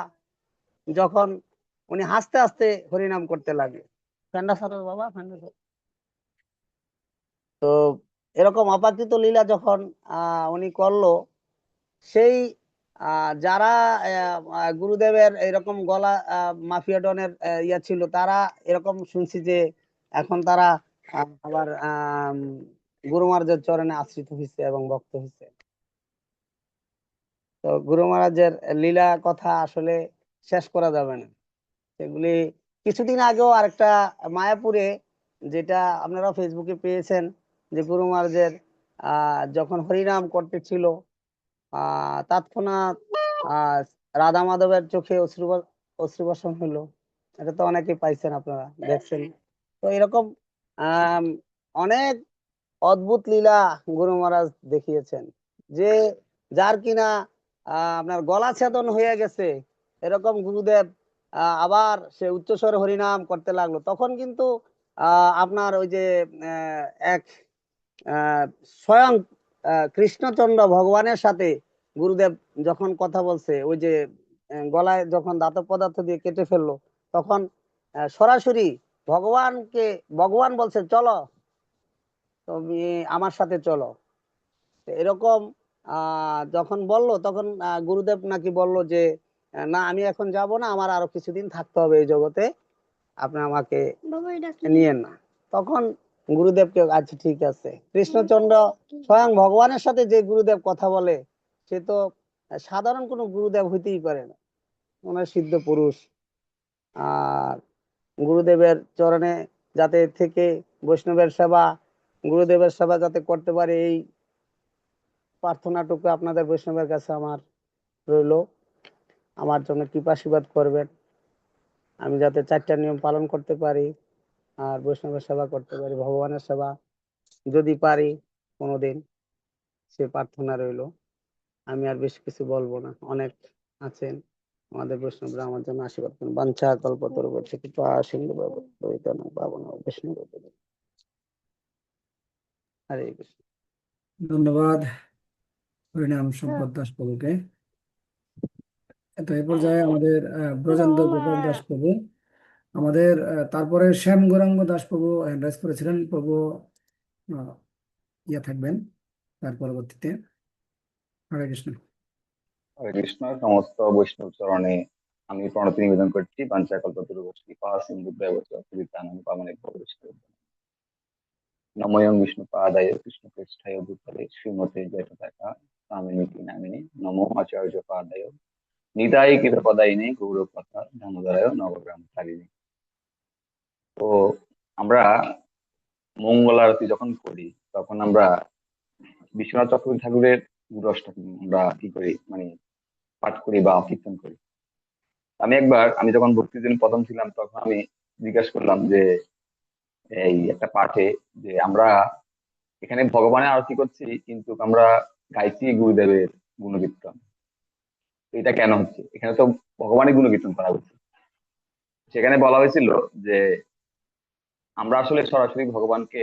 যখন উনি হাসতে হাসতে হরিনাম করতে লাগে, ফ্যান্ডা সারো বাবা, ফ্যান্ডা সারো। তো এরকম অপ্রাকৃত লীলা যখন উনি করলো, সেই যারা গুরুদেবের এরকম গলা মাফিয়া ডনের ইয়া ছিল, তারা এরকম শুনছি যে এখন তারা আবার গুরু মহারাজের চরণে আশ্রিত হয়েছে এবং ভক্ত হয়েছে। তো গুরু মহারাজের লীলা কথা আসলে শেষ করা যাবে না। সেগুলি কিছুদিন আগেও আরেকটা মায়াপুরে, যেটা আপনারা ফেসবুকে পেয়েছেন, যে গুরু মহারাজের যখন হরিনাম করতেছিল, তৎক্ষণাৎ রাধা মাধবের চোখে অশ্রুবর্ষণ হলো। এটা তো অনেকেই পাইছেন, আপনারা দেখছেন। তো এরকম আহ অনেক অদ্ভুত লীলা গুরু মহারাজ দেখিয়েছেন, যে যার কিনা আপনার গলা ছেদন হয়ে গেছে, এরকম গুরুদেব আবার সে উচ্চস্বরে হরিনাম করতে লাগলো। তখন কিন্তু আপনার ওই যে এক স্বয়ং কৃষ্ণচন্দ্র ভগবানের সাথে গুরুদেব যখন কথা বলছে, ওই যে গলায় যখন ধাতব পদার্থ দিয়ে কেটে ফেললো, তখন সরাসরি ভগবান বলছে চলো, তুমি আমার সাথে চলো। তো এরকম যখন বললো, তখন গুরুদেব নাকি বলল যে না, আমি এখন যাব না, আমার আরো কিছুদিন থাকতে হবে এই জগতে, আপনি আমাকে নিয়েন না। তখন গুরুদেবকে, আচ্ছা ঠিক আছে। কৃষ্ণচন্দ্র স্বয়ং ভগবানের সাথে যে গুরুদেব কথা বলে, সে তো সাধারণ কোনো গুরুদেব হইতেই পারে না, ওনার সিদ্ধ পুরুষ। আর গুরুদেবের চরণে যাতে থেকে বৈষ্ণবের সেবা, গুরুদেবের সেবা যাতে করতে পারে, এই প্রার্থনাটুকু আপনাদের বৈষ্ণবের কাছে আমার রইল। আমার জন্য কৃপাশীর্বাদ করবেন, আমি যাতে 4টা নিয়ম পালন করতে পারি, আর বৈষ্ণবের সেবা করতে পারি, ভগবানের সেবা যদি পারি কোনোদিন, সে প্রার্থনা রইল। আমি আর বেশি কিছু বলবো না, অনেক আছেন আমাদের বৈষ্ণবরা আমার জন্য আশীর্বাদ করুন। বাঞ্ছা কল্পতরুবর্ষে কৃপা সিন্ধু পাবন বৈষ্ণব। হরে কৃষ্ণ। ধন্যবাদ হরিনাম সম্পদ দাস প্রভুকে। তো এই পর্যায়ে আমাদের ব্রজেন্দ্র গোপাল দাস প্রভু, আমাদের তারপরে শ্যাম গৌরাঙ্গ দাস প্রভু হ্যান্ড রাইজ করেছিলেন। প্রভু থাকবেন তার পরবর্তীতে। হরে কৃষ্ণ। হরে কৃষ্ণ। সমস্ত বৈষ্ণব চরণে আমি প্রণতি নিবেদন করছি। বাঞ্ছাকল্পতরুভ্যশ্চ কৃপা সিন্ধুভ্যেব চ পতিতানাং পাবনেভ্যো বৈষ্ণবেভ্যো নমোয়ং বিষ্ণুপাদায় কৃষ্ণপৃষ্ঠায় ভূতলে শ্রীমতে জয়পতাকা স্বামিনীতি নামিনে নমো আচার্য পাদায় নিতাই কৃপদায়িনে গৌরপথা দামোদরায় নবগ্রাম তারিণী। তো আমরা মঙ্গল আরতি যখন করি, তখন আমরা বিশ্বনাথ চক্রবর্তী ঠাকুরের গুরু অষ্টকী আমরা কি করি, মানে পাঠ করি বা কীর্তন করি। আমি যখন ভক্তিদিন প্রথম ছিলাম, তখন আমি জিজ্ঞাসা করলাম যে এই একটা পাঠে, যে আমরা এখানে ভগবানের আরতি করছি, কিন্তু আমরা গাইছি গুরুদেবের গুণকীর্তন, এটা কেন হচ্ছে? এখানে তো ভগবানের গুণকীর্তন করা হচ্ছে। সেখানে বলা হয়েছিল যে আমরা আসলে সরাসরি ভগবানকে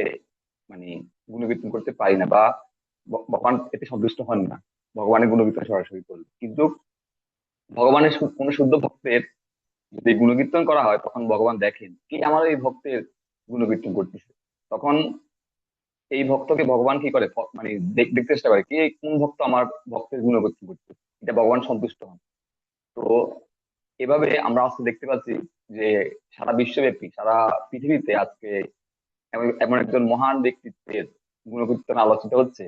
মানে গুণকীর্তন করতে পারি না, বা ভগবান এতে সন্তুষ্ট হন না ভগবানের গুণকীর্তন সরাসরি করলে। কিন্তু ভগবানের কোন শুদ্ধ ভক্তের যদি গুণকীর্তন করা হয়, তখন ভগবান দেখেন কি আমার এই ভক্তের গুণকীর্তন করতেছে। তখন এই ভক্তকে ভগবান কি করে, মানে দেখতে চেষ্টা করে কি কোন ভক্ত আমার ভক্তের গুণকীর্তন করছে, এটা ভগবান সন্তুষ্ট হন। তো এভাবে আমরা আজকে দেখতে পাচ্ছি যে সারা বিশ্বব্যাপী, সারা পৃথিবীতে আজকে এমন একজন মহান ব্যক্তিত্বের গুণকীর্তন আলোচিত হচ্ছে,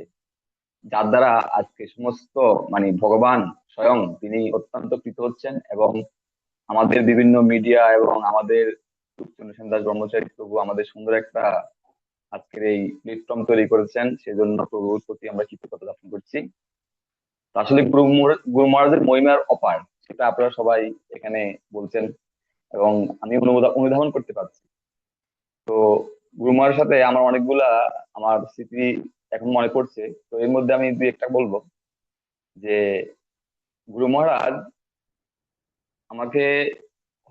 যার দ্বারা আজকে সমস্ত মানে ভগবান স্বয়ং তিনি অত্যন্ত কৃত হচ্ছেন। এবং আমাদের বিভিন্ন মিডিয়া এবং আমাদের চন্দ্রসেন দাস ব্রহ্মচারী প্রভু আমাদের সুন্দর একটা আজকের এই প্ল্যাটফর্ম তৈরি করেছেন, সেজন্য প্রভুর প্রতি আমরা কৃতজ্ঞতা জ্ঞাপন করছি। তো আসলে গুরু মহারাজের মহিমার অপার, সেটা আপনারা সবাই এখানে বলছেন এবং আমি অনুধাবন করতে পারছি। তো গুরু মহারাজের সাথে আমার অনেকগুলা আমার স্মৃতি এখন মনে পড়ছে। তো এর মধ্যে আমি দুই একটা বলবো যে গুরু মহারাজ আমাকে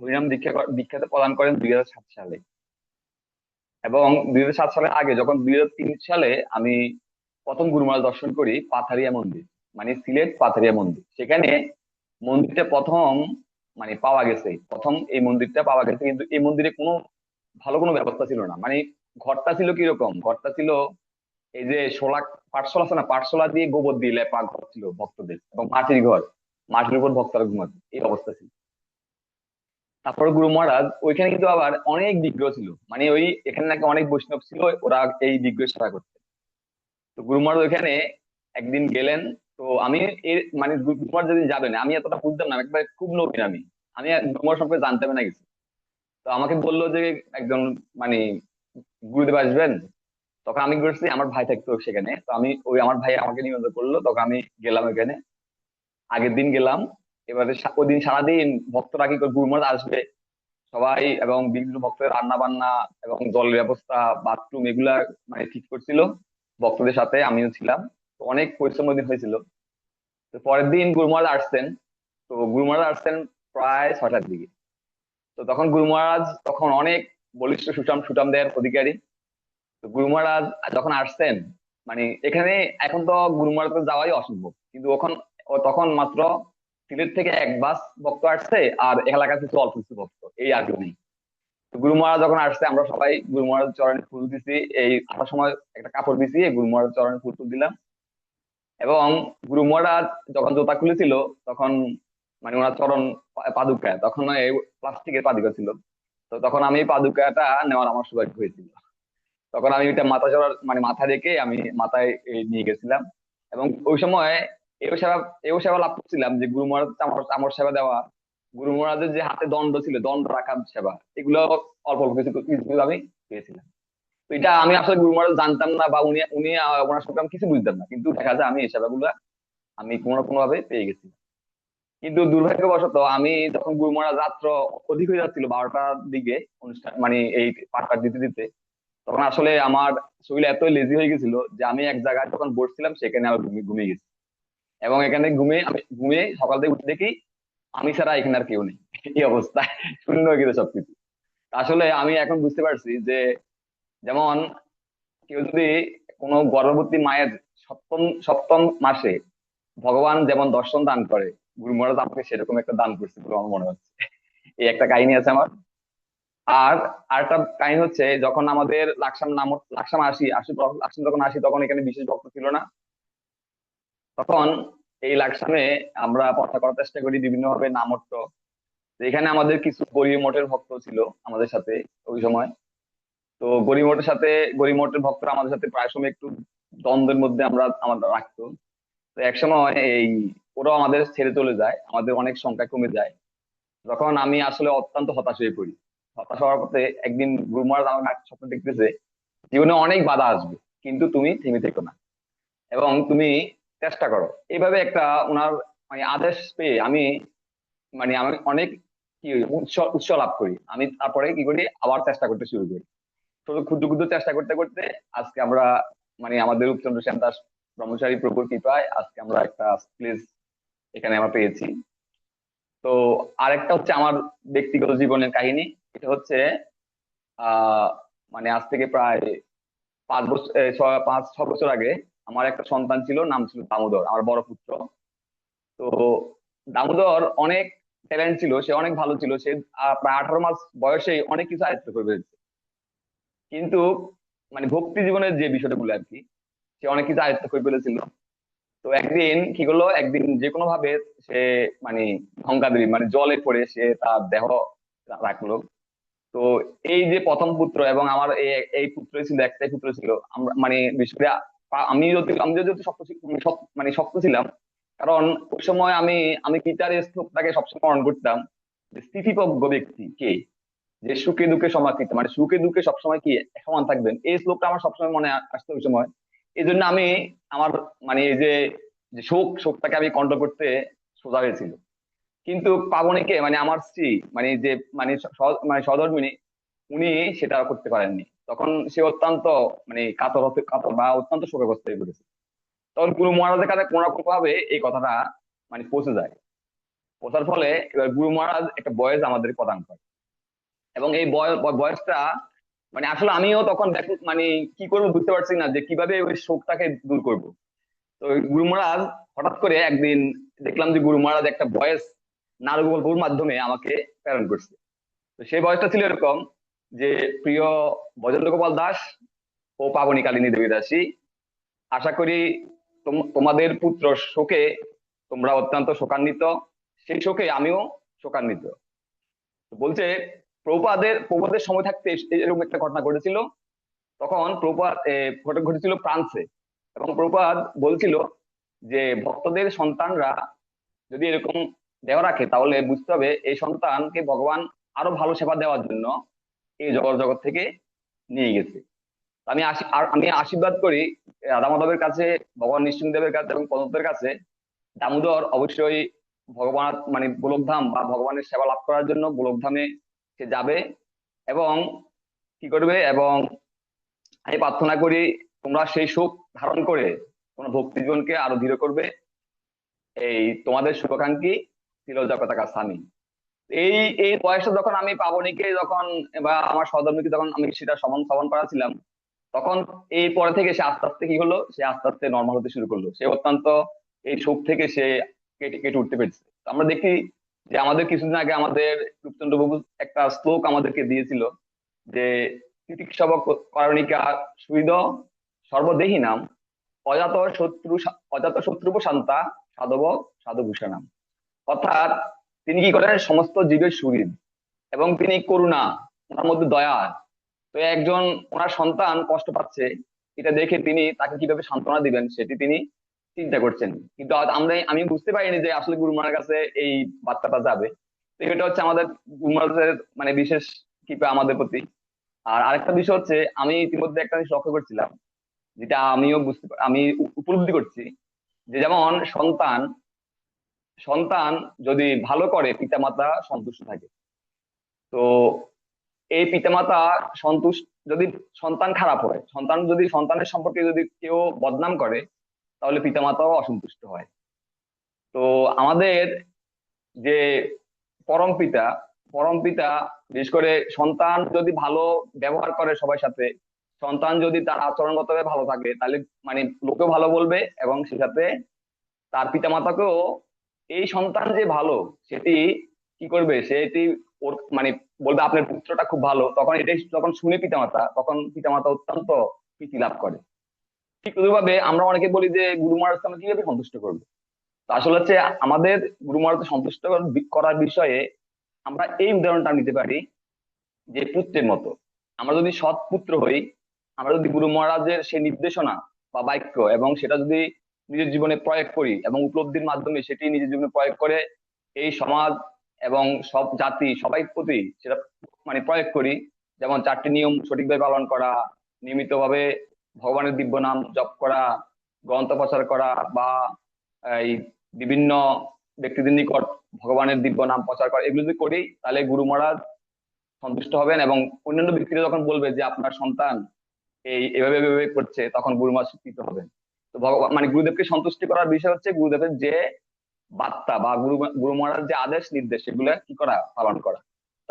হরিনাম দীক্ষাতে প্রদান করেন 2007 সালে। এবং 2007 সালের আগে, যখন 2003 সালে আমি প্রথম গুরু মহারাজ দর্শন করি পাথারিয়া মন্দির, মানে সিলেট পাথারিয়া মন্দির। সেখানে মন্দিরটা প্রথম মানে পাওয়া গেছে, প্রথম এই মন্দিরটা পাওয়া গেছে, কিন্তু এই মন্দিরে কোনো ভালো কোনো ব্যবস্থা ছিল না। মানে ঘরটা ছিল কিরকম, ঘরটা ছিল এই যে পাটশোলা আছে না, পাটশোলা দিয়ে গোবর দিয়ে লেপা ঘর ছিল ভক্তদের, এবং মাটির ঘর, মাটির উপর ভক্তরা ঘুমাতো, এই অবস্থা ছিল। তারপরে গুরু মহারাজ ওইখানে কিন্তু আবার অনেক বিগ্রহ ছিল, মানে ওই এখানে নাকি অনেক বৈষ্ণব ছিল, ওরা এই বিগ্রহ সেবা করতে। তো গুরু মহারাজ ওইখানে একদিন গেলেন। তো আমি এর মানে গুরু মহারাজ যেদিন যাবেন, আমি এতটা বুঝতাম না, একবার খুব নবীন আমি, আমি গুরু মহারাজ সম্পর্কে জানতে না কিছু। তো আমাকে বললো যে একজন মানে গুরুদেব আসবেন। তখন আমি করছি, আমার ভাই থাকতো সেখানে, তো আমি ওই আমার ভাই আমাকে নিমন্ত্রণ করলো, তখন আমি গেলাম ওইখানে। আগের দিন গেলাম। এবারে ওই দিন সারাদিন ভক্তরা কি করে, গুরু মহারাজ আসবে সবাই, এবং বিভিন্ন ভক্তদের রান্না বান্না এবং জলের ব্যবস্থা, বাথরুম, এগুলা মানে ঠিক করছিল ভক্তদের সাথে, আমিও ছিলাম। তো অনেক পরিশ্রম ওই দিন হয়েছিল। তো পরের দিন গুরু মহারাজ আসছেন। তো গুরু মহারাজ আসছেন প্রায় 6টার দিকে। তো তখন গুরু মহারাজ তখন অনেক বলিষ্ঠ সুঠাম সুঠাম দেহের অধিকারী। তো গুরু মহারাজ যখন আসছেন, মানে এখানে এখন তো গুরু মহারাজ যাওয়াই অসম্ভব, কিন্তু তখন মাত্র সিলেট থেকে এক বাস ভক্ত আসছে, আর এলাকার কিছু অল্প কিছু ভক্ত, এই আর কেউ নেই। তো গুরু মহারাজ যখন আসছে, আমরা সবাই গুরু মহারাজ চরণে ফুল দিছি, এই আসার সময় একটা কাপড় দিছি, গুরু মহারাজ চরণে ফুল টুল দিলাম। এবং গুরু মহারাজ যখন জুতা খুলেছিল, তখন মানে ওনার চরণ পাদুকা, তখন এই প্লাস্টিকের পাদুকা ছিল। তো তখন আমি এই পাদুকাটা নেওয়ার আমার সৌভাগ্য হয়েছিল। তখন আমি ওইটা মাথা চড়ার মানে মাথা রেখে আমি মাথায় নিয়ে গেছিলাম। এবং ওই সময় এও সেবা লাভ করছিলাম যে গুরু মহারাজ আমার আমার সেবা দেওয়া, গুরু মহারাজের যে হাতে দণ্ড ছিল, দণ্ড রাখার সেবা, এগুলো অল্প অল্প কিছু কিছু কিছু আমি পেয়েছিলাম। তো এটা আমি আসলে গুরু মহারাজ জানতাম না, বা উনি উনি ওনার সঙ্গে আমি কিছু বুঝতাম না, কিন্তু দেখা যায় আমি এই সেবাগুলো আমি কোনো না কোনো ভাবে পেয়ে গেছি। কিন্তু দুর্ভাগ্যবশত আমি যখন গুরু মহারাজ রাত্র অধিক হয়ে যাচ্ছিল, 12টার দিকে অনুষ্ঠান মানে এই পাঠটা দিতে দিতে, তখন আসলে আমার শরীর এত লেজি হয়ে গেছিল যে আমি এক জায়গায় যখন বসছিলাম সেখানে আমি ঘুমিয়ে গেছি। এবং এখানে ঘুমিয়ে সকাল থেকে উঠে দেখি আমি ছাড়া এখানে আর কেউ নেই। এই অবস্থায় শূন্য হয়ে গেছে সবকিছু। আসলে আমি এখন বুঝতে পারছি যে, যেমন কেউ যদি কোনো গর্ভবতী মায়ের সপ্তম সপ্তম মাসে ভগবান যেমন দর্শন দান করে, গুরু মহারাজ আমাকে সেরকম একটা দান করছে বলে আমার মনে হচ্ছে। এই একটা কাহিনী আছে আমার। আর আরেকটা কাহিনী হচ্ছে, যখন আমাদের লাকসাম লাকসাম যখন আসি, তখন এখানে বিশেষ ভক্ত ছিল না। তখন এই লাকসামে আমরা প্রচার করার চেষ্টা করি বিভিন্ন ভাবে নামট্য। তো এখানে আমাদের কিছু গরিব মঠের ভক্ত ছিল আমাদের সাথে ওই সময়। তো গরিব মঠের ভক্তরা আমাদের সাথে প্রায় সময় একটু দ্বন্দ্বের মধ্যে আমাদের রাখতো। তো একসময় ওরাও আমাদের ছেড়ে চলে যায়, আমাদের অনেক সংখ্যা কমে যায়। তখন আমি আসলে অত্যন্ত হতাশ হয়ে পড়ি। হতাশ হওয়ার পথে একদিন গুরু মহারাজ আমার একটা স্বপ্ন দেখতেছে, জীবনে অনেক বাধা আসবে, কিন্তু তুমি থেমে থেকো না, এবং তুমি চেষ্টা করো। এইভাবে একটা ওনার মানে আদেশ পেয়ে আমি অনেক কি উৎস লাভ করি। আমি তারপরে কি করি, আবার চেষ্টা করতে শুরু করি। শুধু ক্ষুদ্র ক্ষুদ্র চেষ্টা করতে করতে আজকে আমরা মানে আমাদের রূপচন্দ্র শ্যাম দাস ব্রহ্মচারী প্রভুর কৃপায় আজকে আমরা একটা প্লেস এখানে আমরা পেয়েছি। তো আরেকটা হচ্ছে আমার ব্যক্তিগত জীবনের কাহিনী। এটা হচ্ছে আহ মানে আজ থেকে প্রায় 5 বছর 5-6 বছর আগে আমার একটা সন্তান ছিল, নাম ছিল দামোদর, আমার বড় পুত্র। তো দামোদর অনেক ট্যালেন্ট ছিল, সে অনেক ভালো ছিল, সে প্রায় 18 মাস বয়সেই অনেক কিছু আয়ত্ত করে ফেলেছে। কিন্তু মানে ভক্তি জীবনের যে বিষয়গুলো আর কি, সে অনেক কিছু আয়ত্ত করে ফেলেছিল। তো একদিন কি করলো, একদিন যে কোনো ভাবে সে মানে গঙ্গাদেবী মানে জলে পড়ে সে তার দেহ রাখলো। তো এই যে প্রথম পুত্র, এবং আমার এই পুত্রই ছিল, একটাই পুত্র ছিল। আমরা মানে বিশেষ করে আমি যদি মানে শক্ত ছিলাম, কারণ ওই সময় আমি আমি পিতার শ্লোকটাকে সবসময় স্মরণ করতাম, যে স্থিতিপ্রজ্ঞ ব্যক্তি কে, যে সুখে দুঃখে সমাকৃত, মানে সুখে দুঃখে সবসময় কি সমান থাকবেন, এই শ্লোকটা আমার সবসময় মনে আসতো ওই সময়। এই জন্য আমি আমার মানে এই যে যে শোকটাকে আমি কন্ট্রোল করতে সোজা হয়েছিল। কিন্তু পাবনীকে মানে আমার স্ত্রী মানে যে মানে মানে সহধর্মিণী, উনি সেটা করতে পারেননি। তখন সে অত্যন্ত মানে কাতর বা অত্যন্ত শোকাগ্রস্ত হয়ে পড়েছে। তখন গুরু মহারাজের কাছে কোনো রকম ভাবে এই কথাটা মানে পৌঁছে যায়। পৌঁছার ফলে এবার গুরু মহারাজ একটা বয়স আমাদের প্রদান করে, এবং এই বয়সটা মানে আসলে আমিও তখন মানে কি করবো বুঝতে পারছি না যে কিভাবে ওই শোকটাকে দূর করব। তো ওই গুরু মহারাজ হঠাৎ করে একদিন দেখলাম যে গুরু মহারাজ একটা ভয়েস নারদ গল্পের মাধ্যমে আমাকে প্রেরণ করছে। তো সেই ভয়েসটা ছিল এরকম যে, প্রিয় ব্রজেন্দ্র গোপাল দাস ও পাবনী কালিনী দেবী দাসী, আশা করি তোমাদের পুত্র শোকে তোমরা অত্যন্ত শোকান্বিত, সেই শোকে আমিও শোকান্বিত। তো বলছে প্রভুপাদের সময় থাকতে এরকম একটা ঘটনা ঘটেছিল। তখন প্রভুপাদ ঘটেছিল ফ্রান্সে, এবং প্রভুপাদ বলছিল যে ভক্তদের সন্তানরা যদি এরকম দেহ রাখে তাহলে বুঝতে হবে এই সন্তানকে ভগবান আরো ভালো সেবা দেওয়ার জন্য এই জগৎ থেকে নিয়ে গেছে। আমি আশীর্বাদ করি রাধা মাধবের কাছে, ভগবান নৃসিংহদেবের কাছে এবং পদ্মদেবের কাছে, দামোদর অবশ্যই ভগবান মানে গোলকধাম বা ভগবানের সেবা লাভ করার জন্য গোলকধামে সে যাবে এবং কি করবে। এবং আমি প্রার্থনা করি তোমরা সেই সুখ ধারণ করে তোমরা ভক্তি জীবনকে আরো দৃঢ় করবে। এই তোমাদের শুভাকাঙ্ক্ষী ছিল জগতাকার স্বামী। এই এই বয়সটা যখন আমি পাবনীকে যখন বা আমার সহধর্মীকে যখন আমি সেটা শ্রবণ করাছিলাম, তখন এই পরে থেকে সে আস্তে আস্তে কি হলো, সে আস্তে আস্তে নর্মাল হতে শুরু করলো। সে অত্যন্ত এই শোক থেকে সে কেটে কেটে উঠতে পেরেছে। তো আমরা দেখি যে আমাদের কিছুদিন আগে আমাদের রূপচন্দ্র বাবু একটা শ্লোক আমাদেরকে দিয়েছিল যে, তিতিক্ষব কারণিকা সুহৃদ সর্বদেহী নাম অজাত শত্রু শান্তা সাধব সাধুভূষণাম। অর্থাৎ তিনি কি করেন, সমস্ত জীবের সুহৃদ এবং তিনি করুণা, ওনার মধ্যে দয়া। তো একজন ওনার সন্তান কষ্ট পাচ্ছে, এটা দেখে তিনি তাকে কিভাবে সান্ত্বনা দিবেন সেটি তিনি চিন্তা করছেন। কিন্তু আমি বুঝতে পারিনি যে আসলে গুরু মহারাজের কাছে এই বার্তাটা যাবে। তো এটা হচ্ছে আমাদের গুরু মহারাজের মানে বিশেষ কৃপা আমাদের প্রতি। আর আরেকটা বিষয় হচ্ছে, আমি ইতিমধ্যে একটা জিনিস লক্ষ্য করছিলাম, যেটা আমি উপলব্ধি করছি, যে যেমন সন্তান সন্তান যদি ভালো করে পিতামাতা সন্তুষ্ট থাকে। তো এই পিতামাতা সন্তুষ্ট, যদি সন্তান খারাপ হয়, সন্তানের সম্পর্কে যদি কেউ বদনাম করে, তাহলে পিতামাতাও অসন্তুষ্ট হয়। তো আমাদের যে পরম পিতা পরম পিতা বিশেষ করে সন্তান যদি ভালো ব্যবহার করে সবার সাথে, সন্তান যদি তার আচরণগত ভাবে ভালো থাকে, তাহলে মানে লোকেও ভালো বলবে এবং সে সাথে তার পিতামাতাকেও এই সন্তান যে ভালো সেটি কি করবে, সেটি ওর মানে বলবে আপনার পুত্রটা খুব ভালো। তখন এটাই যখন শুনে পিতামাতা, তখন পিতামাতা অত্যন্ত প্রীতি লাভ করে। ঠিক ভাবে আমরা অনেকে বলি যে গুরু মহারাজকে আমরা কিভাবে সন্তুষ্ট করবো। তো আসলে হচ্ছে আমাদের গুরু মহারাজকে সন্তুষ্ট করার বিষয়ে আমরা এই উদাহরণটা নিতে পারি যে পুত্রের মতো। আমরা যদি সৎ পুত্র হই, আমরা যদি গুরু মহারাজের সেই নির্দেশনা বা বাক্য এবং সেটা যদি নিজের জীবনে প্রয়োগ করি এবং উপলব্ধির মাধ্যমে সেটি নিজের জীবনে প্রয়োগ করে এই সমাজ এবং সব জাতি সবাই প্রতি সেটা মানে প্রয়োগ করি, যেমন 4টি নিয়ম সঠিকভাবে পালন করা, নিয়মিতভাবে ভগবানের দিব্য নাম জপ করা, গ্রন্থ প্রচার করা, বা এই বিভিন্ন ব্যক্তিদের নিকট ভগবানের দিব্য নাম প্রচার করা, এগুলো যদি করি তাহলে গুরু মহারাজ সন্তুষ্ট হবেন। এবং অন্যান্য ব্যক্তিরা যখন বলবে যে আপনার সন্তান এভাবে এভাবে করছে, তখন গুরু মহারাজ স্বীকৃত হবেন। তো ভগবান মানে গুরুদেবকে সন্তুষ্টি করার বিষয় হচ্ছে গুরুদেবের যে বার্তা বা গুরু মহারাজ যে আদেশ নির্দেশ, সেগুলো কি করা, পালন করা। তো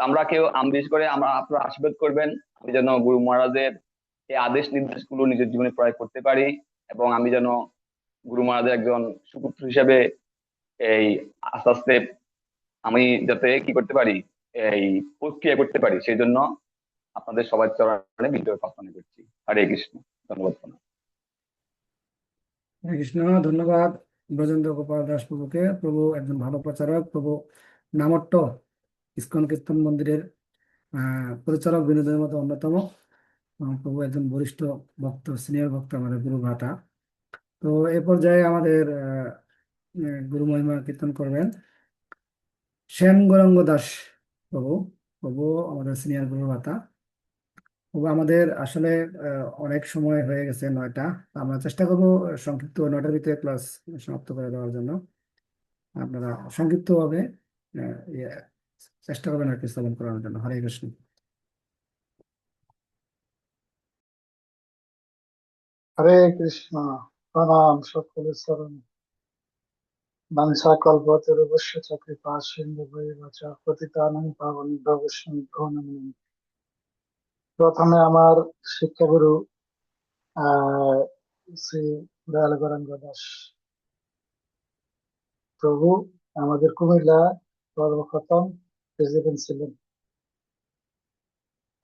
আমি বিশেষ করে আপনারা আশীর্বাদ করবেন আমি যেন গুরু মহারাজের এই আদেশ নির্দেশ গুলো নিজের জীবনে প্রয়োগ করতে পারি, এবং আমি যেন গুরু মহারাজের একজন সুপুত্র হিসেবে এই আস্তে আস্তে আমি যাতে কি করতে পারি, এই প্রক্রিয়া করতে পারি, সেই জন্য আপনাদের সবার চরণে বিনীত প্রার্থনা করছি। হরে কৃষ্ণ। ধন্যবাদ। হরে কৃষ্ণ। ধন্যবাদ ব্রজেন্দ্র গোপাল দাস প্রভুকে। প্রভু একজন ভালো প্রচারক। প্রভু নামট্ট ইস্কন কীর্তন মন্দিরের পরিচালক বিনোদনের মধ্যে অন্যতম। প্রভু একজন বরিষ্ঠ ভক্ত, সিনিয়র ভক্ত, আমাদের গুরু ভ্রাতা। তো এ পর্যায়ে আমাদের গুরু মহিমা কীর্তন করবেন শ্যাম গৌরাঙ্গ দাস প্রভু। প্রভু আমাদের সিনিয়র গুরু ভ্রাতা। প্রভু আমাদের আসলে অনেক সময় হয়ে গেছে, 9টা। আমরা চেষ্টা করবো সংক্ষিপ্ত 9টার ভিতরে ক্লাস সমাপ্ত করে দেওয়ার জন্য। আপনারা সংক্ষিপ্ত ভাবে চেষ্টা করবেন আর কি শ্রবণ করানোর জন্য। হরে কৃষ্ণ। হরে কৃষ্ণ। প্রণাম সকলের চরণে। বাঞ্ছা কল্পতরুভ্যশ্চ চ কৃপা সিন্ধু ভৈরব চ পতিতানাং পাবনেভ্যো বৈষ্ণবেভ্যো নমো নমঃ। প্রথমে আমার শিক্ষাগুরু আহ শ্রী দয়াল গৌরাঙ্গ দাস প্রভু আমাদের কুমিল্লা সর্বপ্রথম প্রেসিডেন্ট ছিলেন।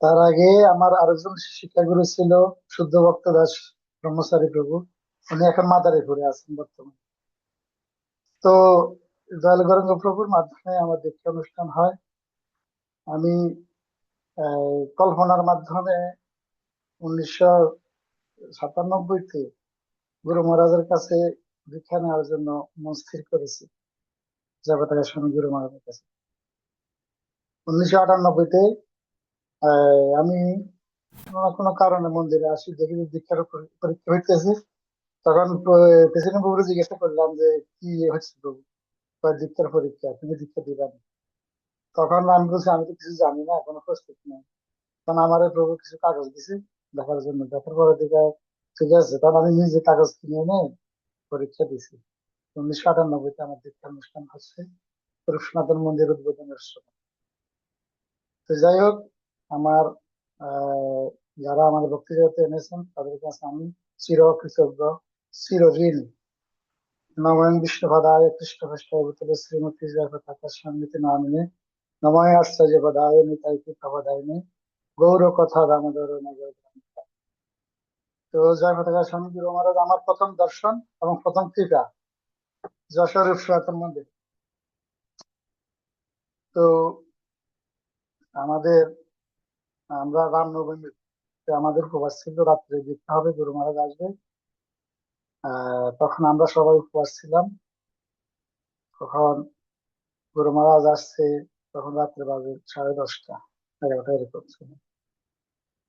তার আগে আমার আরেকজন শিক্ষাগুরু ছিল শুদ্ধ ভক্ত দাস ব্রহ্মচারী প্রভু, উনি এখন মাদারীপুরে আছেন বর্তমানে। তো দয়াল গৌরাঙ্গ প্রভুর মাধ্যমে আমার দীক্ষা অনুষ্ঠান হয়। আমি কল্পনার মাধ্যমে 1997-তে গুরু মহারাজের কাছে দীক্ষা নেওয়ার জন্য মন স্থির করেছি জগতার স্বামী গুরু মহারাজের কাছে। 1998-তে আমি কোনো না কোনো কারণে মন্দিরে আসি, দেখি যে দীক্ষার পরীক্ষা হইতেছে। তখন প্রেসিডেন্ট প্রভুকে জিজ্ঞাসা করলাম যে কি হচ্ছে প্রভু, কয় দীক্ষার পরীক্ষা, তুমি দীক্ষা দিবা না। তখন আমি বলছি আমি তো কিছু জানি না, কোনো প্রস্তুতি নেই। তখন আমার প্রভু কিছু কাগজ দিছে দেখার জন্য, দেখার পরে দিকে ঠিক আছে, তখন আমি নিজে কাগজ কিনে এনে পরীক্ষা দিছি। 1998-তে আমার দীক্ষা অনুষ্ঠান হচ্ছে রূপসনাতন মন্দির উদ্বোধনের সময়। তো যাই হোক, আমার যারা আমার ভক্তি জগতে এনেছেন তাদের কাছে আমি চির কৃতজ্ঞ, চির ঋণী। নময়ং বিষ্ণুপদায় কৃষ্ণপৃষ্ঠায় ভূতলে শ্রীমতী জয় পতাকা সঙ্গীতে নামিনে নময় আশ্চর্য পদায় নিতাই কৃপাপদায়নে গৌর কথা দামোদর নগর। তো জয় পতাকা স্বামী গুরু মহারাজ আমার প্রথম দর্শন এবং প্রথম কৃপা যশোর রূপসনাতন মন্দির। তো আমরা রামনবমী আমাদের উপবাস ছিল, রাত্রে দীক্ষা হবে, গুরু মহারাজ আসবে। তখন আমরা সবাই উপবাস ছিলাম। তখন গুরু মহারাজ আসছে, তখন রাত্রে বাজে 10:30, 11টা এরকম ছিল।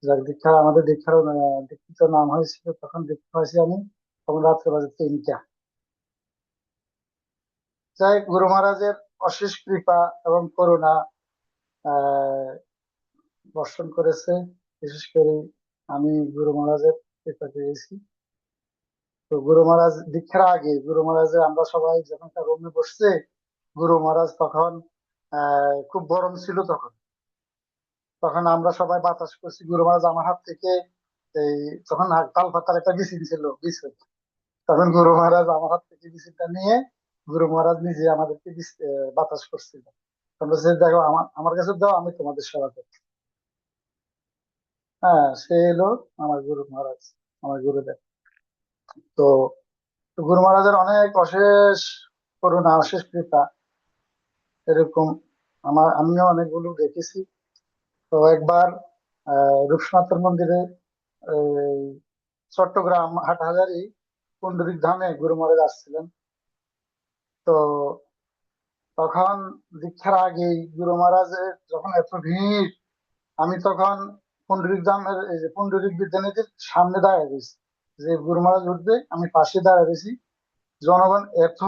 যাক আমাদের দীক্ষিত নাম হয়েছিল, তখন দীক্ষা হয়েছি আমি, তখন রাত্রে বাজে 3টা। যাই গুরু মহারাজের অশেষ কৃপা এবং করুণা বর্ষণ করেছে। বিশেষ করে আমি গুরু মহারাজের কৃপা পেয়েছি। তো গুরু মহারাজ দীক্ষার আগে গুরু মহারাজের আমরা সবাই যখন তার রুমে বসছে, গুরু মহারাজ তখন খুব গরম ছিল। তখন আমরা সবাই বাতাস করছি, গুরু মহারাজ আমার হাত থেকে এই তখন তাল পাতার একটা বিচিন ছিল, বিচিন, তখন গুরু মহারাজ আমার হাত থেকে বিচিনটা নিয়ে গুরু মহারাজ নিজে আমাদেরকে বাতাস করছিল। দেখো আমার আমার কাছে দাও, আমি তোমাদের সেবা করছি। হ্যাঁ, সে এলো আমার গুরু মহারাজ, আমার গুরুদেব। তো গুরু মহারাজের অনেক অশেষ করুণা, অশেষ কৃপা এরকম আমিও অনেকগুলো দেখেছি। তো একবার রূপসনাতন মন্দিরে চট্টগ্রাম হাটহাজারী পুন্ডরিক ধামে গুরু মহারাজ আসছিলেন। তো তখন দীক্ষার আগেই গুরু মহারাজের যখন এত ভিড়, আমি তখন পুন্ডরিক ধামের এই যে পুন্ডরিক বিদ্যানীতির সামনে দাঁড়িয়ে রয়েছি, যে গুরু মহারাজ উঠবে আমি পাশে দাঁড়িয়ে রয়েছি। জনগণ এত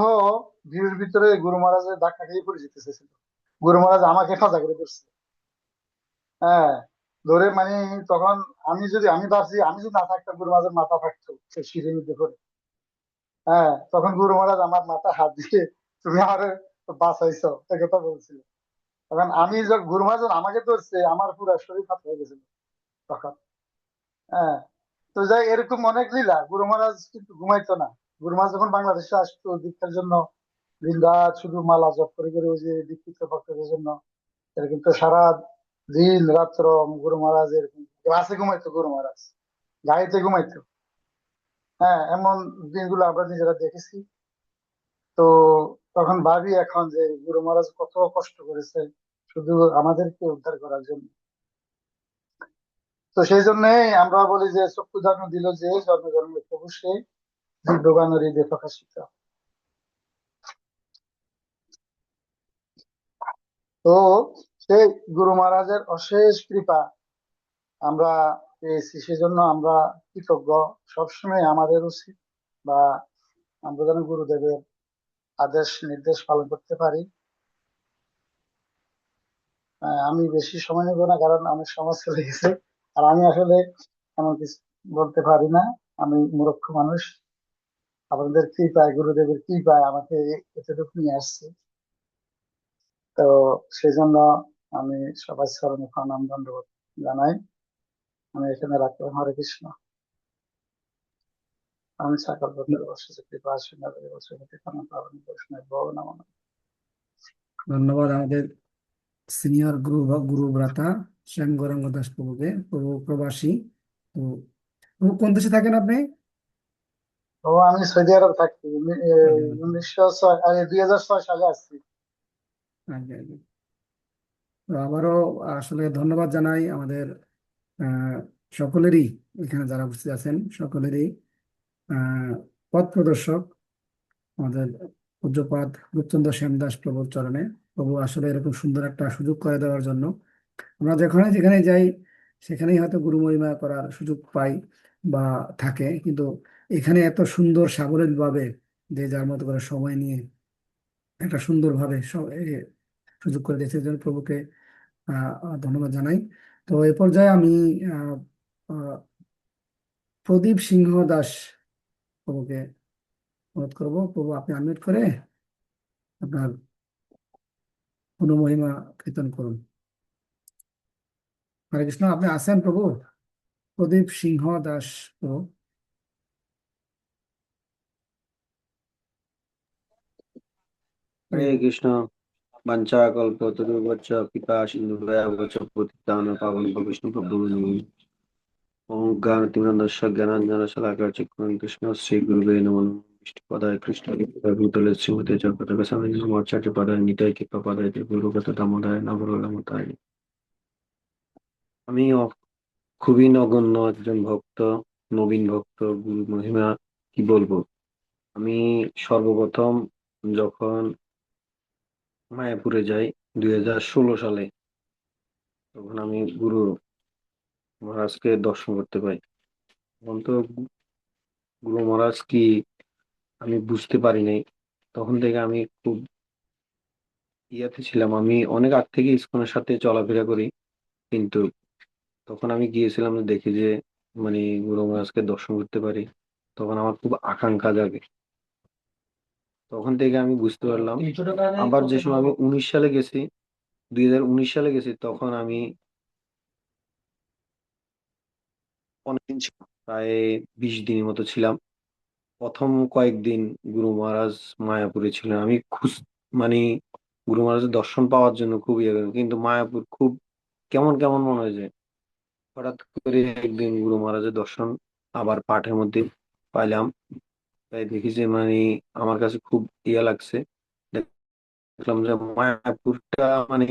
ভিড়ের ভিতরে গুরু মহারাজের ধাক্কা খেয়ে পড়ে যেতেছিল। গুরু মহারাজ আমাকে ফাঁসা করে ধরছে। হ্যাঁ, ধরে মানে তখন আমি ভাবছি আমি যদি না থাকতাম গুরু মহারাজের মাথা ফাটতো সে সিঁড়ির মধ্যে করে। হ্যাঁ, তখন গুরু মহারাজ আমার মাথা হাত দিয়ে তুমি আমার বাঁচাইছো কথা বলছিল। তখন আমি যখন গুরু মহারাজ আমাকে ধরছে, আমার পুরো শরীর খারাপ হয়ে গেছিল তখন। হ্যাঁ, তো যাই এরকম অনেক লীলা। গুরু মহারাজ কিন্তু ঘুমাইতো না। গুরু মহারাজ যখন বাংলাদেশে আসতো দীক্ষার জন্য, দিনরাত শুধু মালা জপ করে করে ওই যে দীক্ষিত ভক্তদের জন্য, এরকম তো সারা দিন রাত্র গুরু মহারাজের ক্লাসে ঘুমাইতো, গুরু মহারাজ গাড়িতে ঘুমাইতো। হ্যাঁ, এমন দিনগুলো আমরা নিজেরা দেখেছি। তো তখন ভাবি এখন যে গুরু মহারাজ কত কষ্ট করেছে শুধু আমাদেরকে উদ্ধার করার জন্য। তো সেই জন্য আমরা বলি যে চক্ষু জন্ম দিল যে জন্ম জন্ম প্রভু সে দিব্যবান হৃদয় প্রকাশিত। তো সেই গুরু মহারাজের অশেষ কৃপা আমরা পেয়েছি, সেজন্য আমরা কৃতজ্ঞ। সবসময় আমাদের উচিত বা আমরা যেন গুরুদেবের আদেশ নির্দেশ পালন করতে পারি। আমি বেশি সময় নেব না, কারণ অনেক সময় চলে গেছে। আর আমি আসলে এমন কিছু বলতে পারি না, আমি মূর্খ মানুষ। আপনাদের কৃপায়, গুরুদেবের কৃপায় আমাকে এতটুকু নিয়ে আসছে। তো সেই জন্য আমি সবাই চরণে প্রণাম দণ্ডবোধ জানাই। আমি এখানে রাখলাম। হরে কৃষ্ণ। আমি সকল প্রকার বর্ষিত কৃপা আশীর্বাদ বছরপতি কারণ পালন বৈষ্ণব ভব নমঃ। ধন্যবাদ আমাদের সিনিয়র গুরু ভ্রাতা শ্যাম গৌরাঙ্গ দাস প্রভুকে। প্রভু প্রবাসী। তো প্রভু কোন দেশে থাকেন আপনি? তো আমি সৌদি আরব থাকি। 2006 সালে আসছি। আগে আগে। তো আবারও আসলে ধন্যবাদ জানাই আমাদের আহ, সকলেরই, এখানে যারা উপস্থিত আছেন সকলেরই আহ, পথ প্রদর্শক আমাদের পূজ্যপাদ রূপচন্দ্র শ্যামদাস প্রভুর চরণে। প্রভু আসলে এরকম সুন্দর একটা সুযোগ করে দেওয়ার জন্য আমরা যেখানে যেখানে যাই সেখানেই হয়তো গুরু মহিমা করার সুযোগ পাই বা থাকে, কিন্তু এখানে এত সুন্দর সাবলীল ভাবে যে যার মতো করে সময় নিয়ে একটা সুন্দরভাবে সুযোগ করে দিয়েছে, এর জন্য প্রভুকে ধন্যবাদ জানাই। তো এ পর্যায়ে আমি আহ, আহ, প্রদীপ সিংহ দাস প্রভুকে অনুরোধ করবো। প্রভু আপনি আনমিউট করে আপনার মহিমা কীর্তন করুন। হরে কৃষ্ণ, আপনি আছেন প্রভু? প্রদীপ সিংহ দাস প্রভু। হরে কৃষ্ণ। বাঞ্ছা কল্পতরুভ্যশ্চ কৃপা সিন্ধুভ্যেব চ পতিতানাং পাবনেভ্যো বৈষ্ণবেভ্যো ওম জ্ঞানতিমিরন্ধস্য জ্ঞানাঞ্জনশলাকয়া চক্ষুষন্মিলিतं কৃষ্ণ শ্রী গুরুবে নমঃ। বিষ্ণুপদায় কৃষ্ণপদায় ভূতলে শ্রীমতে জগন্নাথ স্বামী নমাচার্য পদায় নিতাই কৃপা পদায় গুরুগত দামোদয় নবরলমতায়। আমি খুবই নগণ্য একজন ভক্ত, নবীন ভক্ত। গুরু মহিমা কি বলবো। আমি সর্বপ্রথম যখন মায়াপুরে যাই 2016 সালে, তখন আমি গুরু মহারাজকে দর্শন করতে পাই। তখন তো গুরু মহারাজ কি আমি বুঝতে পারি নাই। তখন থেকে আমি খুব ইয়াতে ছিলাম। আমি অনেক আগ থেকে ইসকনের সাথে চলাফেরা করি, কিন্তু তখন আমি গিয়েছিলাম, দেখি যে মানে গুরু মহারাজকে দর্শন করতে পারি, তখন আমার খুব আকাঙ্ক্ষা জাগে। তখন থেকে আমি বুঝতে পারলাম। আবার যে সময় আমি 19 সালে গেছি, 2019 সালে গেছি, তখন আমি অনেকদিন ছিলাম, প্রায় 20 দিনের মতো ছিলাম। প্রথম কয়েকদিন গুরু মহারাজ মায়াপুরে ছিলেন। আমি মানে গুরু মহারাজের দর্শন পাওয়ার জন্য খুব ইয়ে করি, কিন্তু মায়াপুর খুব কেমন কেমন মনে হয় যে। হঠাৎ করে একদিন গুরু মহারাজের দর্শন আবার পাঠের মধ্যে পাইলাম। তাই দেখি যে মানে আমার কাছে খুব ইয়া লাগছে। দেখলাম যে মায়াপুরটা মানে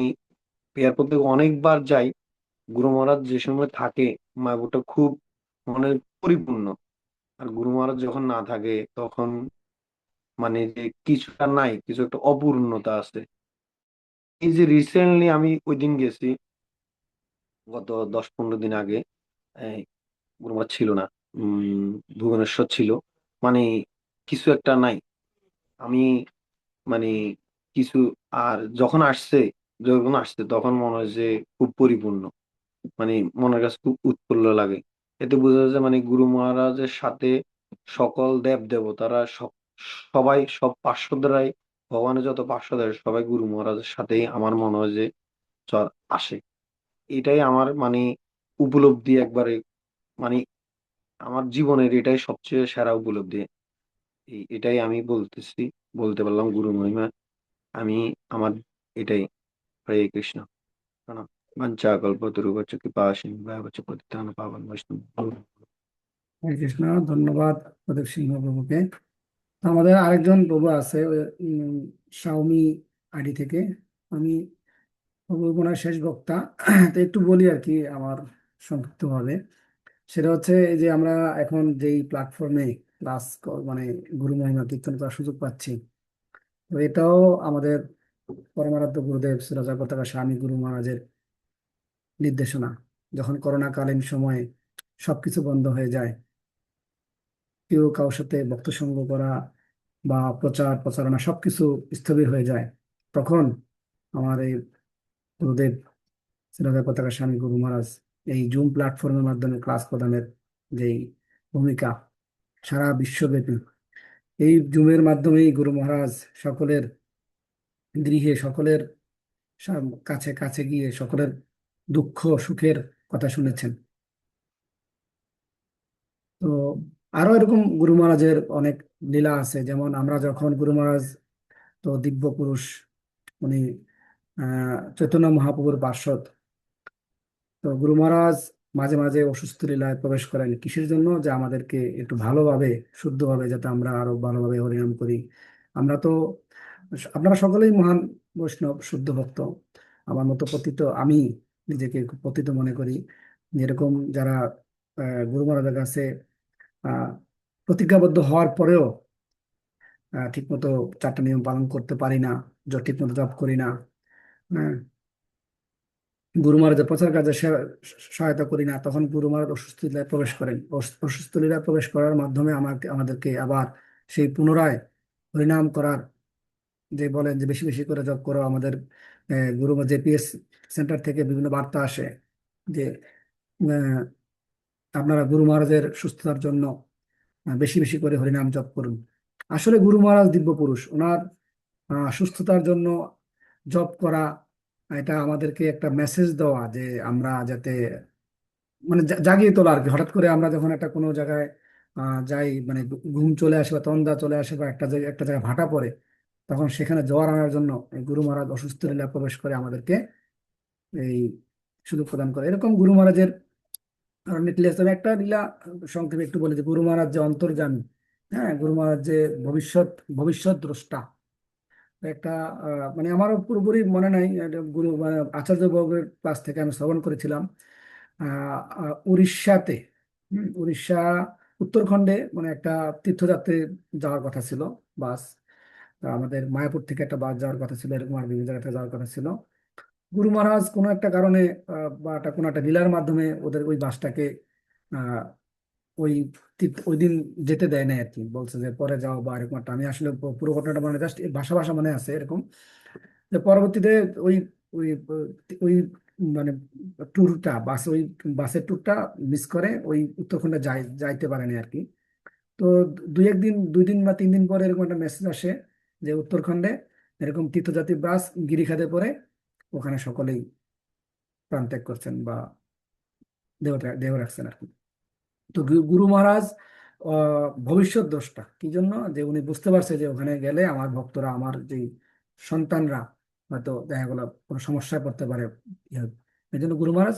এয়ারপোর্ট থেকে অনেকবার যাই, গুরু মহারাজ যে সময় থাকে মায়াপুরটা খুব মানে পরিপূর্ণ। আর গুরু মহারাজ যখন না থাকে তখন মানে যে কিছুটা নাই, কিছু একটা অপূর্ণতা আছে। এই যে রিসেন্টলি আমি ওই দিন গেছি, গত 10-15 দিন আগে, এই গুরু মহারাজ ছিল না, ভুবনেশ্বর ছিল। মানে কিছু একটা নাই। আমি মানে কিছু, আর যখন আসছে তখন মনে হয় যে খুব পরিপূর্ণ। মানে মনের কাছে খুব উৎফুল্ল লাগে। এতে বোঝা যায় যে মানে গুরু মহারাজের সাথে সকল দেব দেবতারা সবাই, সব পার্শ্বদেরাই, ভগবানের যত পার্শ্বদের সবাই গুরু মহারাজের সাথেই আমার মনে হয় যে আসে। এটাই আমার মানে উপলব্ধি একবারে, মানে আমার জীবনের এটাই সবচেয়ে সেরা উপলব্ধি। এটাই আমি বলতে পারলাম গুরু মহিমা। আমি আমার এটাই। হরে কৃষ্ণ। প্রণাম। বাঞ্ছাকল্পতরুভ্যশ্চ কৃপা সিন্ধুভ্যেব চ পতিতানাং পাবনেভ্যো বৈষ্ণবেভ্যো। হরে কৃষ্ণ। ধন্যবাদ প্রদীপ সিংহ প্রভুকে। তো আমাদের আরেকজন প্রভু আছে ওই, শাওমি আইডি থেকে। আমি প্রভু ওনার শেষ বক্তা। তো একটু বলি আর কি আমার সংক্ষিপ্ত ভাবে। সেটা হচ্ছে এই যে আমরা এখন যেই প্ল্যাটফর্মে ক্লাস মানে গুরু মহিমা কীর্তন করার সুযোগ পাচ্ছি, তো এটাও আমাদের পরমারাধ্য গুরুদেব শ্রী পতাকা স্বামী গুরু মহারাজের নির্দেশনা। যখন করোনাকালীন সময়ে সবকিছু বন্ধ হয়ে যায়, কেউ কারোর সাথে ভক্ত সঙ্গ করা বা প্রচার প্রচারণা সবকিছু স্থবির হয়ে যায়, তখন আমার এই গুরুদেব শ্রী পতাকা স্বামী গুরু মহারাজ এই জুম প্ল্যাটফর্মের মাধ্যমে ক্লাস প্রদানের যেই ভূমিকা সারা বিশ্বব্যাপী, এই জুমের মাধ্যমেই গুরু মহারাজ সকলের গৃহে, সকলের কাছে কাছে গিয়ে সকলের দুঃখ সুখের কথা শুনেছেন। তো আরো এরকম গুরু মহারাজের অনেক লীলা আছে, যেমন আমরা যখন গুরু মহারাজ তো দিব্য পুরুষ, উনি চৈতন্য মহাপ্রভুর পার্ষদ। তো গুরু মহারাজ মাঝে মাঝে অসুস্থ লীলায় প্রবেশ করেন, কিসের জন্য? যে আমাদেরকে একটু ভালোভাবে, শুদ্ধভাবে, যাতে আমরা আরো ভালোভাবে হরিনাম করি। আমরা তো, আপনারা সকলেই মহান বৈষ্ণব, শুদ্ধ ভক্ত। আমার মতো পতিত, আমি নিজেকে খুব পতিত মনে করি। যেরকম যারা গুরু মহারাজের কাছে আহ প্রতিজ্ঞাবদ্ধ হওয়ার পরেও ঠিক মতো চারটা নিয়ম পালন করতে পারি না, ঠিক মতো জপ করি না, হ্যাঁ, গুরু মহারাজের প্রচার কাজে সহায়তা করি না, তখন গুরু মহারাজ অসুস্থ লীলায় প্রবেশ করেন। অসুস্থ লীলায় প্রবেশ করার মাধ্যমে আমাদেরকে আবার সেই পুনরায় হরিনাম করার, যে বলেন যে বেশি বেশি করে জপ করো। আমাদের গুরু জেপিএস সেন্টার থেকে বিভিন্ন বার্তা আসে যে আহ, আপনারা গুরু মহারাজের সুস্থতার জন্য বেশি বেশি করে হরিনাম জপ করুন। আসলে গুরু মহারাজ দিব্য পুরুষ, ওনার সুস্থতার জন্য জব করা, এটা আমাদেরকে একটা মেসেজ দেওয়া যে আমরা যাতে, মানে জাগিয়ে তোলা আর কি। হঠাৎ করে আমরা যখন একটা কোনো জায়গায় যাই, মানে ঘুম চলে আসে বা তন্দা চলে আসে বা একটা জায়গায় ভাটা পড়ে, তখন সেখানে জোয়ার আনার জন্য এই গুরু মহারাজ অসুস্থ লীলা প্রবেশ করে আমাদেরকে এই সুযোগ প্রদান করে। এরকম গুরু মহারাজের অনেক লীলা আছে। আমি একটা লীলা সংক্ষেপে একটু বলি, যে গুরু মহারাজ যে অন্তর্যামী, হ্যাঁ, গুরু মহারাজ যে ভবিষ্যৎ ভবিষ্যৎ দ্রষ্টা। একটা মানে আমারও পুরোপুরি মনে নাই, এটা গুরু মানে আচার্য বর্গের ক্লাস থেকে আমি শ্রবণ করেছিলাম। উড়িষ্যাতে, উড়িষ্যা উত্তরাখণ্ডে মানে একটা তীর্থযাত্রে যাওয়ার কথা ছিল, বাস। আমাদের মায়াপুর থেকে একটা বাস যাওয়ার কথা ছিল, এরকম আর বিভিন্ন জায়গা থেকে যাওয়ার কথা ছিল। গুরু মহারাজ কোনো একটা কারণে বা কোনো একটা লীলার মাধ্যমে ওদের ওই বাসটাকে আহ, ওই ওই দিন যেতে দেয় না আর কি, বলছে যে পরে যাও বা এরকম একটা। আমি আসলে পুরো ঘটনাটা মানে জাস্ট ভাষা ভাষা মনে আছে এরকম, যে পরবর্তীতে ওই ওই ওই মানে ট্যুরটা, বাসের ট্যুরটা মিস করে ওই উত্তরাখণ্ডে যাইতে পারেনি আর কি। তো দুই দিন বা 3 দিন পরে এরকম একটা মেসেজ আসে যে উত্তরাখণ্ডে এরকম তীর্থযাত্রী বাস গিরিখাতে পড়ে ওখানে সকলেই প্রাণ ত্যাগ করছেন বা দেহ রাখছেন আর কি। তো গুরু মহারাজ ভবিষ্যৎ দ্রষ্টা, কি জন্য? যে উনি বুঝতে পারছে যে ওখানে গেলে আমার ভক্তরা, আমার যে সন্তানরা হয়তো দেখা গেলো কোনো সমস্যায় পড়তে পারে। এই জন্য গুরু মহারাজ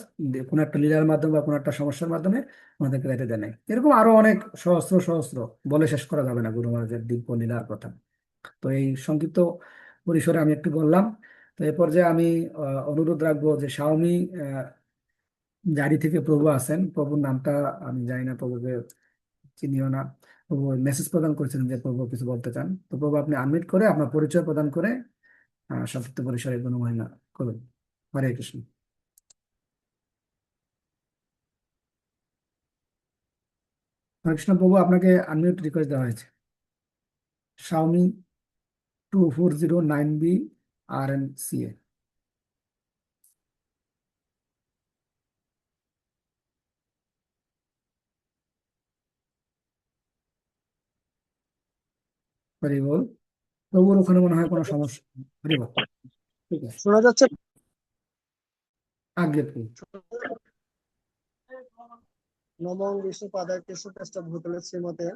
কোনো একটা লীলার মাধ্যমে বা কোনো একটা সমস্যার মাধ্যমে আমাদেরকে যাইতে দেয় নাই। এরকম আরো অনেক সহস্র সহস্র, বলে শেষ করা যাবে না গুরু মহারাজের দিব্য লীলার কথা। তো এই সংক্ষিপ্ত পরিসরে আমি একটু বললাম। তো এ পর্যায়ে আমি অনুরোধ রাখবো যে শাওমি জারি থেকে প্রভু আছেন, প্রভুর নামটা আমি জানি না, প্রভুকে চিনিও না। প্রভু মেসেজ প্রদান করেছিলেন যে প্রভু কিছু বলতে চান। তো প্রভু আপনি আনমিউট করে আপনার পরিচয় প্রদান করে সংক্ষিপ্ত পরিসরে গুণমহিমা করুন। হরে কৃষ্ণ। হরে কৃষ্ণ প্রভু, আপনাকে আনমিউট রিকোয়েস্ট দেওয়া হয়েছে। Xiaomi 2409B RNCA। হরি বল। প্রভুর ওখানে মনে হয় কোনো সমস্যা নেই। হরি বল। ঠিক আছে, শোনা যাচ্ছে? আগে প্রভু। নমো বিষ্ণু পাদায় কৃষ্ণ কেষ্ট ভূতলে শ্রীমতে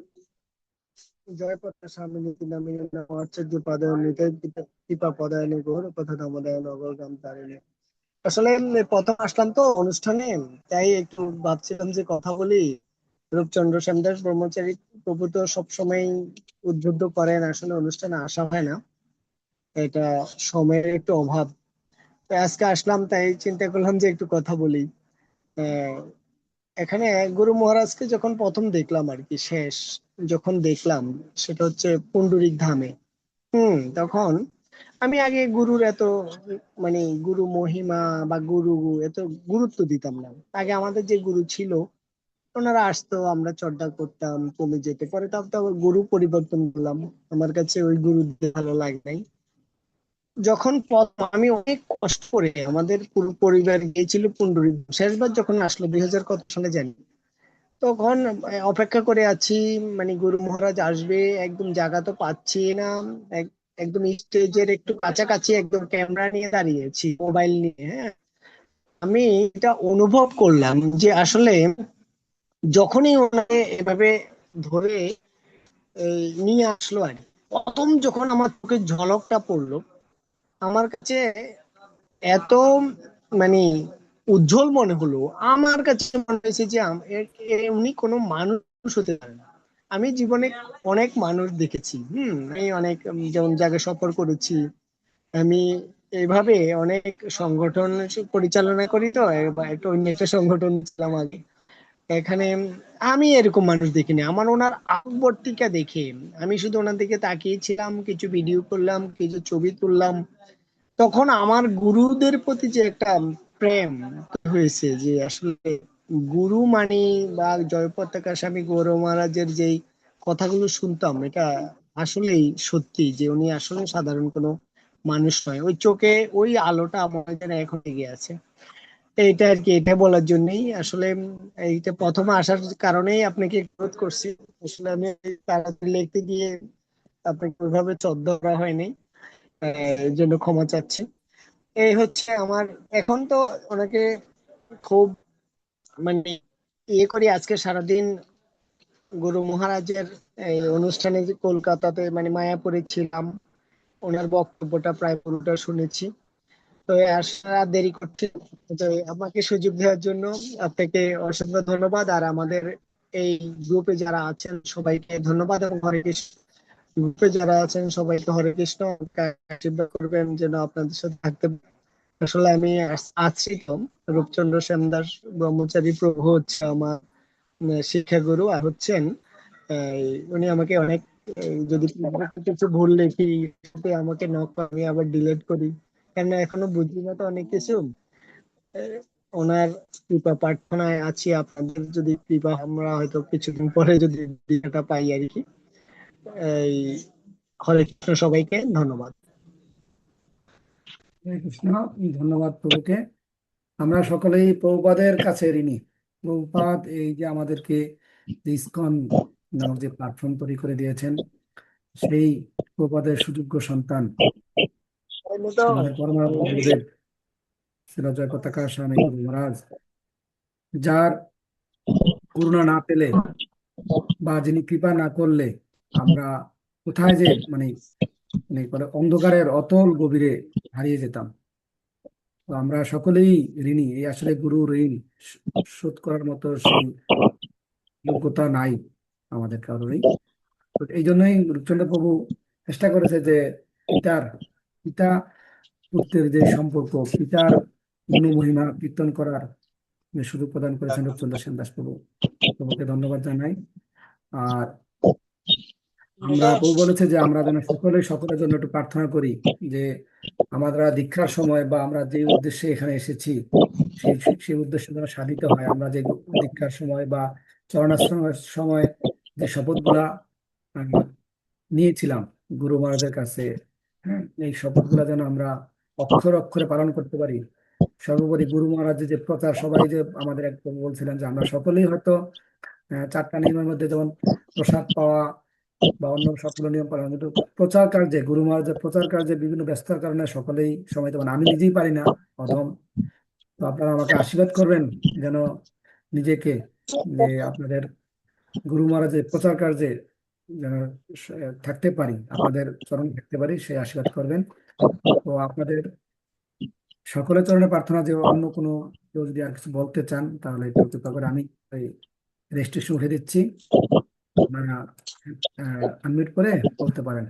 জয় পদ্মা স্বামী নীতি নামী আচার্য পাদায় নিতাই কৃপা পদায় গৌর কথা দামোদয় নগর গ্রাম তারিণী। আসলে প্রথম আসলাম তো অনুষ্ঠানে, তাই একটু ভাবছিলাম যে কথা বলি। রূপচন্দ্র শ্যামদাস ব্রহ্মচারী প্রভু তো সবসময় উদ্বুদ্ধ করেন, আসলে অনুষ্ঠানে আসা হয় না, এটা সময়ের একটু অভাব। তো আজকে আসলাম, তাই চিন্তা করলাম যে একটু কথা বলি। আহ, এখানে গুরু মহারাজকে যখন প্রথম দেখলাম আর কি, শেষ যখন দেখলাম সেটা হচ্ছে পুন্ডরিক ধামে। তখন আমি আগে গুরুর এত মানে গুরু মহিমা বা গুরু এত গুরুত্ব দিতাম না। আগে আমাদের যে গুরু ছিল ওনারা আসতো, আমরা চর্চা করতাম, চলে যেতে, পরে তো আবার গুরু পরিবর্তন করলাম। আমার কাছে ওই গুরু ভালো লাগে নাই। যখন আমি অনেক কষ্ট করে, আমাদের পুরো পরিবার গিয়েছিল পুন্ডরিক, শেষবার যখন আসলো 2000 কত সালে জানি, তখন অপেক্ষা করে আছি, মানে গুরু মহারাজ আসবে, একদম জায়গা তো পাচ্ছি না। একদম স্টেজের একটু কাছাকাছি, একদম ক্যামেরা নিয়ে দাঁড়িয়েছি, মোবাইল নিয়ে। হ্যাঁ, আমি এটা অনুভব করলাম যে আসলে যখনই ওনাকে এভাবে ধরে নিয়ে আসলো আর কি, প্রথম যখন আমার চোখে ঝলকটা পড়লো, আমার কাছে এত মানে উজ্জ্বল মনে হলো, আমার কাছে মনে হয়েছে যে উনি কোনো মানুষ হতে পারে না। আমি জীবনে অনেক মানুষ দেখেছি, আমি অনেক যেমন জায়গায় সফর করেছি, আমি এইভাবে অনেক সংগঠন পরিচালনা করি, তো একটা অন্য একটা সংগঠন ছিলাম আগে এখানে। আমি এরকম মানুষ দেখিনি। আমার ওনার আত্মবর্তিকা দেখে আমি শুধু ওনার দিকে তাকিয়েছিলাম, কিছু ভিডিও করলাম, কিছু ছবি তুললাম, তখন আমার গুরুদের প্রতি যে একটা প্রেম হয়েছে, যে আসলে গুরু মানে বা জয় পতাকা স্বামী গৌর মহারাজের যেই কথাগুলো শুনতাম, এটা আসলেই সত্যি যে উনি আসলে সাধারণ কোনো মানুষ নয়। ওই চোখে ওই আলোটা আমার যেন এখন লেগে আছে। এইটা আর কি, এটা বলার জন্যই আসলে এইটা প্রথমে আসার কারণেই আপনাকে অনুরোধ করছি। আসলে আমি তাড়াতাড়ি লিখতে গিয়ে আপনাকে ওইভাবে ধরা হয়নি, এর জন্য ক্ষমা চাচ্ছি। এই হচ্ছে আমার। এখন তো ওনাকে খুব মানে করি, আজকে সারাদিন গুরু মহারাজের এই অনুষ্ঠানে যে কলকাতাতে মানে মায়াপুরে ছিলাম, ওনার বক্তব্যটা প্রায় পুরোটা শুনেছি। তো আসা দেরি করতে, তো আমাকে সুযোগ দেওয়ার জন্য আপনাকে অসংখ্য ধন্যবাদ। আর আমাদের এই গ্রুপে যারা আছেন সবাইকে ধন্যবাদ, এবং হরে কৃষ্ণ। গ্রুপে যারা আছেন সবাইকে হরে কৃষ্ণ, আশীর্বাদ করবেন যেন আপনাদের সাথে থাকতে পারি। আসলে আমি আছি তো, রূপচন্দ্র শ্যামদাস ব্রহ্মচারী প্রভু হচ্ছে আমার শিক্ষাগুরু, আর হচ্ছেন উনি আমাকে অনেক যদি কিছু ভুল লিখি সাথে আমাকে নক, আমি আবার ডিলিট করি, কেন এখনো বুঝি না তো অনেক কিছু। ওনার কৃপা প্রার্থনায় আছি, আপনাদের যদি কৃপা, আমরা হয়তো কিছুদিন পরে যদি দিনটা পাই আর কি। এই হরে কৃষ্ণ, সবাইকে ধন্যবাদ। হরে কৃষ্ণ। ধন্যবাদ প্রভুকে। আমরা সকলেই প্রভুপাদের কাছে ঋণী। প্রভুপাদ এই যে আমাদেরকে যে ইসকন নামক যে প্ল্যাটফর্ম তৈরি করে দিয়েছেন, সেই প্রভুপাদের সুযোগ্য সন্তান আমাদের পরমারাধ্য গুরুদেব শ্রীল জয় পতাকা স্বামী গুরু মহারাজ, যার করুণা না পেলে বা যিনি কৃপা না করলে আমরা কোথায় যে মানে মানে বলে অন্ধকারের অতল গভীরে হারিয়ে যেতাম। তো আমরা সকলেই ঋণী। এই আসলে গুরুর ঋণ শোধ করার মতো সেই যোগ্যতা নাই আমাদের কারোরই। তো এই জন্যই রূপচন্দ্র প্রভু চেষ্টা করেছে যে পিতা পুত্রের যে সম্পর্ক, পিতার গুণমহিমা কীর্তন করার যে সুযোগ প্রদান করেছেন রূপচন্দ্র সেন দাস প্রভু। প্রভুকে ধন্যবাদ জানাই। আর আমরা প্রভু বলেছে যে আমরা যেন সকলের জন্য একটু প্রার্থনা করি, যে আমরা দীক্ষার সময় বা আমরা যে উদ্দেশ্যে এখানে এসেছি সেই সেই উদ্দেশ্য যেন সাধিত হয়। আমরা যে দীক্ষার সময় বা চরণাশ্রমের সময় যে শপথগুলা আহ, নিয়েছিলাম গুরু মহারাজের কাছে, এই শপথগুলা যেন আমরা অক্ষরে অক্ষরে পালন করতে পারি। সর্বোপরি গুরু মহারাজের যে প্রচার, সবাই যে আমাদের একদম বলছিলেন যে আমরা সকলেই হয়তো 4টা নিয়মের মধ্যে যেমন প্রসাদ পাওয়া বা অন্য সকল নিয়ম পালন, কিন্তু প্রচার কার্যে গুরু মহারাজের প্রচার কার্যে বিভিন্ন ব্যস্ততার কারণে সকলেই সময় দেবেন। আমি নিজেই পারি না, অধম। তো আপনারা আমাকে আশীর্বাদ করবেন যেন নিজেকে, যে আপনাদের গুরু মহারাজের প্রচার কার্যে যেন থাকতে পারি, আপনাদের চরণ থাকতে পারি, সেই আশীর্বাদ করবেন। তো আপনাদের সকলের চরণে প্রার্থনা যে অন্য কোনো কেউ যদি আর কিছু বলতে চান তাহলে একটু কৃপা করে, আমি ওই রেজিস্ট্রেশন উঠে দিচ্ছি, আপনারা আনমিউট করে বলতে পারেন।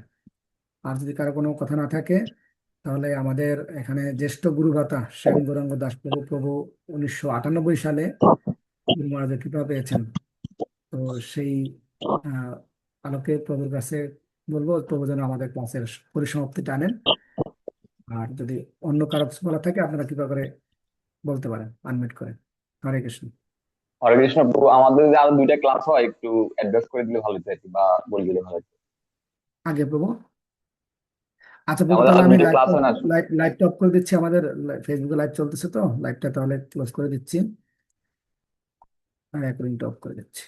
আর যদি কারো কোনো কথা না থাকে তাহলে আমাদের এখানে জ্যেষ্ঠ গুরু ভ্রাতা শ্যাম গৌরাঙ্গ দাস প্রভু 1998 সালে গুরু মহারাজের কৃপা পেয়েছেন। তো সেই আলোকে প্রভুর কাছে বলবো প্রভু যেন আমাদের ক্লাসের পরিসমাপ্তি টানেন। আর যদি অন্য কারো কিছু বলা থাকে আপনারা কৃপা করে বলতে পারেন আনমিউট করে। হরে কৃষ্ণ। হরে কৃষ্ণ প্রভু, আমাদের যদি আরো 2টা ক্লাস হয় একটু অ্যাডভাইস করে দিলে ভালো হতো আর কি, বা বলে দিলে ভালো হতো। আগে প্রভু। আচ্ছা প্রভু, আমাদের তাহলে আর আমি 2টা ক্লাস হয় না। লাইভটা অফ করে দিচ্ছি। আমাদের ফেসবুকে লাইভ চলতেছে, তো লাইভটা তাহলে ক্লোজ করে দিচ্ছি আর রেকর্ডিংটা অফ করে দিচ্ছি।